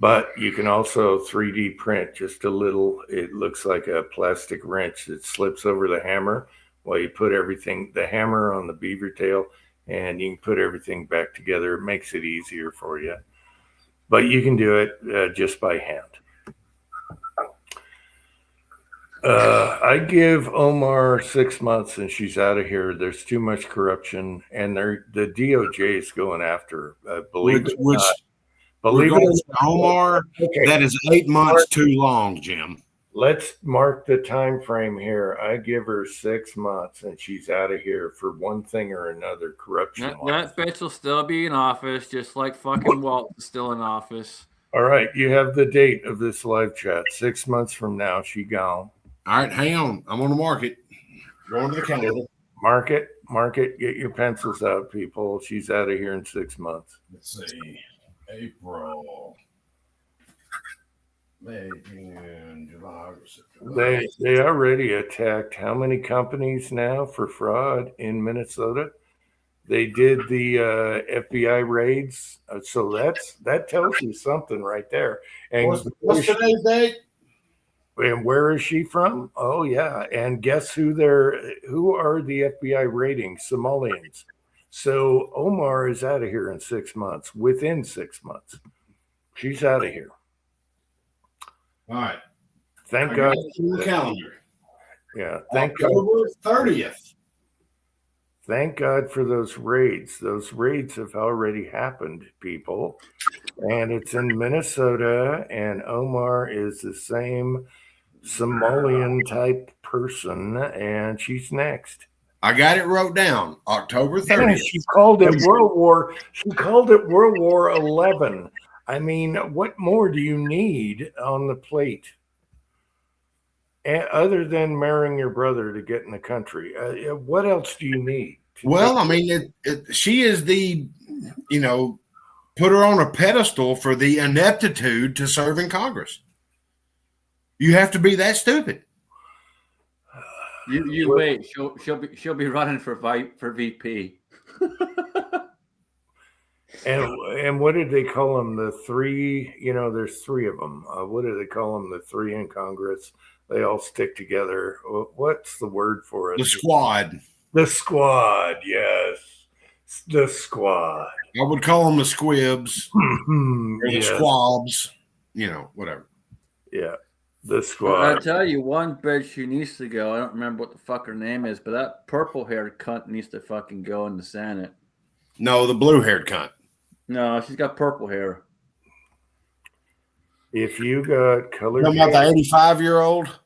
But you can also 3D print just a little. It looks like a plastic wrench that slips over the hammer while you put the hammer on the beaver tail, and you can put everything back together. It makes it easier for you. But you can do it just by hand. I give Omar 6 months and she's out of here. There's too much corruption, and the DOJ is going after her. Believe it or not. Believe it or not, Omar, okay. that is 8 months too long, Jim. Let's mark the time frame here. I give her 6 months and she's out of here for one thing or another, corruption. That bitch will still be in office, just like fucking Walt is still in office. All right, you have the date of this live chat. 6 months from now, she gone. All right, hang on. I'm going to mark it. Going to the calendar. Mark it. Get your pencils out, people. She's out of here in 6 months. Let's see. April, May, June, July, September. They already attacked how many companies now for fraud in Minnesota? They did the FBI raids, so that tells you something right there. And What's today's date? And where is she from? Oh yeah, and guess who are the FBI raiding? Somalians. So Omar is out of here in 6 months. Within 6 months, she's out of here. All right. Thank God. The calendar. Yeah. Thank God. October 30th. Thank God for those raids. Those raids have already happened, people. And it's in Minnesota, and Omar is the same Somalian type person, and she's next. I got it wrote down. October 30th. And she called it World War 11. I mean, what more do you need on the plate? Other than marrying your brother to get in the country, what else do you need? Well, I mean, she is the, put her on a pedestal for the ineptitude to serve in Congress. You have to be that stupid. You wait. She'll be running for VP. And what did they call them? The three, there's three of them. What do they call them? The three in Congress. They all stick together. What's the word for it? The squad. The squad, yes. The squad. I would call them the squibs or the Yes. squabs, whatever. Yeah, the I'll squad. tell you one bitch who needs to go. I don't remember what the fuck her name is, but that purple-haired cunt needs to fucking go in the Senate. No, the blue-haired cunt. No, she's got purple hair. If you got colored Talking about the 85-year-old?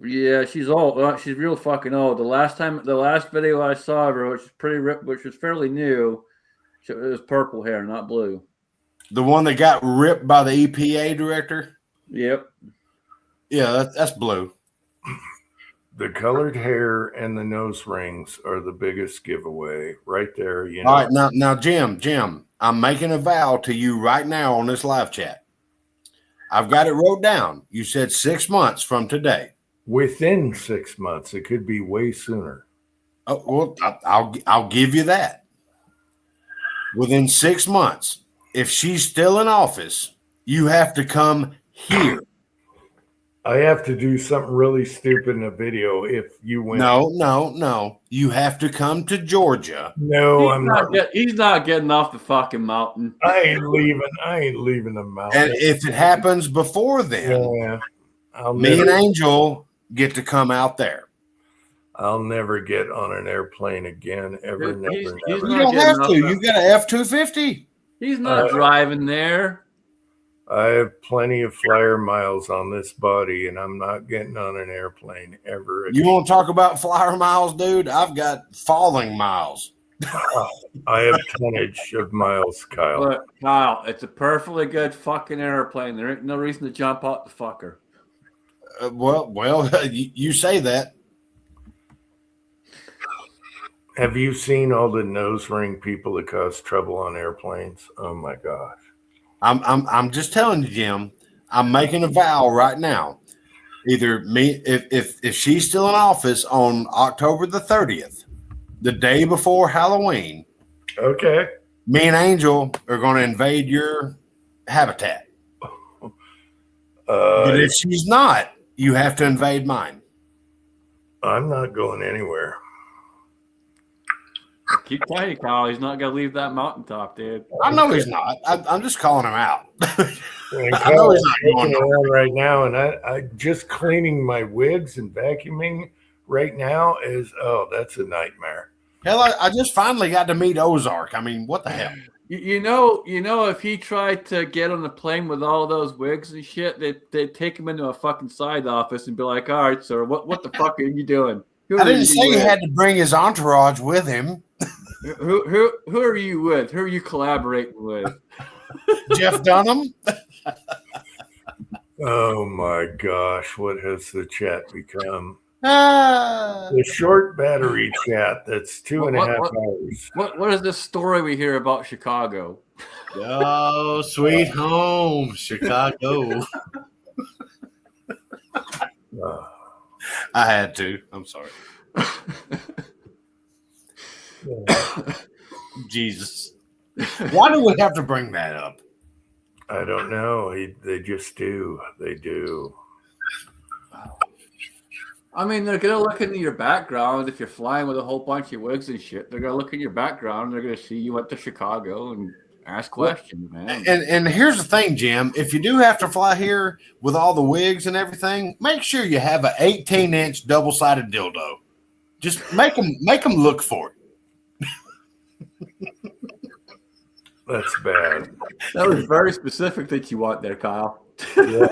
Yeah, she's old. She's real fucking old. The last video I saw of her, which was fairly new, it was purple hair, not blue. The one that got ripped by the EPA director? Yep. Yeah, that's blue. the colored hair and the nose rings are the biggest giveaway right there. All right, now, Jim, I'm making a vow to you right now on this live chat. I've got it wrote down. You said 6 months from today. Within 6 months, it could be way sooner. Oh, well, I'll give you that. Within 6 months, if she's still in office, you have to come here. I have to do something really stupid in a video if you win. No. You have to come to Georgia. No, I'm not. He's not getting off the fucking mountain. I ain't leaving. I ain't leaving the mountain. And if it happens before then, Yeah, me and Angel get to come out there. I'll never get on an airplane again. Ever, He's never, You never. not don't getting have off to. that- You got an F-250. He's not driving there. I have plenty of flyer miles on this body, and I'm not getting on an airplane ever again. You want to talk about flyer miles, dude? I've got falling miles. I have tonnage of miles, Kyle. But Kyle, it's a perfectly good fucking airplane. There ain't no reason to jump out the fucker. Well, you say that. Have you seen all the nose ring people that cause trouble on airplanes? Oh my gosh. I'm just telling you, Jim. I'm making a vow right now. Either me, if she's still in office on October the 30th, the day before Halloween, Okay. me and Angel are going to invade your habitat. But if she's not, you have to invade mine. I'm not going anywhere. I keep telling you, Kyle, he's not gonna leave that mountaintop, dude. I know he's not. I'm just calling him out. And I know he's not looking going around right now, and I just cleaning my wigs and vacuuming right now is that's a nightmare. Hell, I just finally got to meet Ozark. I mean, what the hell? You know, if he tried to get on the plane with all those wigs and shit, they'd take him into a fucking side office and be like, "All right, sir, what the fuck are you doing? Who I are didn't you say he with? had to bring his entourage with him. Who are you with? Who are you collaborating with?" Jeff Dunham. Oh my gosh, what has the chat become? Ah. The short battery chat that's 2.5 hours. What is this story we hear about Chicago? Oh, sweet home, Chicago. I had to. I'm sorry. Jesus. Why do we have to bring that up? I don't know. They just do. They do. I mean, they're gonna look into your background if you're flying with a whole bunch of wigs and shit. They're gonna look in your background. They're gonna see you went to Chicago and ask questions, man. And here's the thing, Jim. If you do have to fly here with all the wigs and everything, make sure you have an 18-inch double-sided dildo. Just make them look for it. That's bad. That was very specific that you want there, Kyle. Yeah,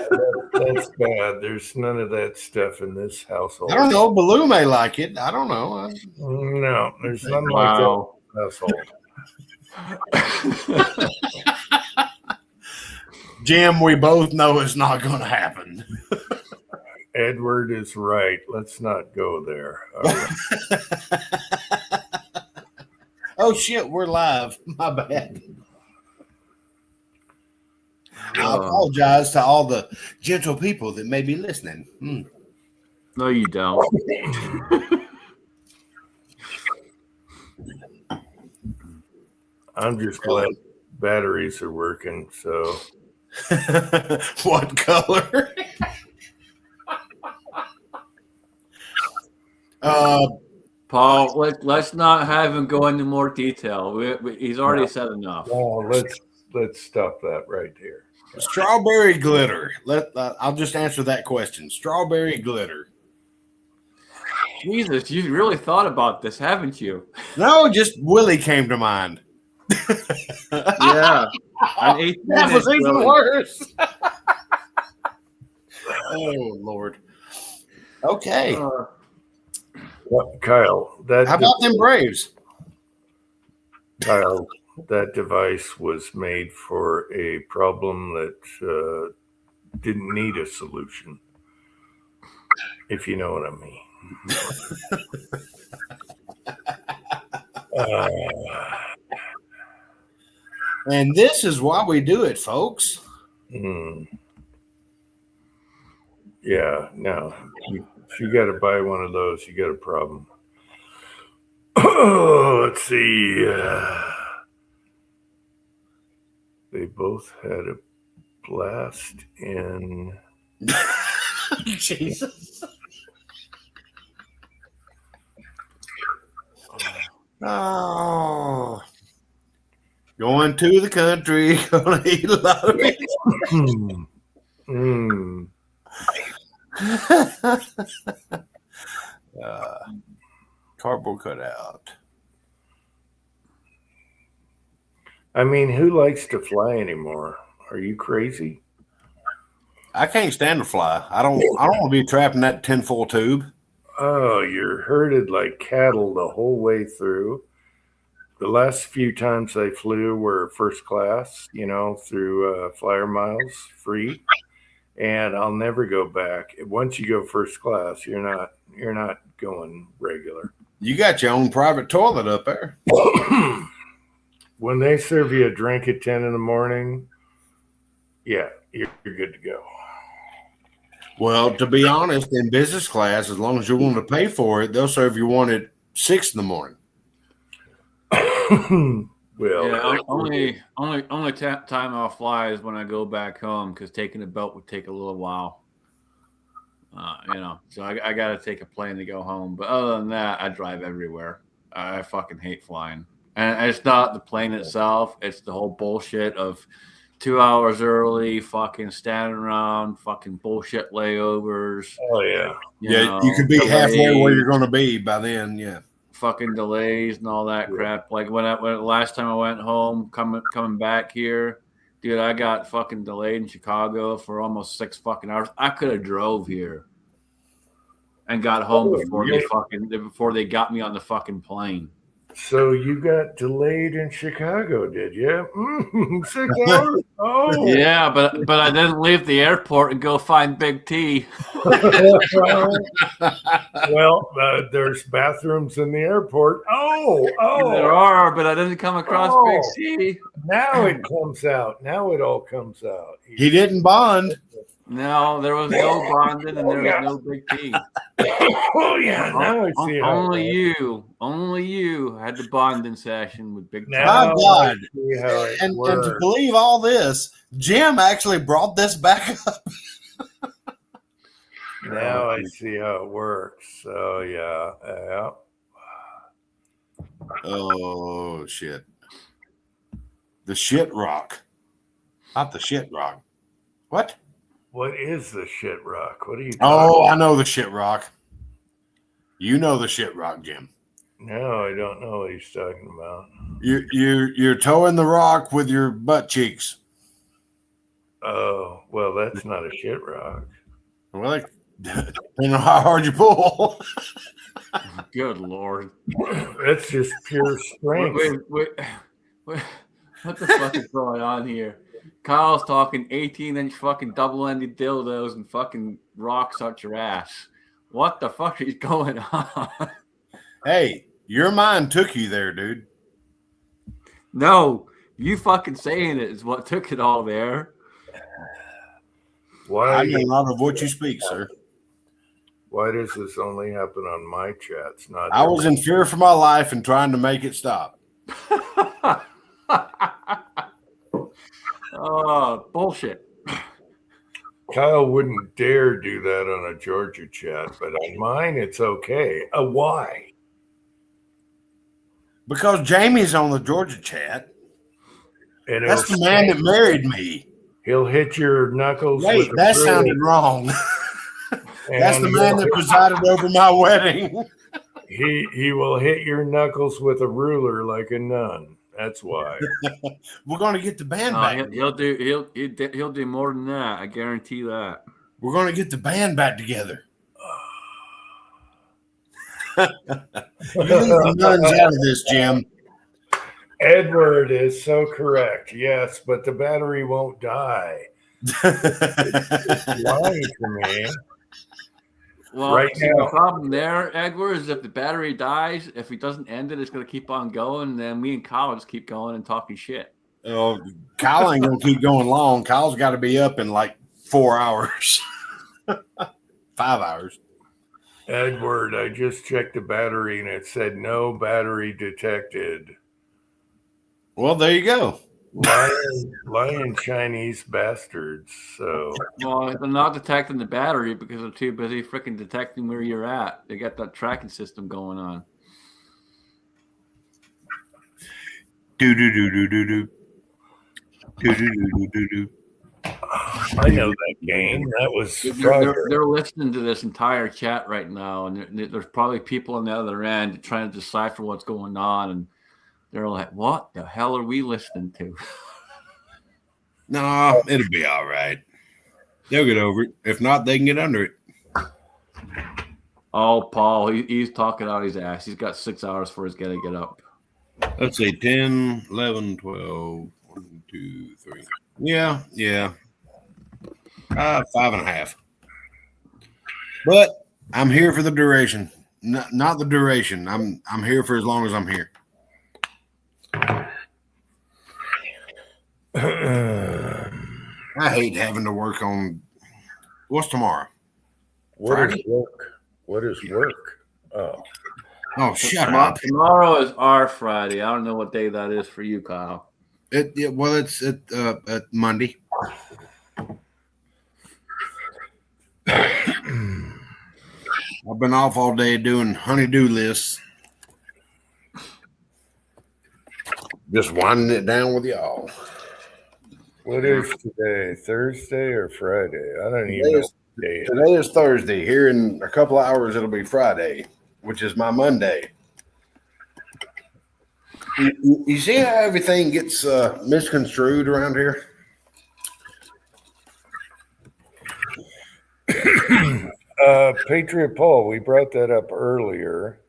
that's bad. There's none of that stuff in this household. I don't know. Baloo may like it. I don't know. No, there's nothing Wow. like that in this household. Jim, we both know it's not going to happen. Edward is right. Let's not go there. All right. Oh, shit. We're live. My bad. I apologize to all the gentle people that may be listening. No, you don't. I'm just glad batteries are working. So, What color? Paul, let's not have him go into more detail. He's already said enough. let's stop that right here. Strawberry glitter. I'll just answer that question. Strawberry glitter. Jesus, you really thought about this, haven't you? No, just Willie came to mind. Yeah. That was even worse. Oh, Lord. Okay. What, Kyle? How about them Braves? Kyle, that device was made for a problem that didn't need a solution. If you know what I mean. And this is why we do it, folks. Yeah, no. If you got to buy one of those, you got a problem. Let's see. They both had a blast in Jesus. Oh. Going to the country, gonna eat a lot of it. Mm. Cardboard cutout. I mean, who likes to fly anymore? Are you crazy? I can't stand to fly. I don't want to be trapped in that tinfoil tube. Oh, you're herded like cattle the whole way through. The last few times I flew were first class, through flyer miles free, and I'll never go back. Once you go first class, you're not going regular. You got your own private toilet up there. When they serve you a drink at 10 in the morning, yeah, you're good to go. Well, to be honest, in business class, as long as you're willing to pay for it, they'll serve you one at 6 in the morning. Well, Yeah, only time I'll fly is when I go back home because taking a belt would take a little while. So I got to take a plane to go home. But other than that, I drive everywhere. I fucking hate flying, and it's not the plane itself; it's the whole bullshit of 2 hours early, fucking standing around, fucking bullshit layovers. oh yeah. You could be delays, halfway where you're going to be by then. Yeah. fucking delays and all that crap. Like when last time I went home, coming back here, dude, I got fucking delayed in Chicago for almost 6 fucking hours. I could have drove here and got home before they got me on the fucking plane. So you got delayed in Chicago, did you? 6 hours? Oh, Yeah, but I didn't leave the airport and go find Big T. Well, there's bathrooms in the airport. There are, but I didn't come across Big T. Now it comes out. Now it all comes out. He didn't bond. No, there was no bonding and there was no Big T. Oh yeah, now I see how Only you had the bonding session with Big T. Now My God. I see how it And to works. believe all this, Jim actually brought this back up. Now I see how it works. So yeah. Oh, shit. The shit rock. Not the shit rock. What? What is the shit rock? What are you talking Oh, about? I know the shit rock. You know the shit rock, Jim. No, I don't know what he's talking about. You're towing the rock with your butt cheeks. Oh, well, that's not a shit rock. Well, depending on how hard you pull. Good Lord. That's just pure strength. Wait. What the fuck is going on here? Kyle's talking 18-inch fucking double-ended dildos and fucking rocks out your ass. What the fuck is going on? Hey, your mind took you there, dude. No, you fucking saying it is what took it all there. Why? I know a lot of what you speak, sir. Why does this only happen on my chats? Not I was in fear for my life and trying to make it stop. Oh, bullshit. Kyle wouldn't dare do that on a Georgia chat, but on mine it's okay. Why? Because Jamie's on the Georgia chat. And That's the man that married me. He'll hit your knuckles. Wait, with a that ruler, sounded wrong. That's the and man that presided over my wedding. he will hit your knuckles with a ruler like a nun. That's why. We're going to get the band back. He'll do more than that. I guarantee that. We're going to get the band back together. You leave the nuns out of this, Jim. Edward is so correct. Yes, but the battery won't die. It's lying to me. Well, Right see, now- the problem there, Edward, is if the battery dies, if he doesn't end it, it's going to keep on going. And then me and Kyle just keep going and talking shit. Oh, Kyle ain't going to keep going long. Kyle's got to be up in like 4 hours, 5 hours. Edward, I just checked the battery and it said no battery detected. Well, there you go. lying Chinese bastards. So Well, they're not detecting the battery because they're too busy freaking detecting where you're at. They got that tracking system going on. Do do do do do do. Do do do do do do. I know that game. That was They're listening to this entire chat right now, and there's probably people on the other end trying to decipher what's going on, and they're like, "What the hell are we listening to?" No, it'll be all right. They'll get over it. If not, they can get under it. Oh, Paul, he's talking out his ass. He's got 6 hours for his to get up. Let's say 10, 11, 12, 1, 2, 3. Yeah. 5.5. But I'm here for the duration. Not the duration. I'm here for as long as I'm here. I hate having to work on what's tomorrow. What is work? What is work? Oh, shut up! Tomorrow is our Friday. I don't know what day that is for you, Kyle. It's at Monday. I've been off all day doing honey-do lists. Just winding it down with y'all. What is today? Thursday or Friday? I don't even know what day it is. Today is Thursday. Here in a couple of hours, it'll be Friday, which is my Monday. You see how everything gets misconstrued around here? Patriot Paul, we brought that up earlier.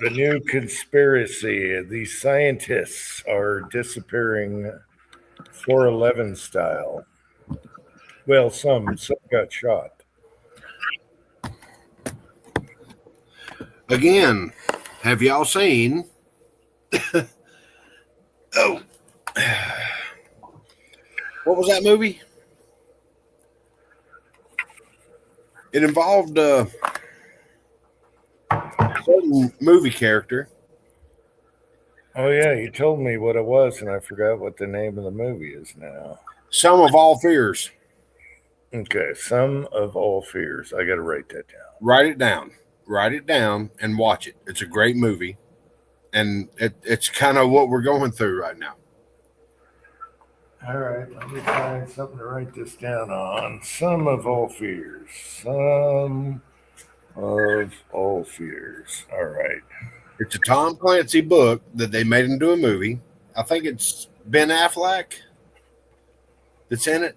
The new conspiracy, the scientists are disappearing 411 style. Well, some got shot. Again, have y'all seen? Oh, what was that movie? It involved a certain movie character. Oh yeah, you told me what it was, and I forgot what the name of the movie is now. Sum of All Fears. Okay, Sum of All Fears. I got to write that down. Write it down and watch it. It's a great movie, and it's kind of what we're going through right now. All right, let me find something to write this down on. Sum of All Fears. Sum of All Fears. All right. It's a Tom Clancy book that they made into a movie. I think it's Ben Affleck that's in it.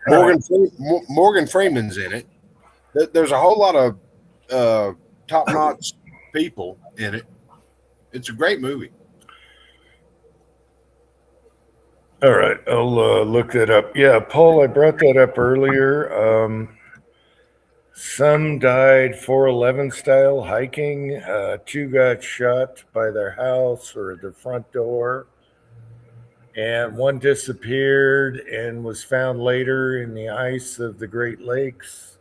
Morgan Freeman's in it. There's a whole lot of top-notch people in it. It's a great movie. All right, I'll look that up. Yeah, Paul, I brought that up earlier. Some died 411 style hiking. 2 got shot by their house or their front door. And 1 disappeared and was found later in the ice of the Great Lakes.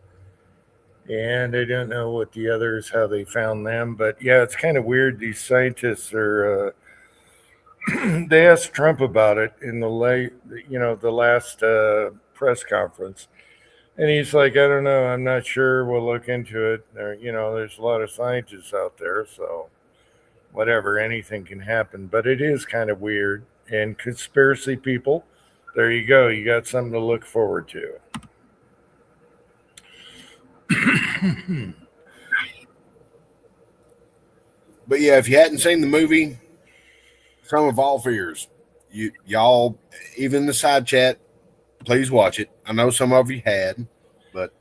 And I don't know what the others, how they found them. But yeah, it's kind of weird. These scientists are... they asked Trump about it in the last press conference, and he's like, I don't know, I'm not sure. We'll look into it. There's a lot of scientists out there, so whatever, anything can happen. But it is kind of weird. And conspiracy people, there you go. You got something to look forward to. But yeah, if you hadn't seen the movie Sum of All Fears, y'all, even the side chat, please watch it. I know some of you had, but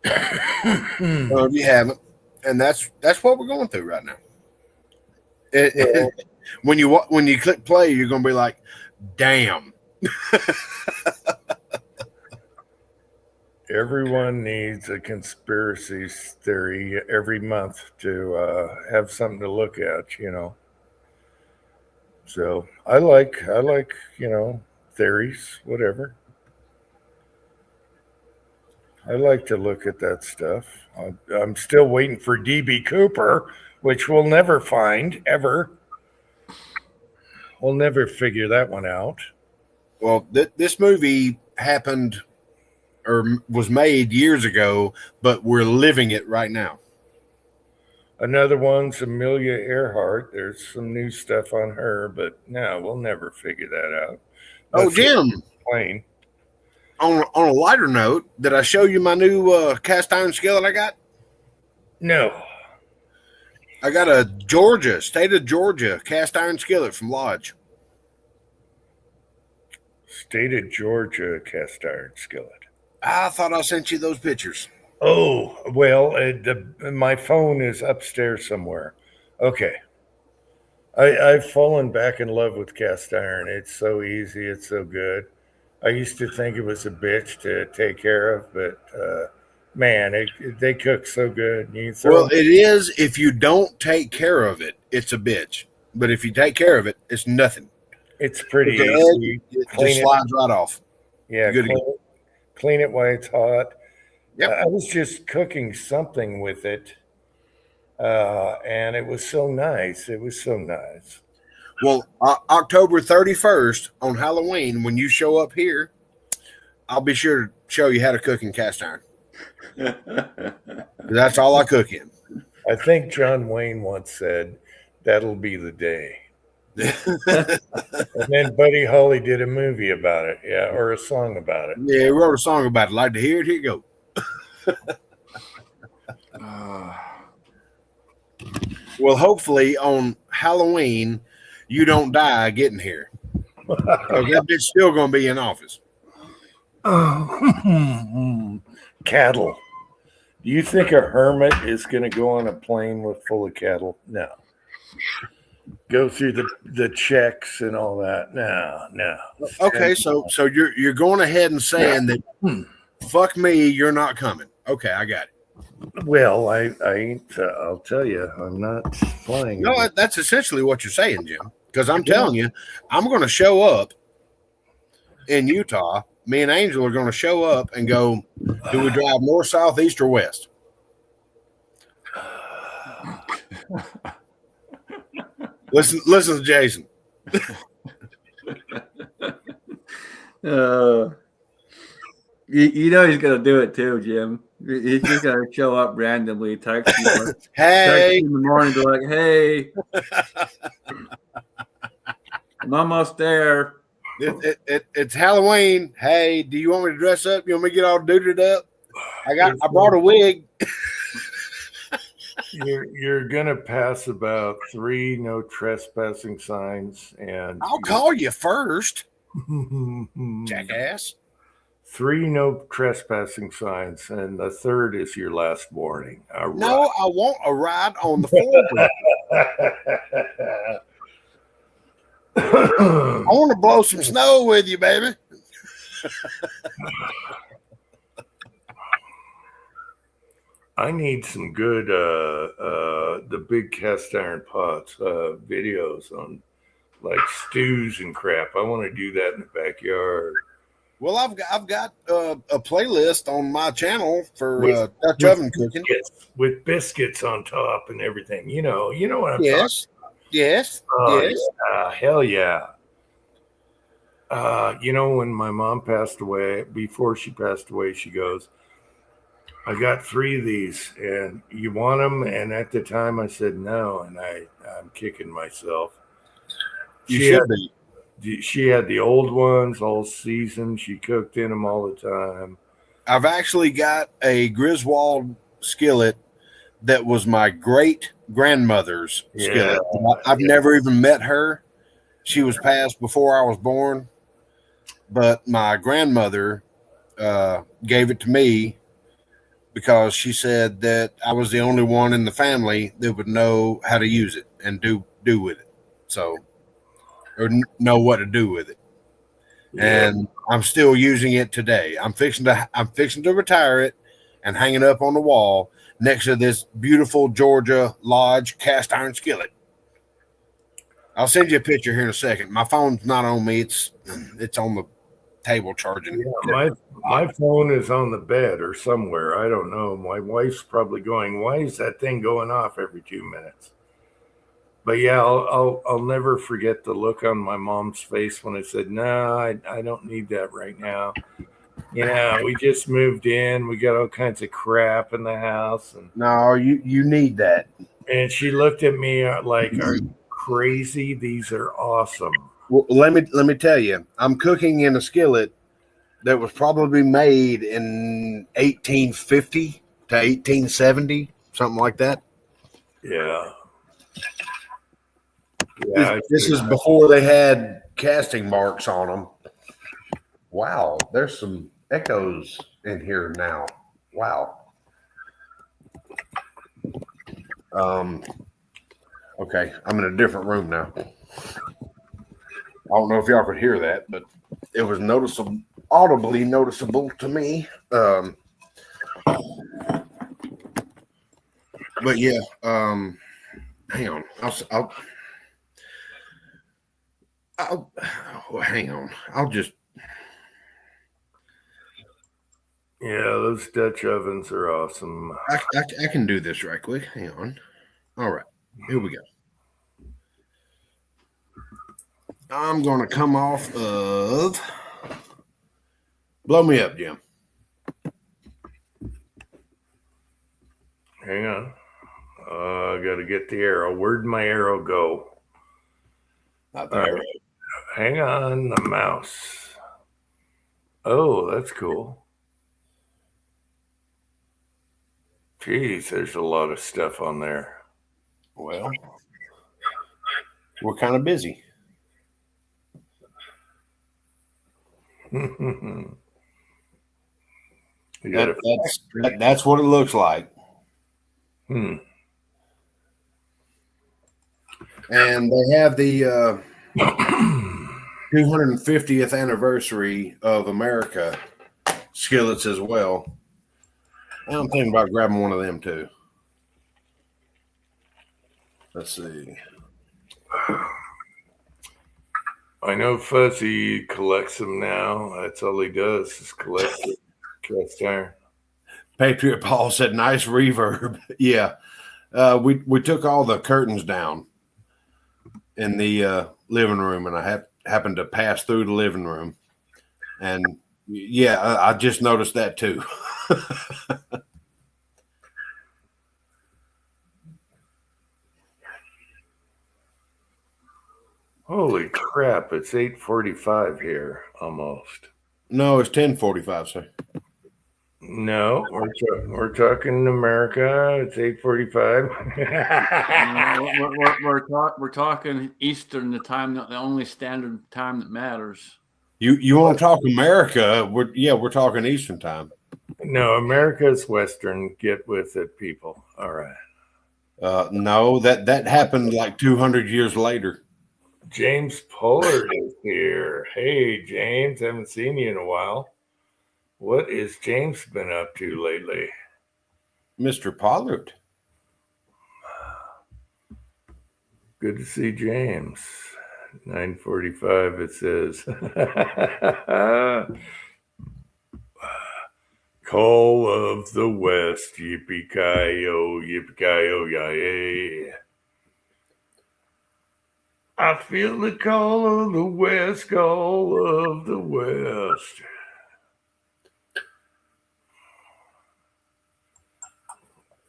some of you haven't, and that's what we're going through right now. When you click play, you're gonna be like, "Damn." Everyone needs a conspiracy theory every month to have something to look at, So I like, theories, whatever. I like to look at that stuff. I'm still waiting for DB Cooper, which we'll never find ever. we'll never figure that one out. Well, this movie happened or was made years ago, but we're living it right now. Another one's Amelia Earhart. There's some new stuff on her, but no, we'll never figure that out. Oh, That's Jim, plain. on a lighter note, did I show you my new cast iron skillet I got? No. I got a state of Georgia cast iron skillet from Lodge. State of Georgia cast iron skillet. I thought I sent you those pictures. Oh, well, my phone is upstairs somewhere. Okay. I've fallen back in love with cast iron. It's so easy. It's so good. I used to think it was a bitch to take care of, but man, they cook so good. You can throw Well, it is. If you don't take care of it, it's a bitch. But if you take care of it, it's nothing. it's pretty With the easy. It Clean just it. slides right off. Yeah, Good. clean it while it's hot. Yep. I was just cooking something with it, and it was so nice. It was so nice. Well, October 31st on Halloween, when you show up here, I'll be sure to show you how to cook in cast iron. That's all I cook in. I think John Wayne once said, "That'll be the day." And then Buddy Holly did a movie about it, yeah, or a song about it. Yeah, he wrote a song about it. Like to hear it? Here you go. Well, hopefully on Halloween, you don't die getting here. 'Cause that bitch still going to be in office. Cattle. Do you think a hermit is going to go on a plane with full of cattle? No. Go through the checks and all that? No. Okay, so you're going ahead and saying that, fuck me, you're not coming. Okay, I got it. Well, I ain't. I'll tell you, I'm not flying. No, that's essentially what you're saying, Jim. Because I'm telling you, I'm going to show up in Utah. Me and Angel are going to show up and go, do we drive north, south, east, or west? Listen to Jason. You know he's gonna do it too, Jim. He's just gonna show up randomly, text you, text Hey, you in the morning, be like, "Hey, I'm almost there." it's Halloween. Hey, do you want me to dress up? You want me to get all duded up? I brought a wig. You're gonna pass about 3 no trespassing signs, and I'll call you first, jackass. 3 no trespassing signs, and the third is your last warning. All No, right. I want a ride on the floor. I want to blow some snow with you, baby. I need some good the big cast iron pots videos on like stews and crap. I want to do that in the backyard. Well, I've got a playlist on my channel for With- Dutch oven cooking. With biscuits on top and everything. You know what I'm talking Yes, yes, about. yes. Yeah, hell yeah. When my mom passed away, before she passed away, she goes, I got 3 of these, and you want them? And at the time, I said no, and I'm kicking myself. You She should had- be. She had the old ones all seasoned. She cooked in them all the time. I've actually got a Griswold skillet that was my great grandmother's skillet. I've never even met her. She was passed before I was born, but my grandmother gave it to me because she said that I was the only one in the family that would know how to use it and do with it. So, or know what to do with it. And I'm still using it today. I'm fixing to retire it and hang it up on the wall next to this beautiful Georgia Lodge cast iron skillet. I'll send you a picture here in a second. My phone's not on me. It's on the table charging. Yeah, my phone is on the bed or somewhere. I don't know. My wife's probably going, why is that thing going off every 2 minutes? But yeah, I'll never forget the look on my mom's face when I said, "No, I don't need that right now." Yeah, we just moved in. We got all kinds of crap in the house, No, you need that. and she looked at me like, "Are you crazy? These are awesome." Well, let me tell you, I'm cooking in a skillet that was probably made in 1850 to 1870, something like that. Yeah. Yeah. This is before they had casting marks on them. Wow, there's some echoes in here now. Wow. Okay, I'm in a different room now. I don't know if y'all could hear that, but it was noticeable, audibly noticeable to me. But yeah, hang on. I'll hang on. I'll just. Yeah, those Dutch ovens are awesome. I can do this right quick. Hang on. All right, here we go. I'm going to come off of. Blow me up, Jim. Hang on. I got to get the arrow. Where'd my arrow go? Not there. Right. Hang on, the mouse. Oh, that's cool. Geez, there's a lot of stuff on there. Well, we're kind of busy. That's what it looks like. And they have the 250th anniversary of America skillets as well. I'm thinking about grabbing one of them too. Let's see. I know Fuzzy collects them now. That's all he does is collect cast iron. Patriot Paul said, "Nice reverb." Yeah, we took all the curtains down in the living room, and I happened to pass through the living room, and yeah, I just noticed that too. Holy crap! It's 8:45 here, almost. No, it's 10:45, sir. No, we're talking America. It's 8:45. We're talking Eastern, the time, the only standard time that matters. You want to talk America? We're talking Eastern time. No, America's Western. Get with it, people. All right. No, that happened like 200 years later. James Pollard is here. Hey, James, haven't seen you in a while. What has James been up to lately? Mr. Pollard. Good to see James. 9:45, it says. Call of the West. Yippee-ki-yo, yippee-ki-yo, yay. I feel the call of the West, call of the West.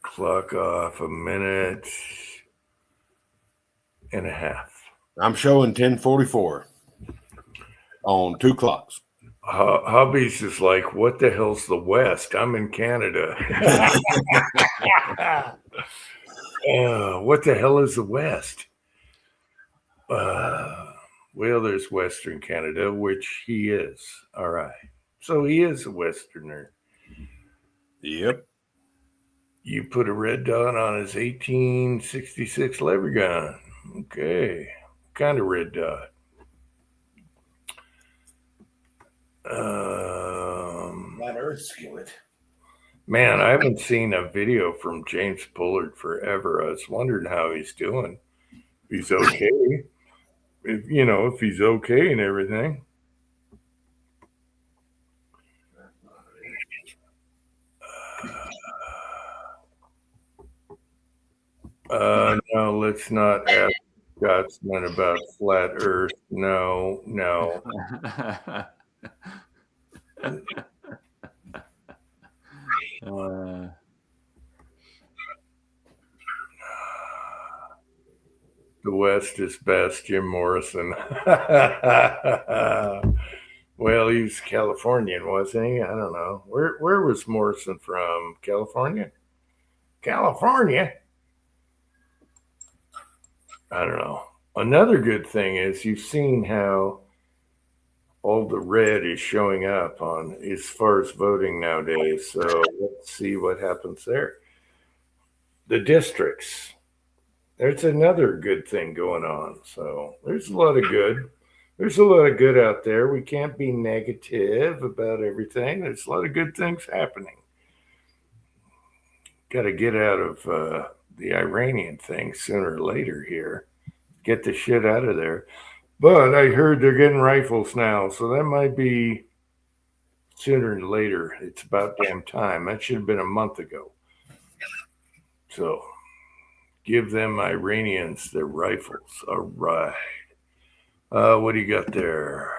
Clock off a minute and a half. I'm showing 10:44 on 2 clocks. Hobbies is like, what the hell's the West? I'm in Canada. What the hell is the West? Well, there's Western Canada, which he is. All right. So he is a Westerner. Yep. You put a red dot on his 1866 lever gun. Okay. Kind of red dot. Flat Earth skillet. Man, I haven't seen a video from James Pollard forever. I was wondering how he's doing. He's okay. If he's okay and everything. No, let's not ask Scotsman about flat Earth. No, no. The West is best, Jim Morrison. Well, he's Californian, wasn't he? I don't know. Where was Morrison from? California? California? I don't know. Another good thing is you've seen how all the red is showing up on as far as voting nowadays. So let's see what happens there. The districts. There's another good thing going on. So there's a lot of good. There's a lot of good out there. We can't be negative about everything. There's a lot of good things happening. Got to get out of the Iranian thing sooner or later here. Get the shit out of there. But I heard they're getting rifles now, so that might be sooner than later. It's about damn time. That should have been a month ago. So give them Iranians their rifles. All right. What do you got there?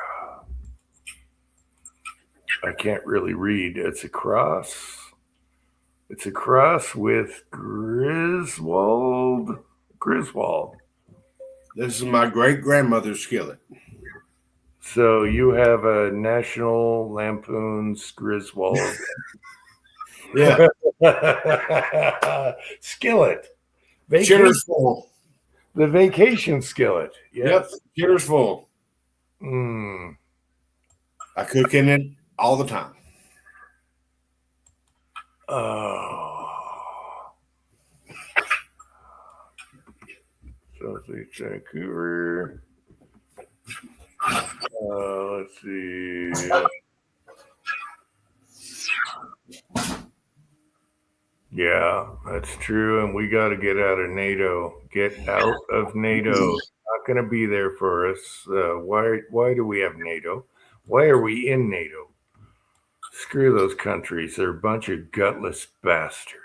I can't really read. It's a cross. It's a cross with Griswold. This is my great grandmother's skillet. So you have a National Lampoon's Griswold. Yeah. Skillet. Chitter's full. The vacation skillet. Yes. Yep. Chitter's full. Mm. I cook in it all the time. Oh. Southeast Vancouver. Let's see. Yeah, that's true. And we got to get out of NATO. Get out of NATO. Not going to be there for us. Why do we have NATO? Why are we in NATO? Screw those countries. They're a bunch of gutless bastards.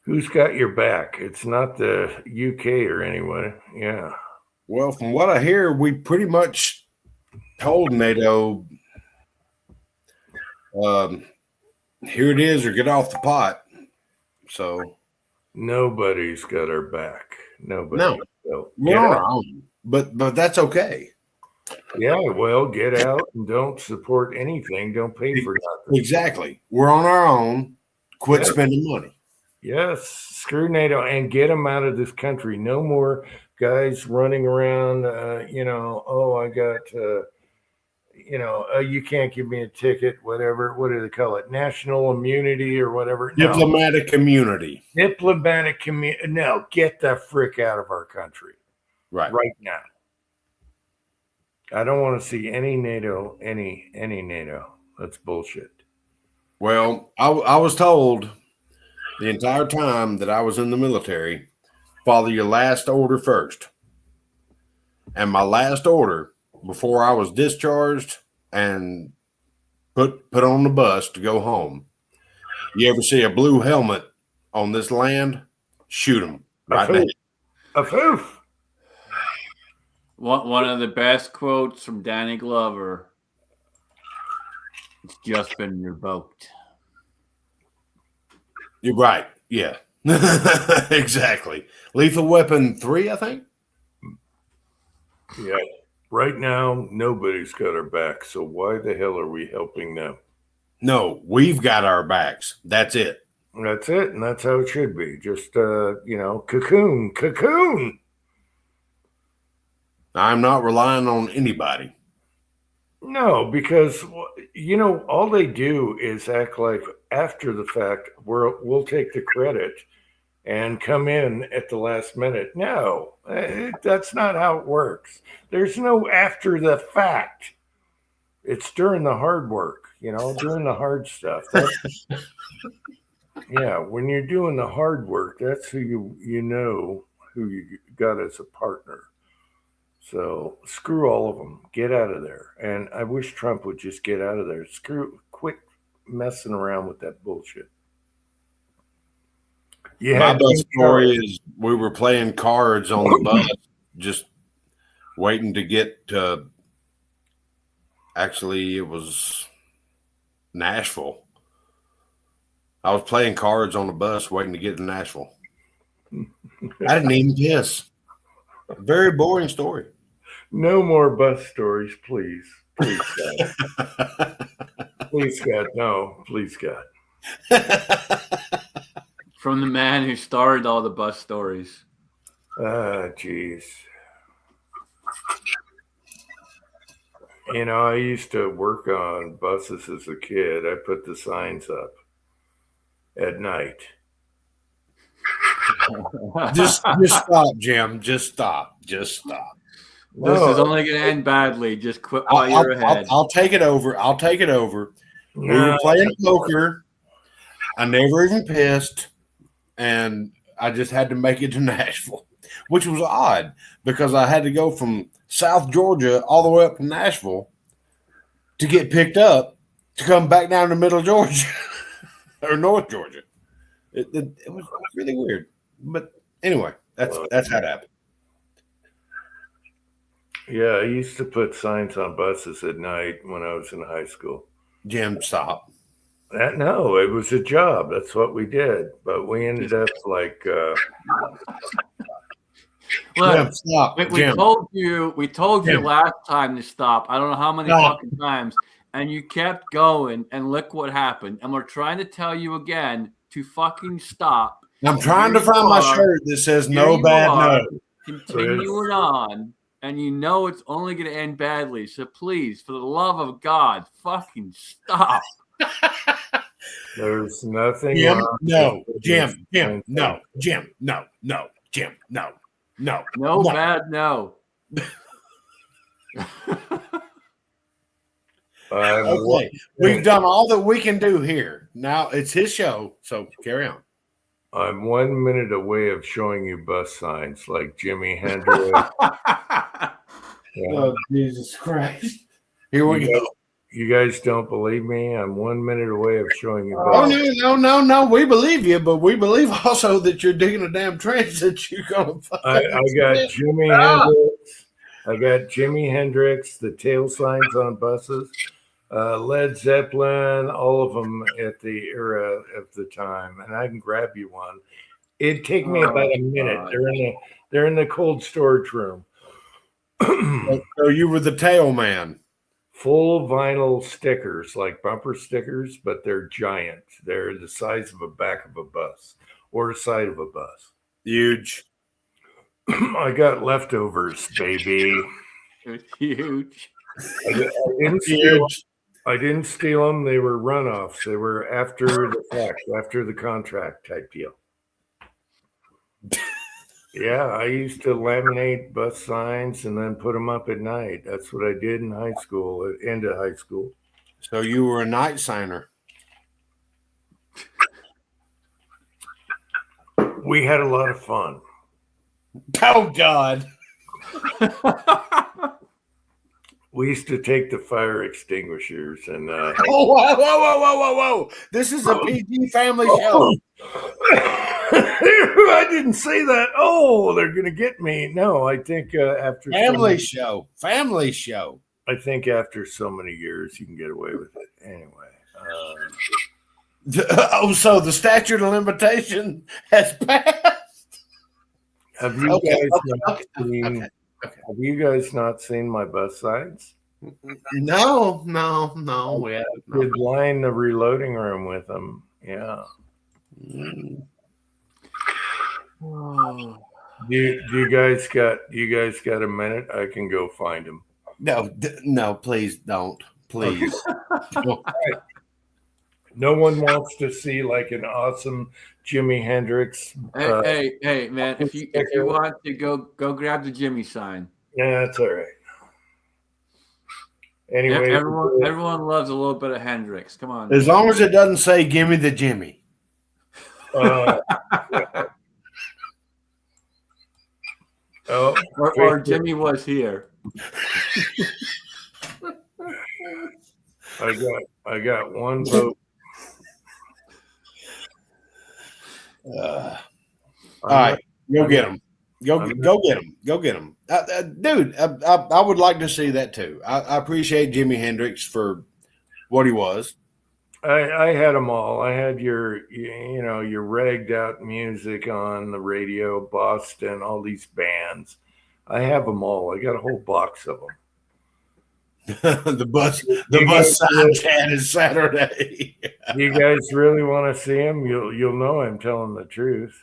Who's got your back? It's not the UK or anyone. Yeah. Well, from what I hear, we pretty much told NATO, here it is, or get off the pot. So Nobody's got our back. Nobody. No. So, we're on our own. But that's okay. yeah, well, get out and don't support anything. Don't pay for nothing. Exactly. We're on our own. Quit Yeah. spending money. Yes, screw NATO and get them out of this country. No more guys running around, I got, you can't give me a ticket, whatever. What do they call it? National immunity or whatever. No. Diplomatic community. Diplomatic community. No, get the frick out of our country Right. right now. I don't want to see any NATO, any NATO. That's bullshit. Well, I was told the entire time that I was in the military, follow your last order first. And my last order before I was discharged and put on the bus to go home. You ever see a blue helmet on this land? Shoot them right now. A foof. One of the best quotes from Danny Glover. It's just been revoked. You're right. Yeah. Exactly. Lethal Weapon 3, I think. Yeah. Right now, nobody's got our back. So why the hell are we helping them? No, we've got our backs. That's it. That's it. And that's how it should be. Just, cocoon. I'm not relying on anybody. No, because, all they do is act like after the fact, we'll take the credit and come in at the last minute. No, that's not how it works. There's no after the fact. It's during the hard work, during the hard stuff. Yeah, when you're doing the hard work, that's who who you got as a partner. So screw all of them. Get out of there. And I wish Trump would just get out of there. Quit messing around with that bullshit. You My had bus two story cars. is we were playing cards on the bus, just waiting to get to. Actually, it was Nashville. I was playing cards on the bus, waiting to get to Nashville. I didn't even piss. Very boring story. No more bus stories, please. Please, God. Please, God. No, please, God. From the man who started all the bus stories. Ah, jeez. You know, I used to work on buses as a kid. I put the signs up at night. just stop, Jim. Just stop. Just stop. This is No, only going to end badly. Just quit while you're ahead. I'll take it over. I'll take it over. We no. were playing poker. I never even pissed, and I just had to make it to Nashville, which was odd because I had to go from South Georgia all the way up to Nashville to get picked up to come back down to Middle Georgia or North Georgia. It was really weird, but anyway, that's how it happened. Yeah, I used to put signs on buses at night when I was in high school. Jim, stop. No, it was a job. That's what we did. But we ended up like, Look, Jim, stop. we Jim. told you Jim. last time to stop. I don't know how many Stop. fucking times, and you kept going. And look what happened. And we're trying to tell you again to fucking stop. I'm trying to Here find you my are. shirt that says Here no you bad are, no. continuing on, and you know it's only going to end badly. So please, for the love of God, fucking stop. there's nothing. Jim, wrong no. with Jim, putting Jim, signs no. on. Jim, no. No. Jim, no. No. No bad no. Okay. We've done all that we can do here. Now it's his show, so carry on. I'm 1 minute away of showing you bus signs like Jimi Hendrix. Yeah. Oh, Jesus Christ. Here we go. You guys don't believe me? I'm 1 minute away of showing you Oh, bus. no. We believe you, but we believe also that you're digging a damn trench that you're going to I got Jimi Hendrix. I got Jimi Hendrix, the tail signs on buses, Led Zeppelin, all of them at the era of the time, and I can grab you one. It'd take me about a minute. God. They're in the cold storage room. So you were the tail man. Full vinyl stickers, like bumper stickers, but they're giant. They're the size of a back of a bus or the side of a bus. Huge. I got leftovers, baby. It was huge. I didn't steal them. They were runoffs. They were after the fact, after the contract type deal. Yeah, I used to laminate bus signs and then put them up at night. That's what I did in high school, at end of high school. So you were a night signer. We had a lot of fun. Oh, God. We used to take the fire extinguishers and Oh, whoa. This is a PG family show. I didn't say that. Oh, they're gonna get me. No, I think after Family show. I think after so many years, you can get away with it. Anyway, So the statute of limitation has passed. have you Have you guys not seen my bus signs? No, we haven't. Could line the reloading room with them. Yeah. Oh. Do you guys got a minute? I can go find them. No, please don't. Please. No one wants to see like an awesome Jimi Hendrix. Hey, man! If you want to go grab the Jimmy sign. Yeah, that's all right. Anyway, everyone loves a little bit of Hendrix. Come on. As long as it doesn't say "Give me the Jimmy." Or Jimmy was here. I got one vote. All right, go get them. Go get them. Go get them, dude. I would like to see that too. I appreciate Jimi Hendrix for what he was. I had them all. I had your your ragged out music on the radio, Boston, all these bands. I have them all. I got a whole box of them. the bus sign chat is Saturday. You guys really want to see them? You'll know I'm telling the truth.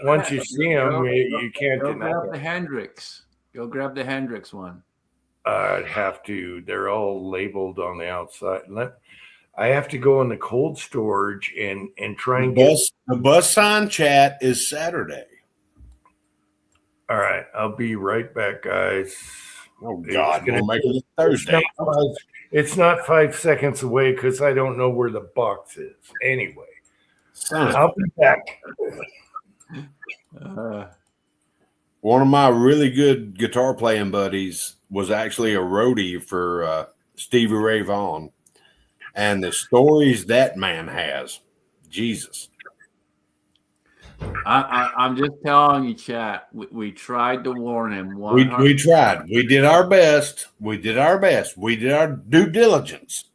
Once you see them, you can't Go deny grab it. the Hendrix. Go grab the Hendrix one. I'd have to. They're all labeled on the outside. I have to go in the cold storage and try and get. The bus sign chat is Saturday. All right, I'll be right back, guys. Oh God, we'll make it Thursday. It's not 5 seconds away because I don't know where the box is. Anyway, I'll be back. One of my really good guitar playing buddies was actually a roadie for Stevie Ray Vaughan. And the stories that man has, Jesus. I'm just telling you, chat. We tried to warn him. We tried. We did our best. We did our due diligence.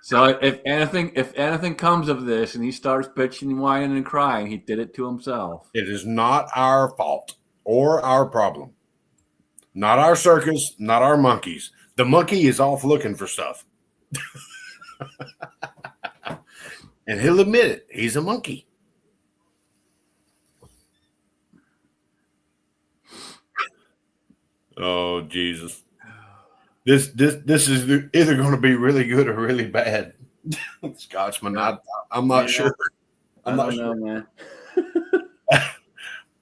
So if anything comes of this, and he starts bitching, whining, and crying, he did it to himself. It is not our fault or our problem. Not our circus. Not our monkeys. The monkey is off looking for stuff. And he'll admit it. He's a monkey. Oh, Jesus. This is either going to be really good or really bad. Scotsman, I'm not sure. I'm not sure, man.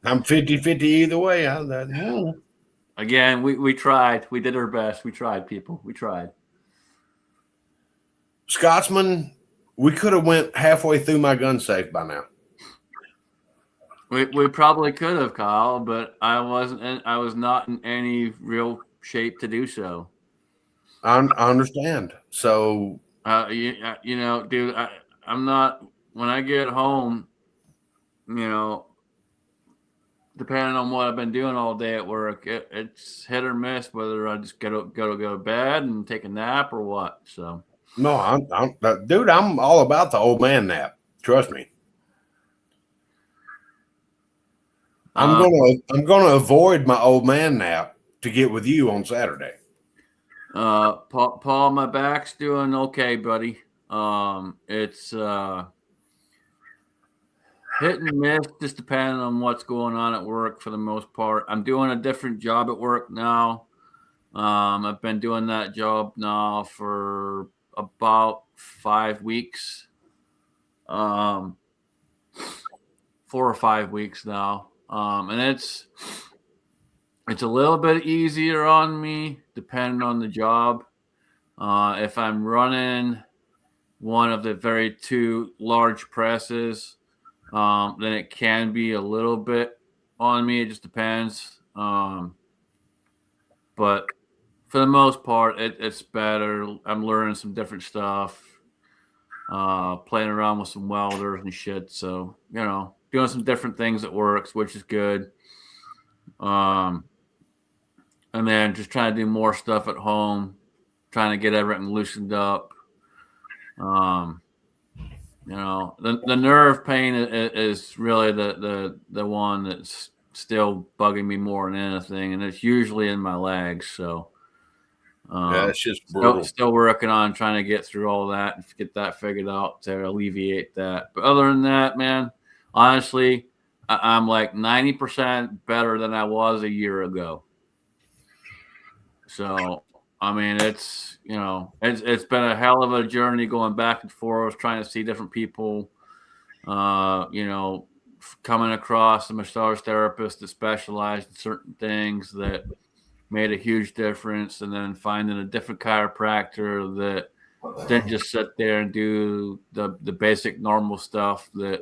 I'm 50-50 either way. Again, we tried. We did our best. We tried, people. We tried. Scotsman, we could have went halfway through my gun safe by now. We probably could have, Kyle, but I was not in any real shape to do so. I understand. So, you know, dude, I'm not. When I get home, you know, depending on what I've been doing all day at work, it's hit or miss whether I just go to bed and take a nap or what. So. No, dude, I'm all about the old man nap. Trust me. I'm gonna avoid my old man nap to get with you on Saturday. Paul, my back's doing okay, buddy. It's hit and miss, just depending on what's going on at work for the most part. I'm doing a different job at work now. I've been doing that job now for about 5 weeks. 4 or 5 weeks now. And it's a little bit easier on me depending on the job. If I'm running one of the very two large presses, then it can be a little bit on me. It just depends. But for the most part, it's better. I'm learning some different stuff, playing around with some welders and shit. So, you know, doing some different things at work, which is good. And then just trying to do more stuff at home, trying to get everything loosened up. You know, the nerve pain is really the one that's still bugging me more than anything, and it's usually in my legs. So, yeah, it's just brutal. Still working on trying to get through all that and get that figured out to alleviate that. But other than that, man, honestly, I'm like 90% better than I was a year ago. So, I mean, it's, you know, it's been a hell of a journey going back and forth, trying to see different people, you know, coming across a massage therapist that specialized in certain things that made a huge difference, and then finding a different chiropractor that didn't just sit there and do the basic normal stuff that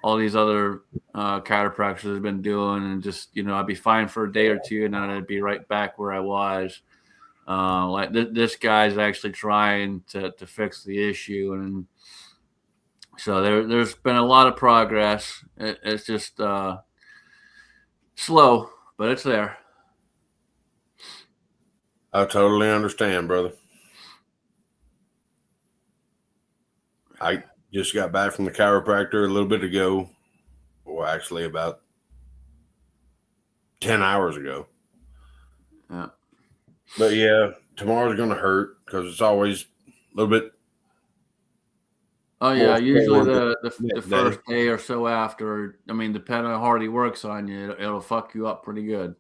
all these other chiropractors have been doing, and just, you know, I'd be fine for a day or two, and then I'd be right back where I was. Like this guy's actually trying to fix the issue, and So there's been a lot of progress. It's just slow, but it's there. I totally understand, brother. I just got back from the chiropractor a little bit ago. Well, actually, about 10 hours ago. Yeah. But yeah, tomorrow's going to hurt because it's always a little bit. Oh yeah, More usually forward the next first day. day or so after. I mean, depending on how hard he works on you, it'll fuck you up pretty good.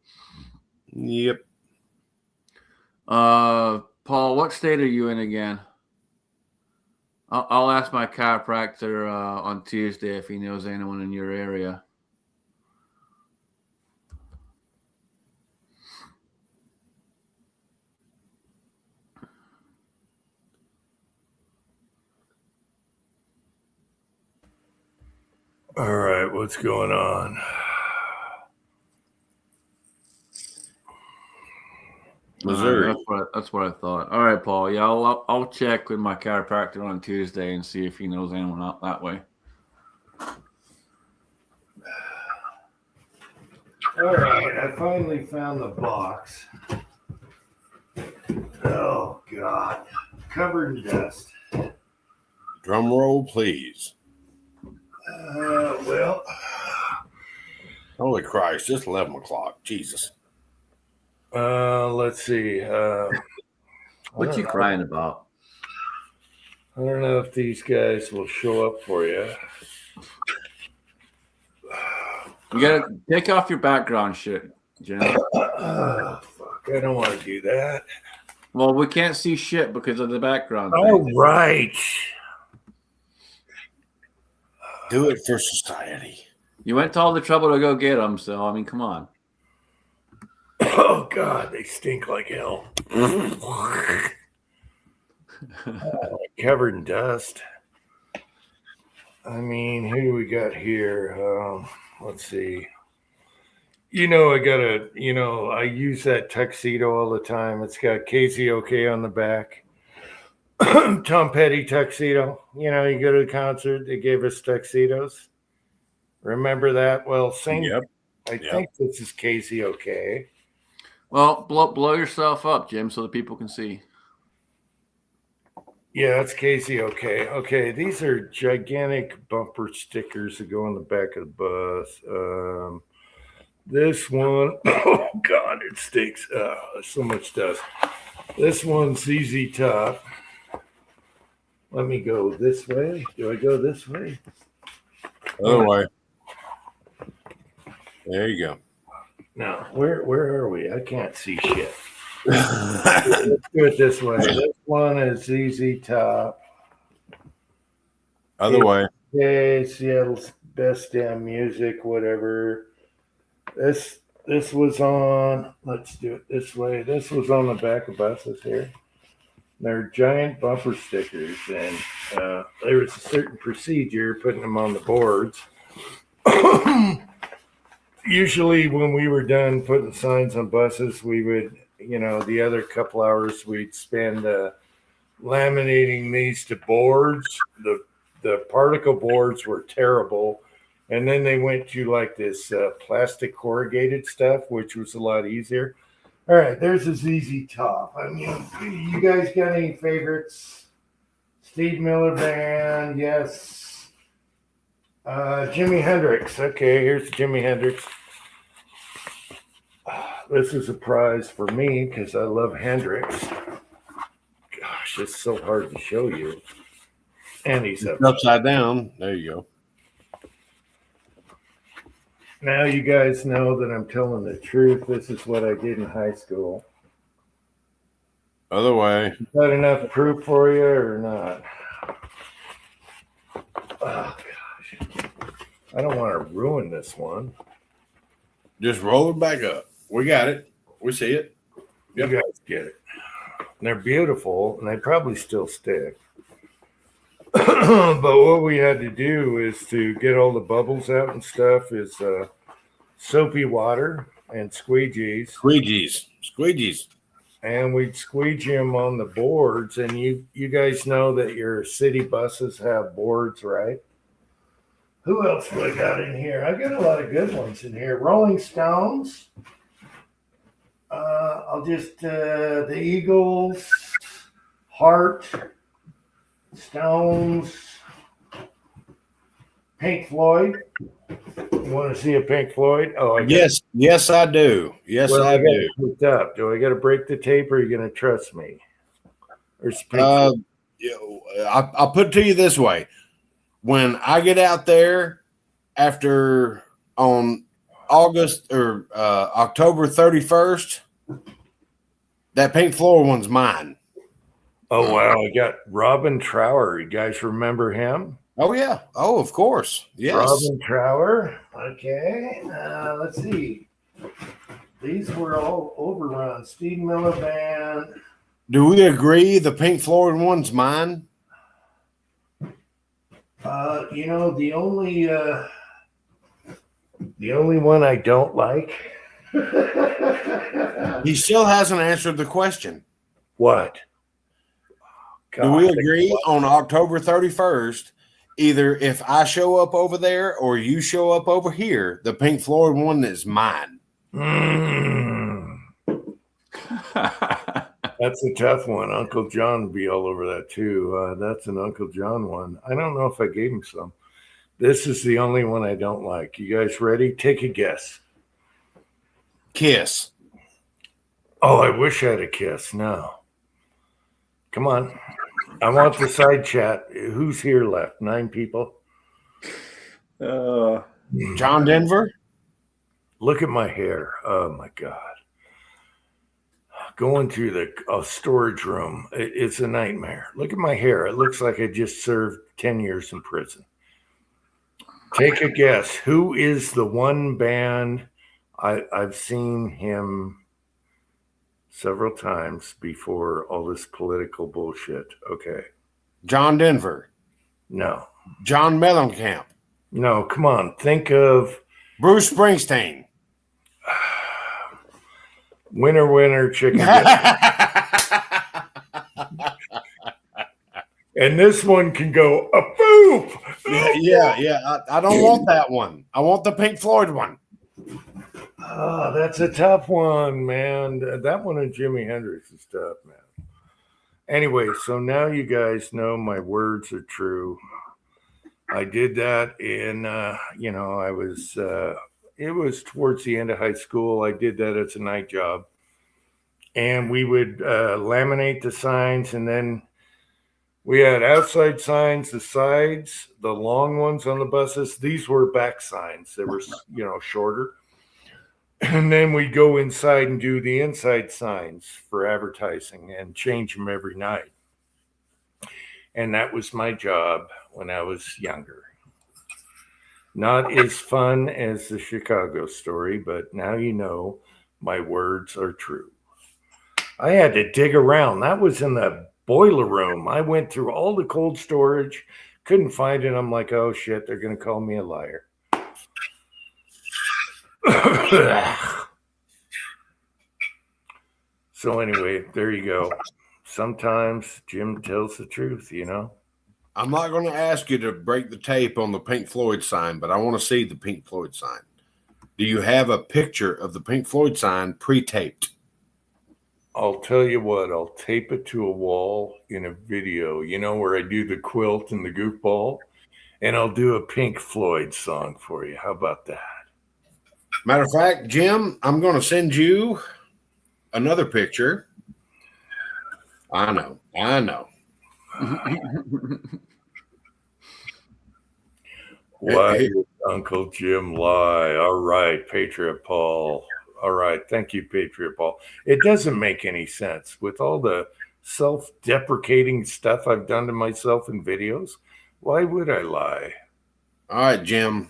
Yep. Paul, what state are you in again? I'll ask my chiropractor on Tuesday if he knows anyone in your area. All right, what's going on? Missouri. That's what I thought. All right, Paul. Yeah, I'll check with my chiropractor on Tuesday and see if he knows anyone out that way. All right, I finally found the box. Oh God, covered in dust. Drum roll, please. Well, Holy Christ, it's 11 o'clock. Jesus. let's see. What you crying about? I don't know if these guys will show up for you. You gotta take off your background shit, Jim. Oh, fuck, I don't want to do that. Well, we can't see shit because of the background. Oh, thing. right. Do it for society. You went to all the trouble to go get them, so I mean, come on. Oh, God, they stink like hell. Covered in dust. I mean, who do we got here? Let's see. I use that tuxedo all the time. It's got KZOK on the back. Tom Petty tuxedo. You go to the concert, they gave us tuxedos. Remember that? Well, same. Yep. I think this is KZOK. Well, blow yourself up, Jim, so the people can see. Yeah, that's KZOK. Okay, these are gigantic bumper stickers that go on the back of the bus. This one, oh God, it stinks. So much dust. This one's ZZ Top. Let me go this way. Do I go this way? Other way. There you go. No, where are we? I can't see shit. Let's do it this way. This one is ZZ Top. Other way. Okay, Seattle's best damn music, whatever. This was on. Let's do it this way. This was on the back of buses here. They're giant bumper stickers, and there was a certain procedure putting them on the boards. Usually, when we were done putting signs on buses, we would, the other couple hours we'd spend laminating these to boards. The particle boards were terrible. And then they went to like this plastic corrugated stuff, which was a lot easier. All right, there's a ZZ Top. I mean, you guys got any favorites? Steve Miller Band, yes. Jimi Hendrix. Okay, here's Jimi Hendrix. This is a prize for me because I love Hendrix. Gosh, it's so hard to show you. And he's upside down. There you go. Now you guys know that I'm telling the truth. This is what I did in high school. Other way. Is that enough proof for you or not? Oh, gosh. I don't want to ruin this one. Just roll it back up. We got it. We see it. Yep. You guys get it. They're beautiful, and they probably still stick. But what we had to do is to get all the bubbles out and stuff is soapy water and squeegees. Squeegees. and we'd squeegee them on the boards. And you guys know that your city buses have boards, right? Who else do I got in here? I got a lot of good ones in here. Rolling Stones. I'll just the Eagles, Heart, Stones, Pink Floyd. You want to see a Pink Floyd? Oh, Yes, I do. Yes, well, I got do. it hooked up. Do I got to break the tape, or are you going to trust me? Or is Pink Uh, Floyd? I'll put it to you this way: when I get out there after on August or October 31st, that Pink Floyd one's mine. Oh wow, I got Robin Trower. You guys remember him? Oh yeah. Oh, of course. Yes. Robin Trower. Okay. Let's see. These were all overrun. Steve Miller Band. Do we agree the Pink Floyd one's mine? You know, the only one I don't like. He still hasn't answered the question. What? Do we God, agree on October 31st? Either if I show up over there or you show up over here, the Pink Floyd one is mine. That's a tough one. Uncle John would be all over that too. That's an Uncle John one. I don't know if I gave him some. This is the only one I don't like. You guys ready? Take a guess. Kiss. Oh, I wish I had a Kiss. No. Come on. I want the side chat. Who's here left? 9 people. John Denver. Look at my hair. Oh my God. Going through the storage room. It's a nightmare. Look at my hair. It looks like I just served 10 years in prison. Take a guess. Who is the one band I've seen him several times before all this political bullshit? Okay. John Denver. No. John Mellencamp. No, come on. Think of Bruce Springsteen. winner, winner, chicken dinner. And this one can go a boop. Yeah. I don't want that one. I want the Pink Floyd one. Oh, that's a tough one, man. That one of Jimi Hendrix is tough, man. Anyway, so now you guys know my words are true. I did that in, I was, it was towards the end of high school. I did that as a night job. And we would laminate the signs, and then we had outside signs, the sides, the long ones on the buses. These were back signs. They were, shorter. And then we'd go inside and do the inside signs for advertising and change them every night. And that was my job when I was younger. Not as fun as the Chicago story, but now you know my words are true. I had to dig around. That was in the boiler room. I went through all the cold storage, couldn't find it. I'm like, oh shit, they're going to call me a liar. So anyway, there you go. Sometimes Jim tells the truth, I'm not going to ask you to break the tape on the Pink Floyd sign, but I want to see the Pink Floyd sign. Do you have a picture of the Pink Floyd sign pre-taped? I'll tell you what, I'll tape it to a wall in a video, where I do the quilt and the goofball, and I'll do a Pink Floyd song for you. How about that? Matter of fact, Jim, I'm going to send you another picture. I know. Why did Uncle Jim lie? All right, Patriot Paul. All right, thank you, Patriot Paul. It doesn't make any sense with all the self-deprecating stuff I've done to myself in videos. Why would I lie? All right, Jim.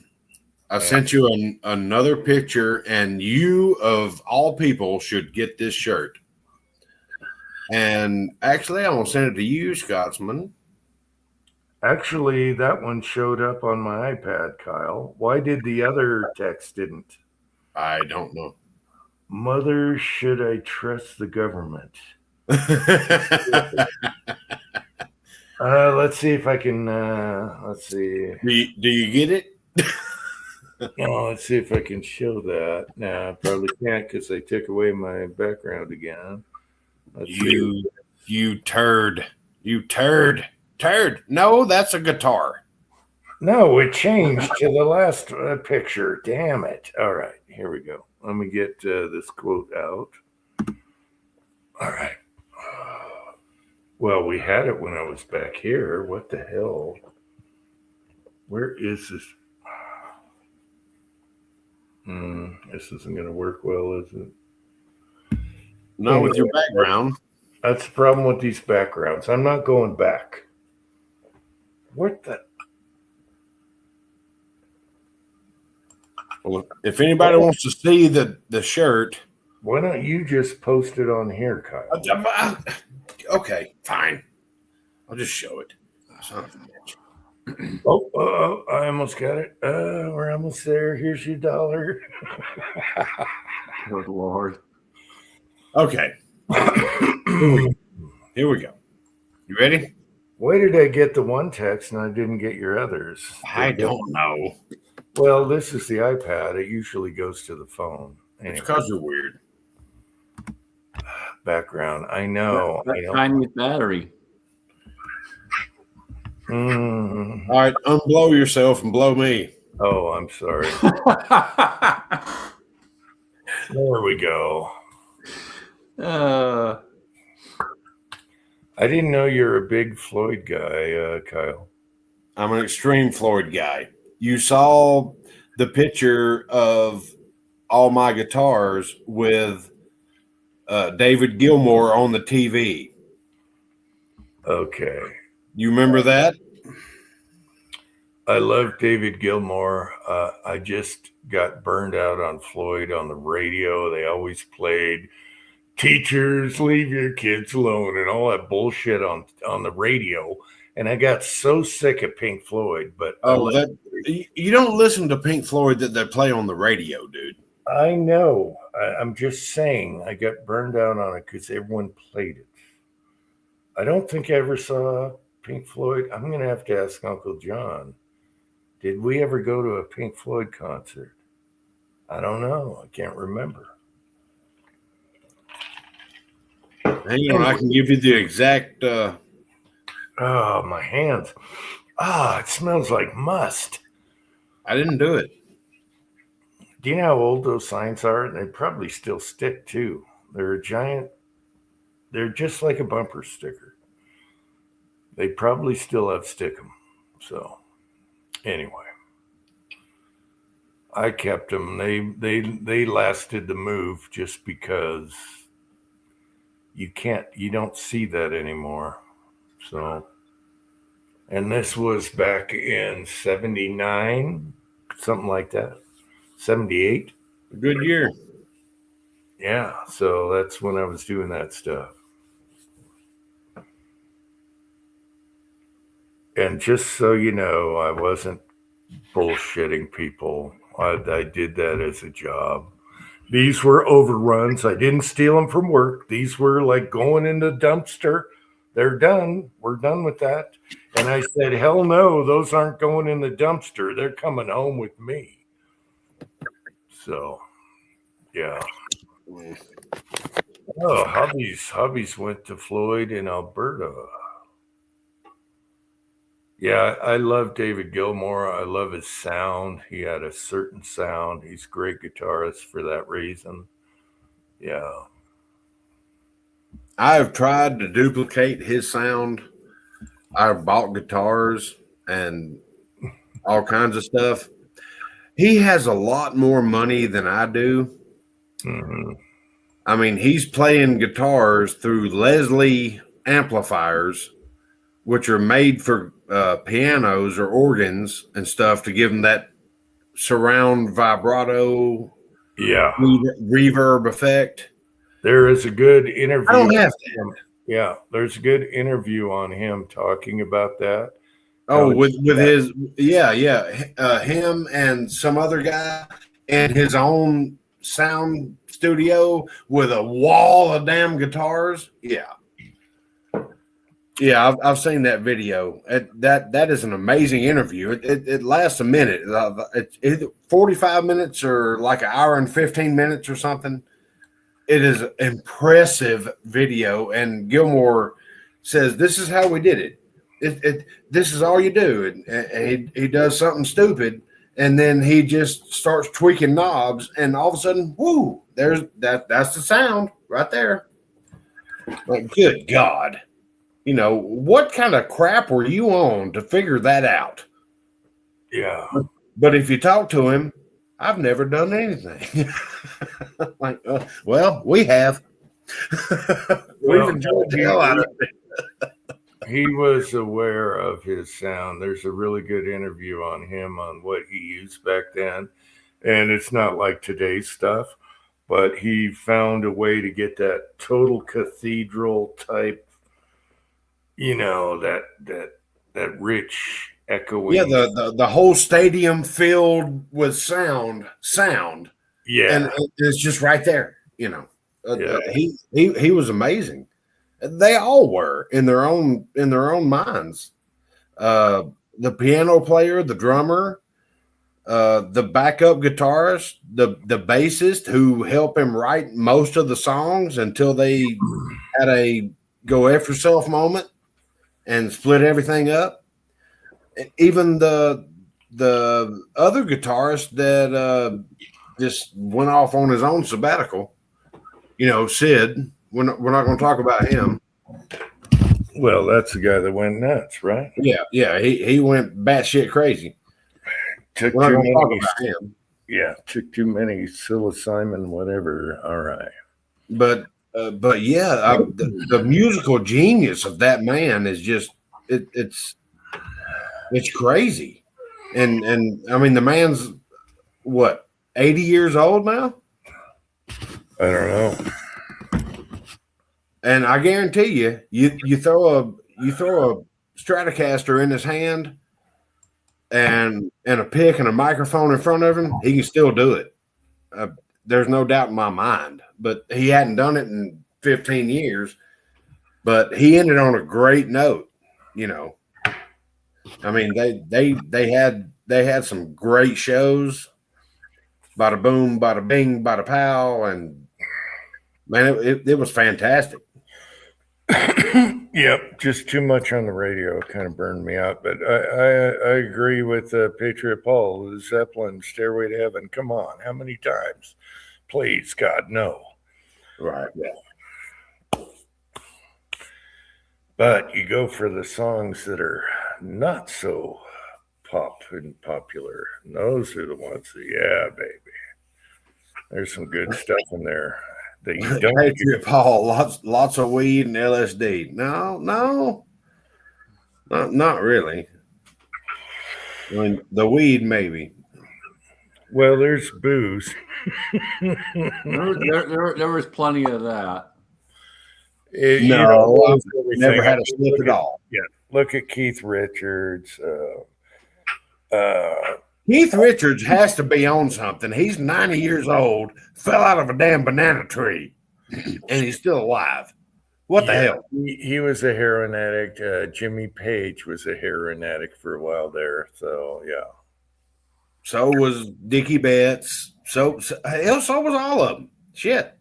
I sent you another picture, and you, of all people, should get this shirt. And actually, I'm going to send it to you, Scotsman. Actually, that one showed up on my iPad, Kyle. Why did the other text didn't? I don't know. Mother, should I trust the government? Let's see if I can. Let's see. Do you get it? Let's see if I can show that. No, I probably can't because they took away my background again. Let's see. You turd. You turd. Turd. No, that's a guitar. No, it changed to the last picture. Damn it. All right, here we go. Let me get this quote out. All right. Well, we had it when I was back here. What the hell? Where is this? This isn't going to work well, is it? Not with your background. That's the problem with these backgrounds. I'm not going back. What the? Well, if anybody wants to see the shirt, Why don't you just post it on here, Kyle? Okay, fine. I'll just show it. Son of a bitch. Oh, I almost got it. We're almost there. Here's your $1. Good Lord. Okay. Here we go. You ready? Why did I get the one text and I didn't get your others? I don't know. Well, this is the iPad. It usually goes to the phone. It's because you're weird. Background. I know. Chinese battery. All right, unblow yourself and blow me. Oh, I'm sorry. There we go. I didn't know you're a big Floyd guy, Kyle. I'm an extreme Floyd guy. You saw the picture of all my guitars with David Gilmour on the TV. Okay. You remember that? I love David Gilmour. I just got burned out on Floyd on the radio. They always played "Teachers, leave your kids alone" and all that bullshit on the radio. And I got so sick of Pink Floyd. But you don't listen to Pink Floyd that they play on the radio, dude. I know. I'm just saying I got burned out on it because everyone played it. I don't think I ever saw Pink Floyd. I'm going to have to ask Uncle John. Did we ever go to a Pink Floyd concert? I don't know. I can't remember. Hang on, I can give you the exact. Oh, my hands. It smells like must. I didn't do it. Do you know how old those signs are? They probably still stick too. They're a giant. They're just like a bumper sticker. They probably still have stickum. So, anyway, I kept them. They lasted the move just because you don't see that anymore. So, and this was back in 79, something like that. 78. A good year. Yeah, so that's when I was doing that stuff. And just so you know, I wasn't bullshitting people. I did that as a job. These were overruns. I didn't steal them from work. These were like going in the dumpster. They're done. We're done with that. And I said, hell no, those aren't going in the dumpster. They're coming home with me. So, yeah. Oh, hubbies went to Floyd in Alberta. Yeah, I love David Gilmour. I love his sound. He had a certain sound. He's a great guitarist for that reason. Yeah. I've tried to duplicate his sound. I've bought guitars and all kinds of stuff. He has a lot more money than I do. Mm-hmm. I mean, he's playing guitars through Leslie amplifiers, which are made for pianos or organs and stuff to give them that surround vibrato, reverb effect. There is a good interview. I don't have that. Yeah, there's a good interview on him talking about that. Oh, with his him and some other guy and his own sound studio with a wall of damn guitars. Yeah. Yeah, I've seen that video. That is an amazing interview. It lasts a minute. It's 45 minutes or like an hour and 15 minutes or something. It is an impressive video. And Gilmore says, this is how we did it. This is all you do. And he does something stupid, and then he just starts tweaking knobs, and all of a sudden, whoo, that's the sound right there. Like, good God. You know, what kind of crap were you on to figure that out? Yeah. But if you talk to him, I've never done anything. Like, well, we have. We've enjoyed the hell out of it. He was aware of his sound. There's a really good interview on him on what he used back then. And it's not like today's stuff, but he found a way to get that total cathedral type, you know, that rich echoing. Yeah, the whole stadium filled with sound. Yeah. And it's just right there, you know. Yeah. He was amazing. They all were in their own minds. The piano player, the drummer, the backup guitarist, the bassist who helped him write most of the songs until they had a go F yourself moment and split everything up. Even the other guitarist that just went off on his own sabbatical, you know, Sid. We're not going to talk about him. Well, that's the guy that went nuts, right? Yeah. He went batshit crazy. Took We're too not going to talk many. about him. Yeah, took too many psilocybin, whatever. All right. But yeah, the musical genius of that man is just it's crazy. And I mean, the man's what, 80 years old now? I don't know. And I guarantee you throw a Stratocaster in his hand and a pick and a microphone in front of him, he can still do it. There's no doubt in my mind. But he hadn't done it in 15 years. But he ended on a great note, you know. I mean, they had some great shows. Bada boom, bada bing, bada pow, and man, it was fantastic. Yep, just too much on the radio kind of burned me out. But I agree with Patriot Paul, the Zeppelin, Stairway to Heaven. Come on, how many times? Please, God, no. Right. Yeah. But you go for the songs that are not so pop and popular. And those are the ones that, yeah, baby. There's some good stuff in there that you don't Patriot Paul, lots of weed and LSD. No, not really. I mean, the weed maybe. Well, there's booze. There was plenty of that. No, never had a slip at all. Yeah, look at Keith Richards. Keith Richards has to be on something. He's 90 years old, fell out of a damn banana tree, and he's still alive. What the hell? He was a heroin addict. Jimmy Page was a heroin addict for a while there. So, yeah. So was Dickie Betts. So was all of them. Shit.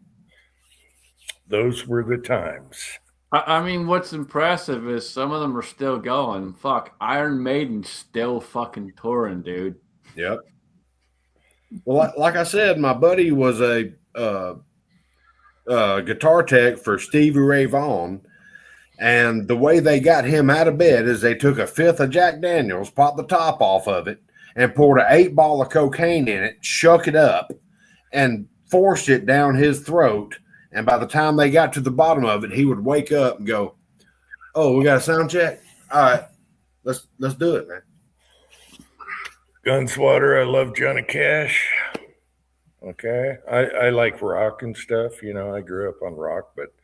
Those were the times. I mean, what's impressive is some of them are still going. Fuck, Iron Maiden's still fucking touring, dude. Yep. Well, like I said, my buddy was a guitar tech for Stevie Ray Vaughan, and the way they got him out of bed is they took a fifth of Jack Daniels, popped the top off of it, and poured an 8-ball of cocaine in it, shook it up, and forced it down his throat. And by the time they got to the bottom of it, he would wake up and go, "Oh, we got a sound check. All right, let's do it, man." Gunswatter, I love Johnny Cash. Okay. I like rock and stuff. You know, I grew up on rock, but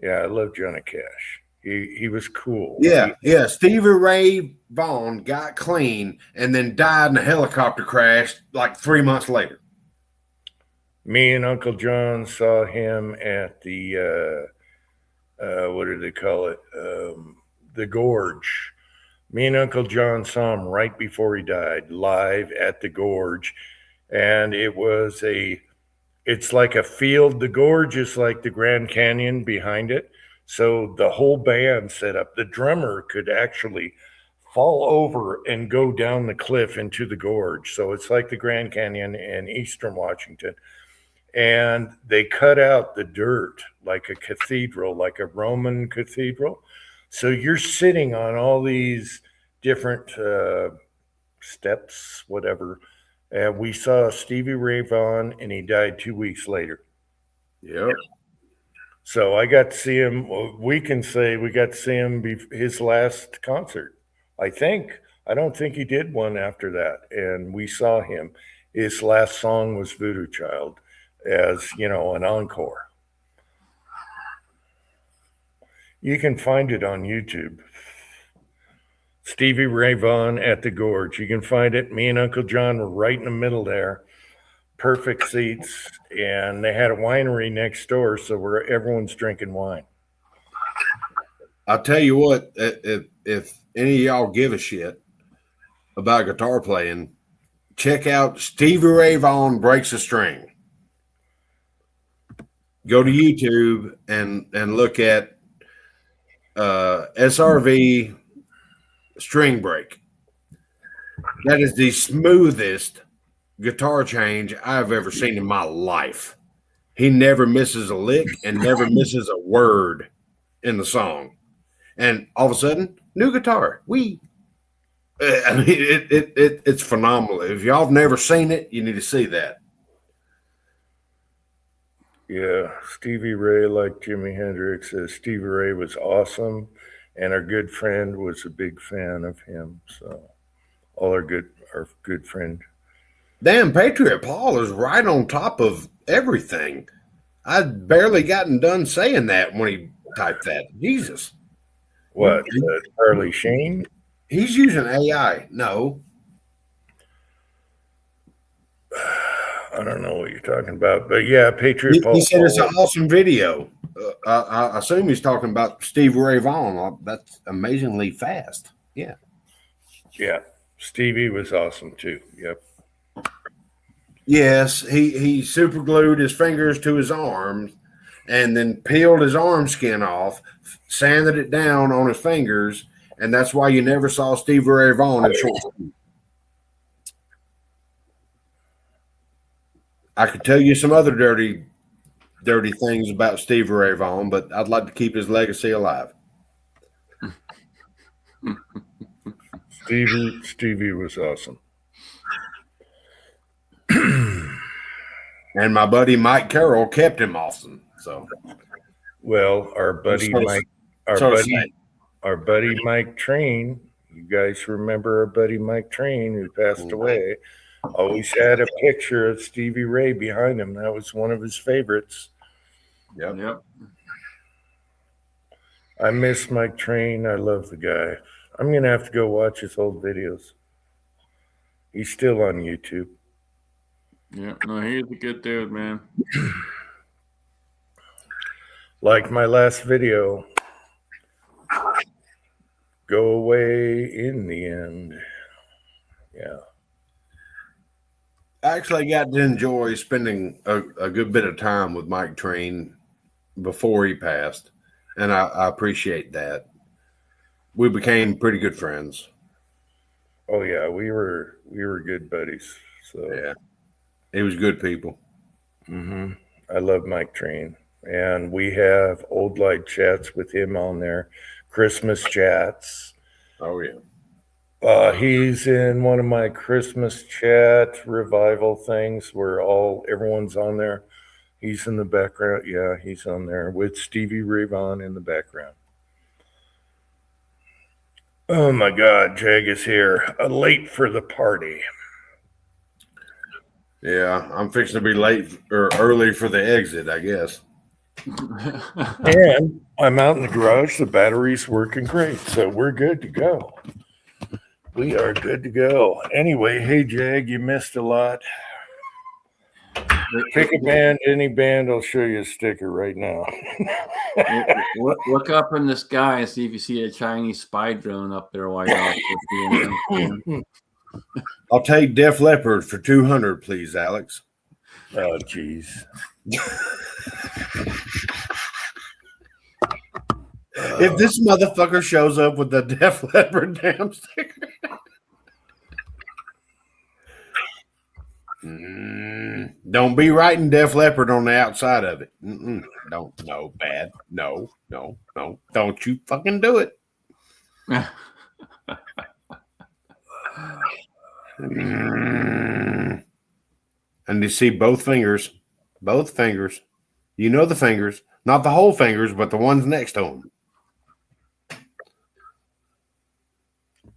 yeah, I love Johnny Cash. He was cool. Yeah. Stevie Ray Vaughan got clean and then died in a helicopter crash like 3 months later. Me and Uncle John saw him at the what do they call it? The Gorge. Me and Uncle John saw him right before he died, live at the Gorge, and it's like a field. The Gorge is like the Grand Canyon behind it, so the whole band set up. The drummer could actually fall over and go down the cliff into the gorge. So it's like the Grand Canyon in Eastern Washington. And they cut out the dirt like a cathedral, like a Roman cathedral. So you're sitting on all these different steps, whatever. And we saw Stevie Ray Vaughan, and he died 2 weeks later. Yep. So I got to see him. We can say we got to see him his last concert. I don't think he did one after that. And we saw him. His last song was Voodoo Child, as an encore. You can find it on YouTube. Stevie Ray Vaughan at the Gorge. You can find it. Me and Uncle John were right in the middle there. Perfect seats. And they had a winery next door, so everyone's drinking wine. I'll tell you what, if any of y'all give a shit about guitar playing, check out Stevie Ray Vaughan Breaks a String. Go to YouTube and look at SRV String Break. That is the smoothest guitar change I've ever seen in my life. He never misses a lick and never misses a word in the song. And all of a sudden, new guitar. It's phenomenal. If y'all have never seen it, you need to see that. Yeah, Stevie Ray, like Jimi Hendrix, says Stevie Ray was awesome, and our good friend was a big fan of him. So, our good friend. Damn, Patriot Paul is right on top of everything. I'd barely gotten done saying that when he typed that. Jesus. What? Charlie Sheen? He's using AI. No. I don't know what you're talking about, but yeah, Patriot Paul. He said it's an awesome video. I assume he's talking about Stevie Ray Vaughan. That's amazingly fast. Yeah. Yeah, Stevie was awesome too. Yep. Yes, he super glued his fingers to his arms and then peeled his arm skin off, sanded it down on his fingers, and that's why you never saw Stevie Ray Vaughan in short sleeve. I could tell you some other dirty things about Stevie Ray Vaughan, but I'd like to keep his legacy alive. Stevie was awesome. And my buddy Mike Carroll kept him awesome. So, well, our buddy Mike Train. You guys remember our buddy Mike Train, who passed away? Always had a picture of Stevie Ray behind him. That was one of his favorites. Yep. I miss Mike Train. I love the guy. I'm gonna have to go watch his old videos. He's still on YouTube. Yeah, no, he's a good dude, man. Like my last video. Go away in the end. Yeah. I actually got to enjoy spending a good bit of time with Mike Train before he passed, and I appreciate that. We became pretty good friends. Oh yeah, we were good buddies. So yeah, he was good people. Mm-hmm. I love Mike Train, and we have old light chats with him on there, Christmas chats. Oh yeah. He's in one of my Christmas chat revival things where everyone's on there. He's in the background. Yeah, he's on there with Stevie Ray Vaughan in the background. Oh my God, Jag is here. Late for the party. Yeah, I'm fixing to be late or early for the exit, I guess. And I'm out in the garage. The battery's working great, so we're good to go. We are good to go. Anyway, hey, Jag, you missed a lot. Pick a band, any band. I'll show you a sticker right now. Look up in the sky and see if you see a Chinese spy drone up there while you're out there. I'll take Def Leppard for 200, please, Alex. Oh, jeez. If this motherfucker shows up with the Def Leppard damn sticker. Don't be writing Def Leppard on the outside of it. Don't. No, bad. No. Don't you fucking do it. And you see both fingers. You know the fingers. Not the whole fingers, but the ones next to them.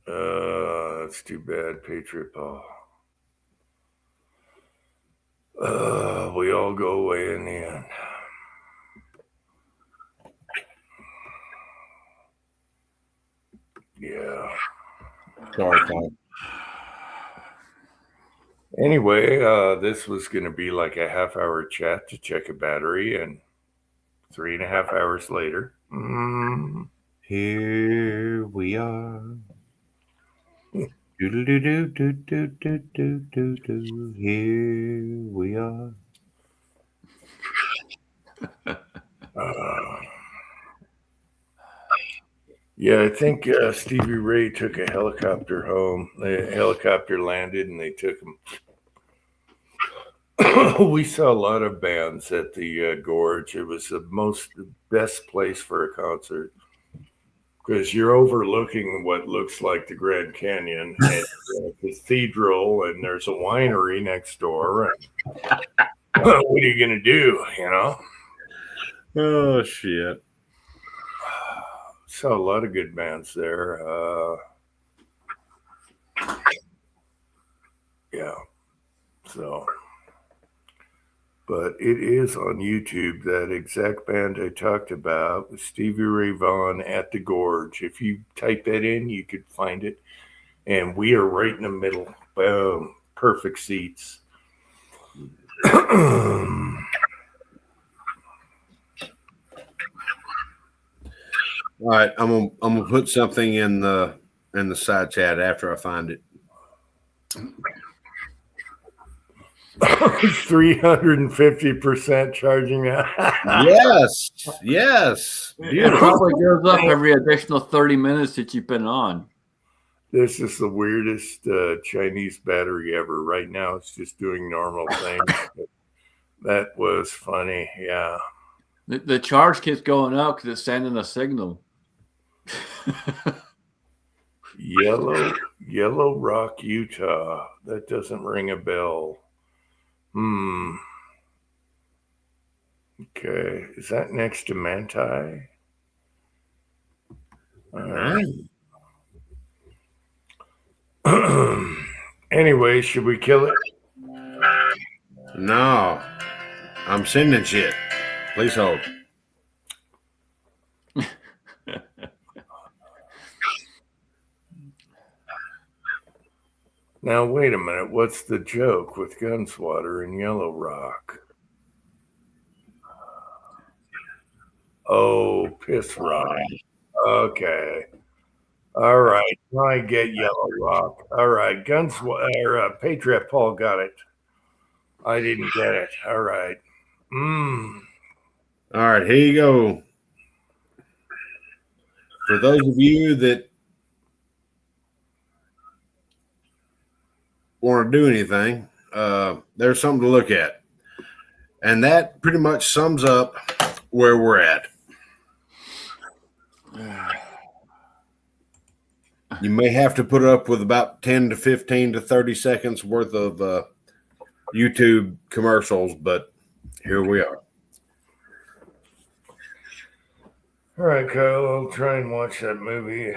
That's too bad, Patriot Paul. We all go away in the end. Yeah. Sorry, Tom. Anyway, this was going to be like a half-hour chat to check a battery, and 3.5 hours later, Here we are. Here we are. Yeah, I think Stevie Ray took a helicopter home. The helicopter landed, and they took him. We saw a lot of bands at the Gorge. It was the best place for a concert because you're overlooking what looks like the Grand Canyon and a cathedral, and there's a winery next door. And what are you going to do, you know? Oh, shit. Saw a lot of good bands there. Yeah. So, but it is on YouTube, that exact band I talked about with Stevie Ray Vaughan at the Gorge. If you type that in, you could find it. And we are right in the middle. Boom. Perfect seats. All right, I'm gonna put something in the side chat after I find it. 350% charging now. Yes. It Beautiful. probably goes up every additional 30 minutes that you've been on. This is the weirdest Chinese battery ever. Right now, it's just doing normal things. That was funny. Yeah. The charge keeps going up because it's sending a signal. Yellow Rock, Utah. That doesn't ring a bell. Okay. Is that next to Manti? Anyway, should we kill it? No, I'm sending shit. Please hold. Now, wait a minute. What's the joke with Gunswatter and Yellow Rock? Oh, Piss Rock. Okay. All right. Now I get Yellow Rock. All right. Gunswatter, Patriot Paul got it. I didn't get it. All right. All right, here you go. For those of you that want to do anything, there's something to look at. And that pretty much sums up where we're at. You may have to put up with about 10 to 15 to 30 seconds worth of YouTube commercials, but here we are. All right, Kyle. I'll try and watch that movie.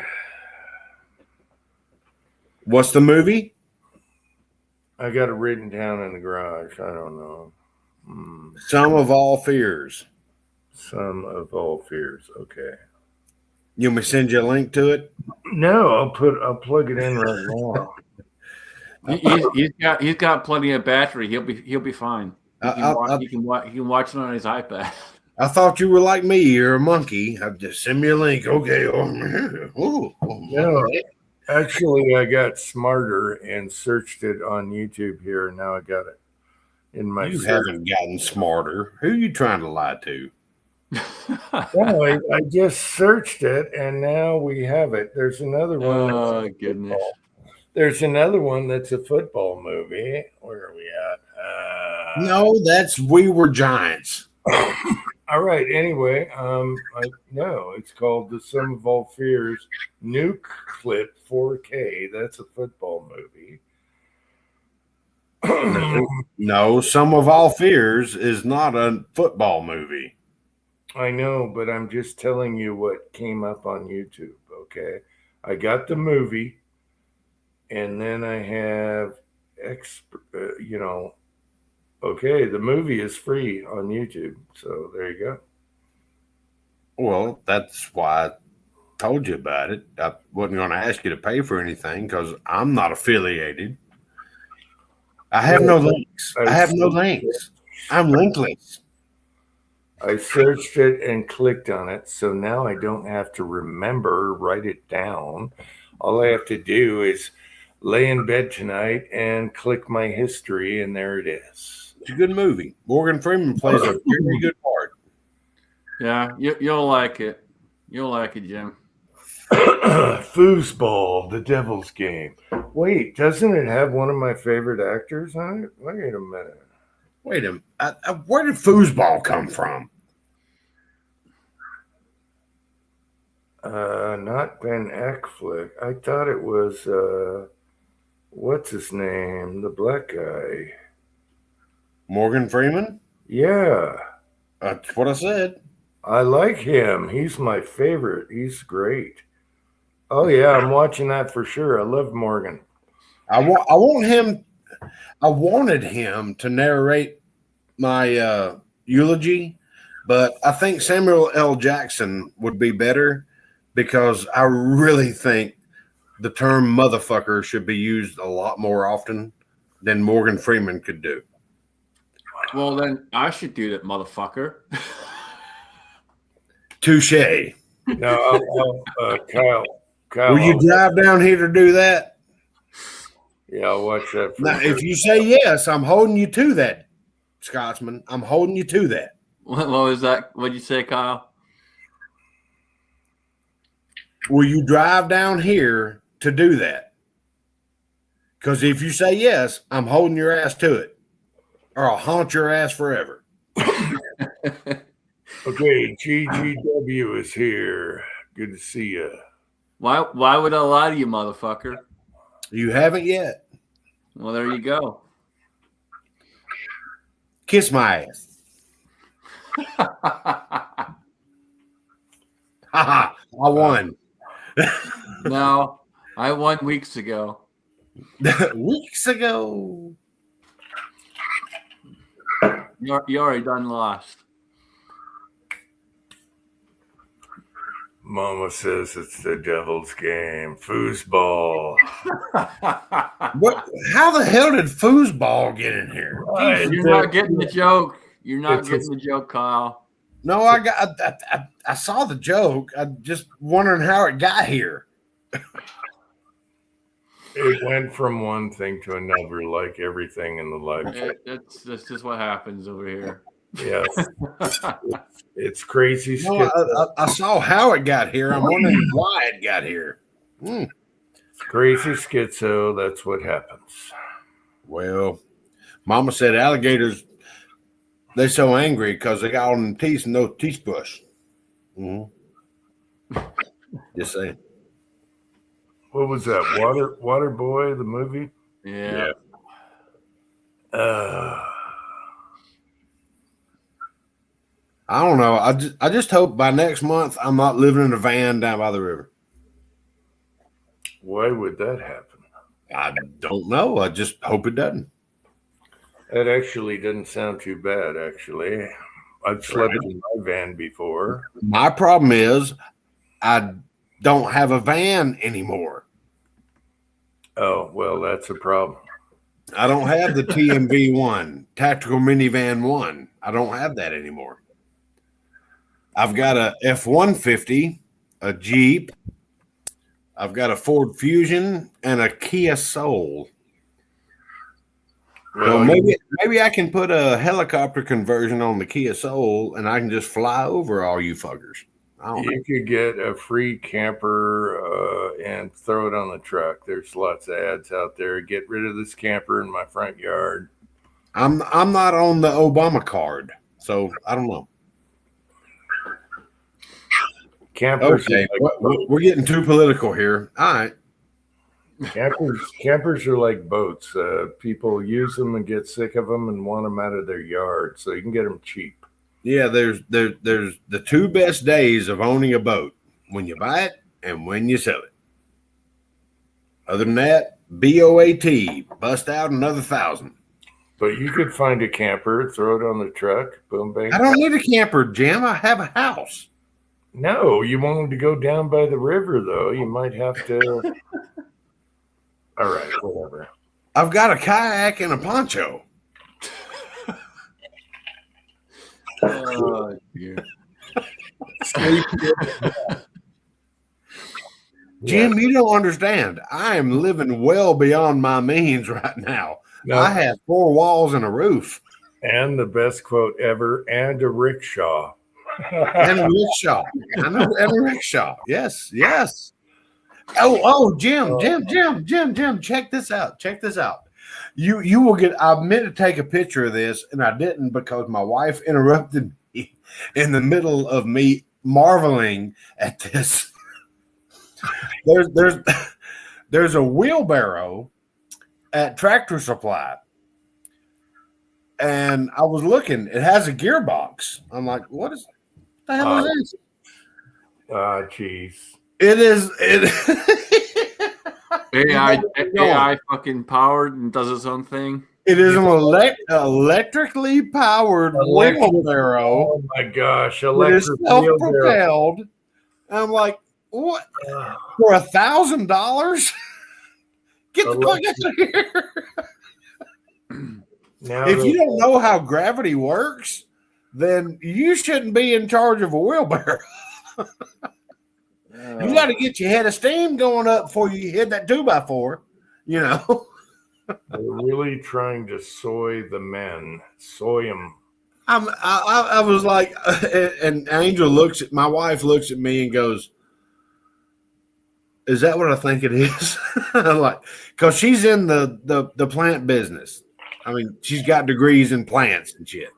What's the movie? I got it written down in the garage. I don't know. Sum of All Fears. Sum of All Fears. Okay. You want me to send you a link to it? No, I'll plug it in right now. He's got plenty of battery. He'll be fine. He can watch it on his iPad. I thought you were like me. You're a monkey. Just send me a link. Okay. No, actually, I got smarter and searched it on YouTube here. And now I got it in my You search. haven't gotten smarter. Who are you trying to lie to? No, I just searched it, and now we have it. There's another one. Oh goodness! There's another one that's a football movie. Where are we at? No, that's We Were Giants. All right. Anyway, no, it's called The Sum of All Fears Nuke Clip 4K. That's a football movie. No, Sum of All Fears is not a football movie. I know, but I'm just telling you what came up on YouTube. Okay, I got the movie, and then I have okay, the movie is free on YouTube, so there you go. Well, that's why I told you about it. I wasn't going to ask you to pay for anything because I'm not affiliated. I have no links. I have no links. I'm linkless. I searched it and clicked on it, so now I don't have to write it down. All I have to do is lay in bed tonight and click my history, and there it is. It's a good movie. Morgan Freeman plays a very good part. Yeah, you'll like it. You'll like it, Jim. Foosball, The Devil's Game. Wait, doesn't it have one of my favorite actors on it? Wait a minute. Wait a minute. Where did foosball come from? Not Ben Affleck. I thought it was what's his name? The black guy. Morgan Freeman? Yeah. That's what I said. I like him. He's my favorite. He's great. Oh yeah, I'm watching that for sure. I love Morgan. I wanted him to narrate my eulogy, but I think Samuel L. Jackson would be better because I really think the term motherfucker should be used a lot more often than Morgan Freeman could do. Well, then I should do that, motherfucker. Touche. No, Kyle. Will you drive down here to do that? Yeah, I'll watch that. Now, if you say yes, I'm holding you to that, Scotsman. I'm holding you to that. What was that? What'd you say, Kyle? Will you drive down here to do that? Because if you say yes, I'm holding your ass to it, or I'll haunt your ass forever. Okay, GGW is here. Good to see you. Why would I lie to you, motherfucker? You haven't yet. Well, there you go. Kiss my ass. Haha, I won. No, I won weeks ago. Weeks ago. You already done lost. Mama says it's the devil's game. Foosball. What? How the hell did foosball get in here? You're not getting the joke. You're not getting the joke, Kyle. No, I saw the joke. I'm just wondering how it got here. It went from one thing to another, like everything in the life. That's just what happens over here. Yes. It's crazy. No, I saw how it got here. I'm wondering why it got here. Crazy schizo. That's what happens. Well, Mama said alligators, they're so angry because they got all them teeth and no teeth brush. Just saying. What was that? Water Boy, the movie? Yeah. I don't know. I just hope by next month I'm not living in a van down by the river. Why would that happen? I don't know. I just hope it doesn't. That actually doesn't sound too bad, actually. I've slept in my van before. My problem is I don't have a van anymore. Oh, well, that's a problem. I don't have the TMV 1, Tactical Minivan 1. I don't have that anymore. I've got a F-150, a Jeep. I've got a Ford Fusion and a Kia Soul. So Well, maybe I can put a helicopter conversion on the Kia Soul and I can just fly over all you fuckers. I don't know. you could get a free camper and throw it on the truck. There's lots of ads out there. Get rid of this camper in my front yard. I'm not on the Obama card, so I don't know. Campers, Okay, are like we're getting too political here. All right. campers are like boats. People use them and get sick of them and want them out of their yard, so you can get them cheap. Yeah, there's the two best days of owning a boat: when you buy it and when you sell it. Other than that, BOAT, bust out another 1,000. But you could find a camper, throw it on the truck, boom, bang. I don't need a camper, Jim. I have a house. No, you want them to go down by the river, though. You might have to. All right, whatever. I've got a kayak and a poncho. Oh, dear. Jim, you don't understand. I am living well beyond my means right now. No, I have 4 walls and a roof and the best quote ever, and a rickshaw. and a rickshaw. And a rickshaw. Yes, yes. Oh, Jim, check this out. Check this out. You will get, I meant to take a picture of this and I didn't because my wife interrupted me in the middle of me marveling at this. There's a wheelbarrow at Tractor Supply. And I was looking, it has a gearbox. I'm like, what the hell is this? Jeez. It is AI fucking powered and does its own thing. It is an electrically powered wheelbarrow. Oh my gosh, It is electric wheelbarrow. self-propelled. I'm like, what? For $1,000? Get the fuck out of here. Now If you don't know how gravity works, then you shouldn't be in charge of a wheelbarrow. You got to get your head of steam going up before you hit that 2x4, you know. they're really trying to soy the men, soy them. I was like, and Angel my wife looks at me and goes, "Is that what I think it is?" I'm like, because she's in the plant business. I mean, she's got degrees in plants and shit.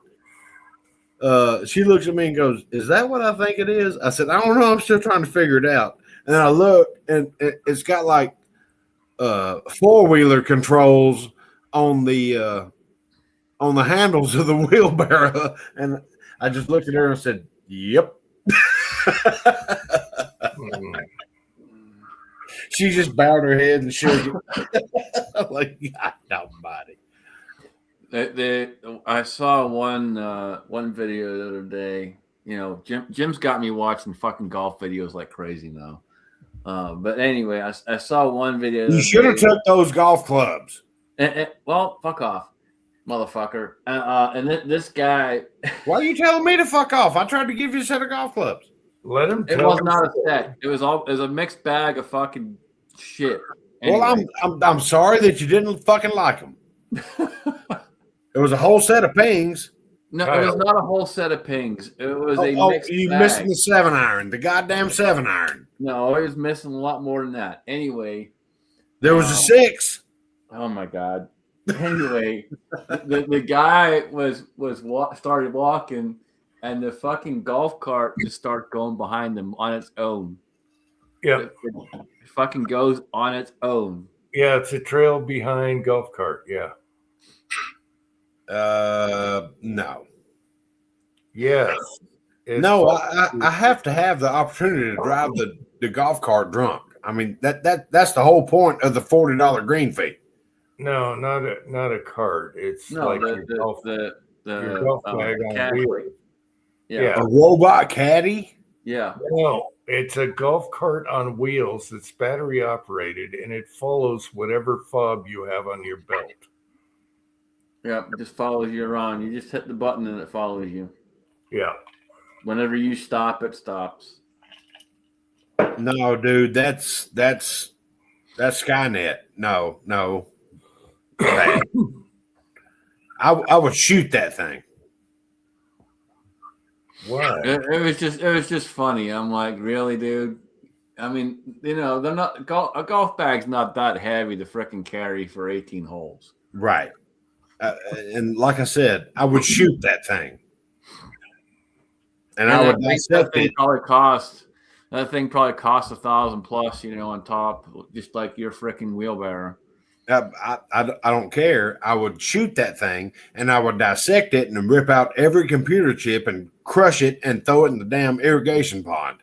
She looks at me and goes, "Is that what I think it is?" I said, "I don't know. I'm still trying to figure it out." And I look, and it's got like 4-wheeler controls on the handles of the wheelbarrow. And I just looked at her and said, "Yep." She just bowed her head and shook it. Like, God almighty. I saw one video the other day. You know, Jim's got me watching fucking golf videos like crazy now. But anyway, I saw one video. You should have took those golf clubs. Well, fuck off, motherfucker. And this guy. Why are you telling me to fuck off? I tried to give you a set of golf clubs. Let him. It was not a set. It was a mixed bag of fucking shit. Anyway. Well, I'm sorry that you didn't fucking like them. It was a whole set of pings. No, it was not a whole set of pings. It was a mixed you bag. missing the 7-iron, the goddamn 7-iron. No, I was missing a lot more than that. Anyway, There was a 6. oh my god. Anyway, the guy started walking, and the fucking golf cart just started going behind him on its own. Yeah, It fucking goes on its own. yeah, it's a trail behind golf cart. Yeah, No. yes. It's No, I have to have the opportunity to drive the golf cart drunk. I mean, that's the whole point of the $40 green fee. No, not a cart. It's No, like the your golf bag on caddy. wheels. Yeah. A robot caddy? Yeah. No, it's a golf cart on wheels that's battery operated, and it follows whatever fob you have on your belt. Yeah, it just follows you around. You just hit the button and it follows you. Yeah. Whenever you stop, it stops. No, dude, that's Skynet. No. Bad. I would shoot that thing. Why? It was just funny. I'm like, really, dude? I mean, you know, they're not a golf bag's not that heavy to frickin' carry for 18 holes. Right. And like I said, I would shoot that thing. And I would dissect it. That thing probably costs $1,000 plus, you know, on top, just like your frickin' wheelbarrow. I don't care. I would shoot that thing and I would dissect it and rip out every computer chip and crush it and throw it in the damn irrigation pond.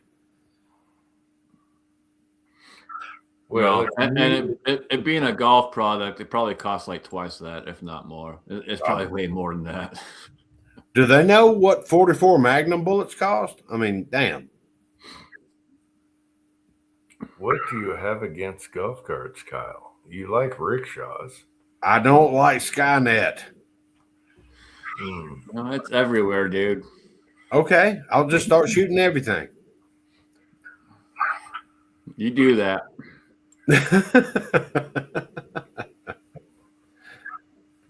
Well, and it being a golf product, it probably costs like twice that, if not more. It's probably way more than that. Do they know what 44 Magnum bullets cost? I mean, damn. What do you have against golf carts, Kyle? You like rickshaws. I don't like Skynet. No, it's everywhere, dude. Okay, I'll just start shooting everything. You do that.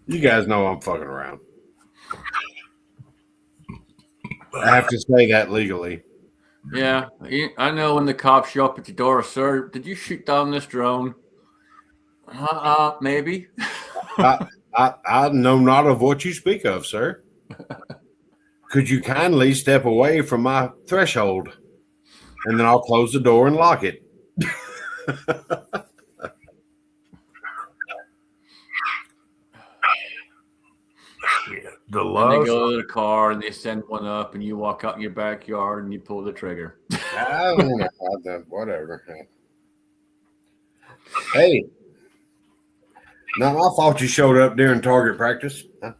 You guys know I'm fucking around. I have to say that legally. Yeah, I know when the cops show up at your door, sir, did you shoot down this drone? Maybe. I know not of what you speak of, sir. Could you kindly step away from my threshold? And then I'll close the door and lock it. The And laws. they go to the car and they send one up, and you walk out in your backyard and you pull the trigger. I don't know about that. Whatever. Hey, not my fault you showed up during target practice. I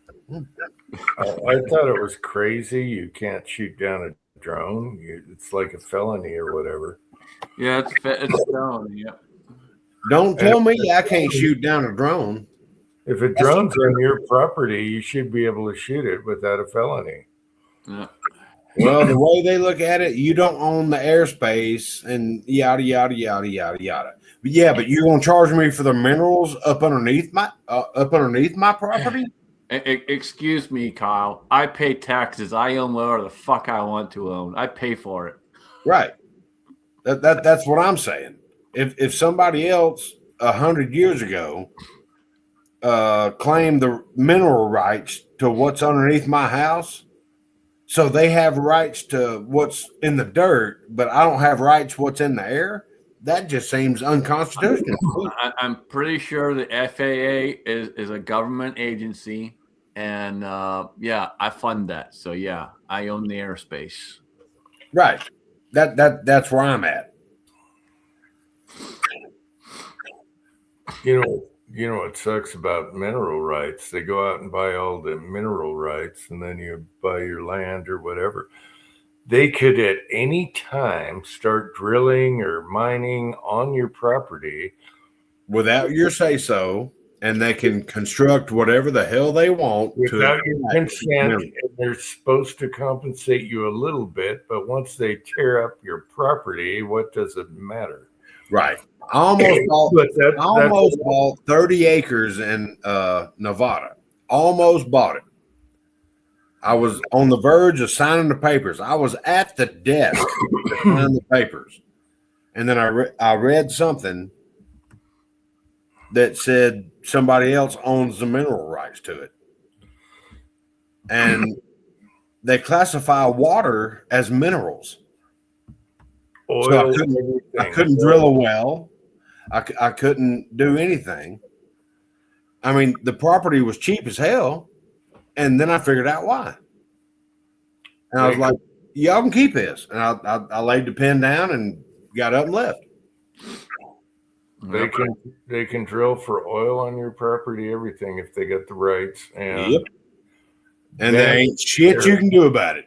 thought it was crazy. You can't shoot down a drone. It's like a felony or whatever. Yeah, it's down. Yeah. Don't tell me I can't shoot down a drone. If a drone's on your property, you should be able to shoot it without a felony. Yeah. Well, the way they look at it, you don't own the airspace and yada, yada, yada, yada, yada. But yeah, but you're going to charge me for the minerals up underneath my property? Excuse me, Kyle. I pay taxes. I own whatever the fuck I want to own. I pay for it. Right. That's what I'm saying. If somebody else 100 years ago claimed the mineral rights to what's underneath my house, so they have rights to what's in the dirt, but I don't have rights what's in the air, that just seems unconstitutional. I'm pretty sure the FAA is a government agency, and yeah, I fund that. So yeah, I own the airspace. Right. That's where I'm at. You know what sucks about mineral rights? They go out and buy all the mineral rights, and then you buy your land or whatever. They could at any time start drilling or mining on your property Without your say so, and they can construct whatever the hell they want without to your consent. And they're supposed to compensate you a little bit, but once they tear up your property, what does it matter? Right. I almost But bought 30 acres in Nevada. Almost bought it. I was on the verge of signing the papers. I was at the desk to sign the papers. And then I read something that said somebody else owns the mineral rights to it. And they classify water as minerals. oil, So I couldn't drill a well. I couldn't do anything. I mean, the property was cheap as hell. And then I figured out why. And I was like, y'all can keep this. And I laid the pen down and got up and left. They can drill for oil on your property, everything if they get the rights. And Yep. And there ain't shit you can do about it.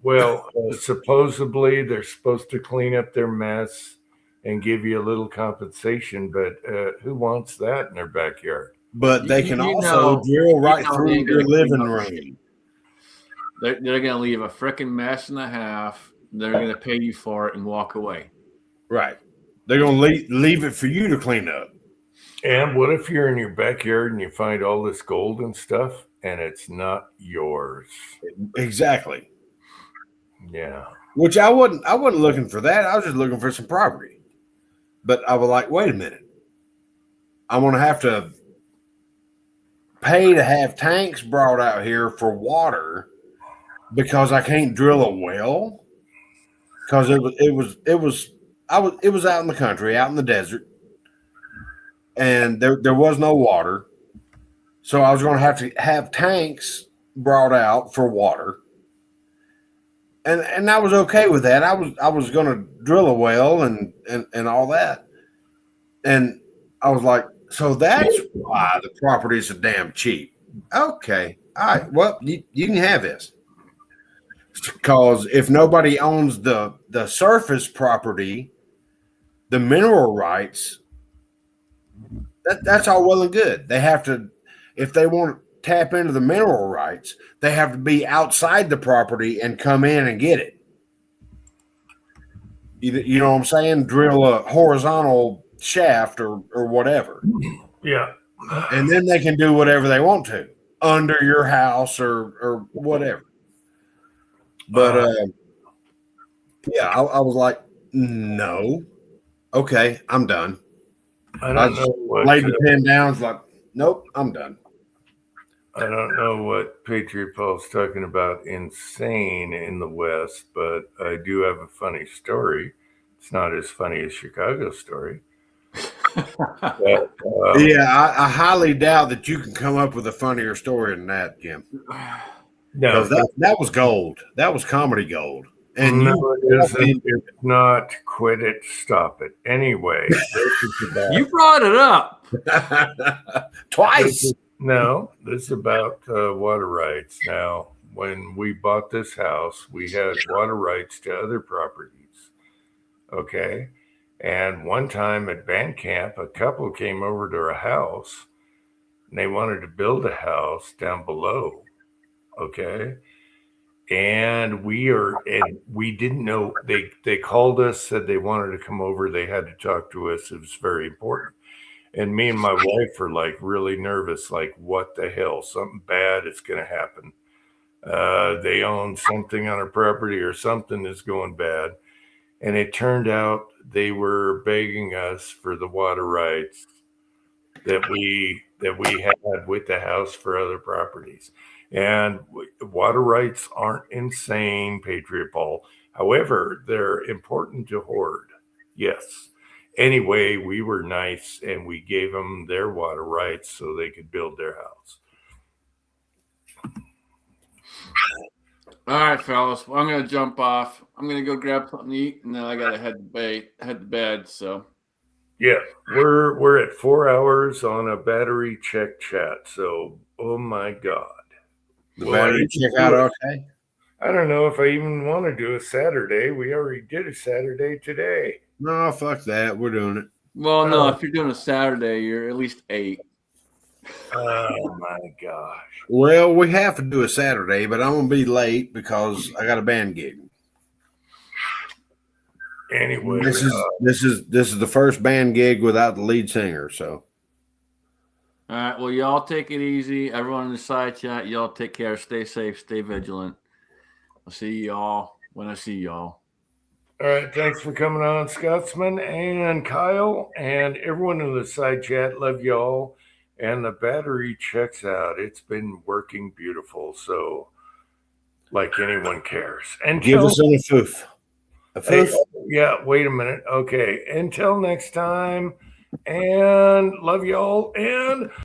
well, supposedly they're supposed to clean up their mess and give you a little compensation, but who wants that in their backyard? but they can You also know- drill right know they through ain't your gonna clean living up room. shit. They're going to leave a freaking mess and a half. They're going to pay you for it and walk away. Right. They're going to leave it for you to clean up. And what if you're in your backyard and you find all this gold and stuff and it's not yours? Exactly. Yeah. Which I wasn't looking for that. I was just looking for some property. But I was like, wait a minute. I'm going to have to pay to have tanks brought out here for water because I can't drill a well. Because it was out in the country, out in the desert, and there was no water. So I was going to have tanks brought out for water. And I was okay with that. I was going to drill a well and all that. And I was like, so that's why the properties are damn cheap. Okay. All right. Well, you can have this. Because if nobody owns the surface property, the mineral rights, that's all well and good. They have to, if they want to tap into the mineral rights, they have to be outside the property and come in and get it. You know what I'm saying? Drill a horizontal shaft or whatever. Yeah. And then they can do whatever they want to under your house or whatever. But yeah, I was like, no. Okay, I'm done. I don't know what laid the pen down. Was like, nope, I'm done. I don't know what Patriot Paul's talking about insane in the West, but I do have a funny story. It's not as funny as Chicago's story. But, yeah, I highly doubt that you can come up with a funnier story than that, Jim. No, that was gold. That was comedy gold. And no, it isn't. It's not. Quit it. Stop it. Anyway, this is about, You brought it up. Twice. This is about water rights. Now, when we bought this house, we had water rights to other properties. Okay. And one time at band camp, a couple came over to our house and they wanted to build a house down below. Okay. And we didn't know, they called us, said they wanted to come over. They had to talk to us. It was very important. And me and my wife are like really nervous, like, what the hell? Something bad is going to happen. They own something on our property or something is going bad. And it turned out they were begging us for the water rights that we had with the house for other properties. And water rights aren't insane, Patriot Paul. However, they're important to hoard. Yes. Anyway, we were nice and we gave them their water rights so they could build their house. All right, fellas. Well, I'm going to jump off. I'm going to go grab something to eat, and then I got to head to bed. So, yeah, we're at 4 hours on a battery check chat. So, oh my God. The battery check out okay? I don't know if I even want to do a Saturday. We already did a Saturday today. No, fuck that. We're doing it. well, no, if you're doing a Saturday, you're at least 8. Oh my gosh. Well, we have to do a Saturday, but I'm gonna be late because I got a band gig. Anyway, This is the first band gig without the lead singer. So, All right. Well, y'all take it easy. Everyone in the side chat, y'all take care. Stay safe. Stay vigilant. I'll see y'all when I see y'all. all right. Thanks for coming on, Scotsman and Kyle and everyone in the side chat. Love y'all. And the battery checks out. It's been working beautiful. So, like anyone cares. And give us a foof. A hey, foof. yeah, wait a minute. Okay. Until next time. And love y'all. And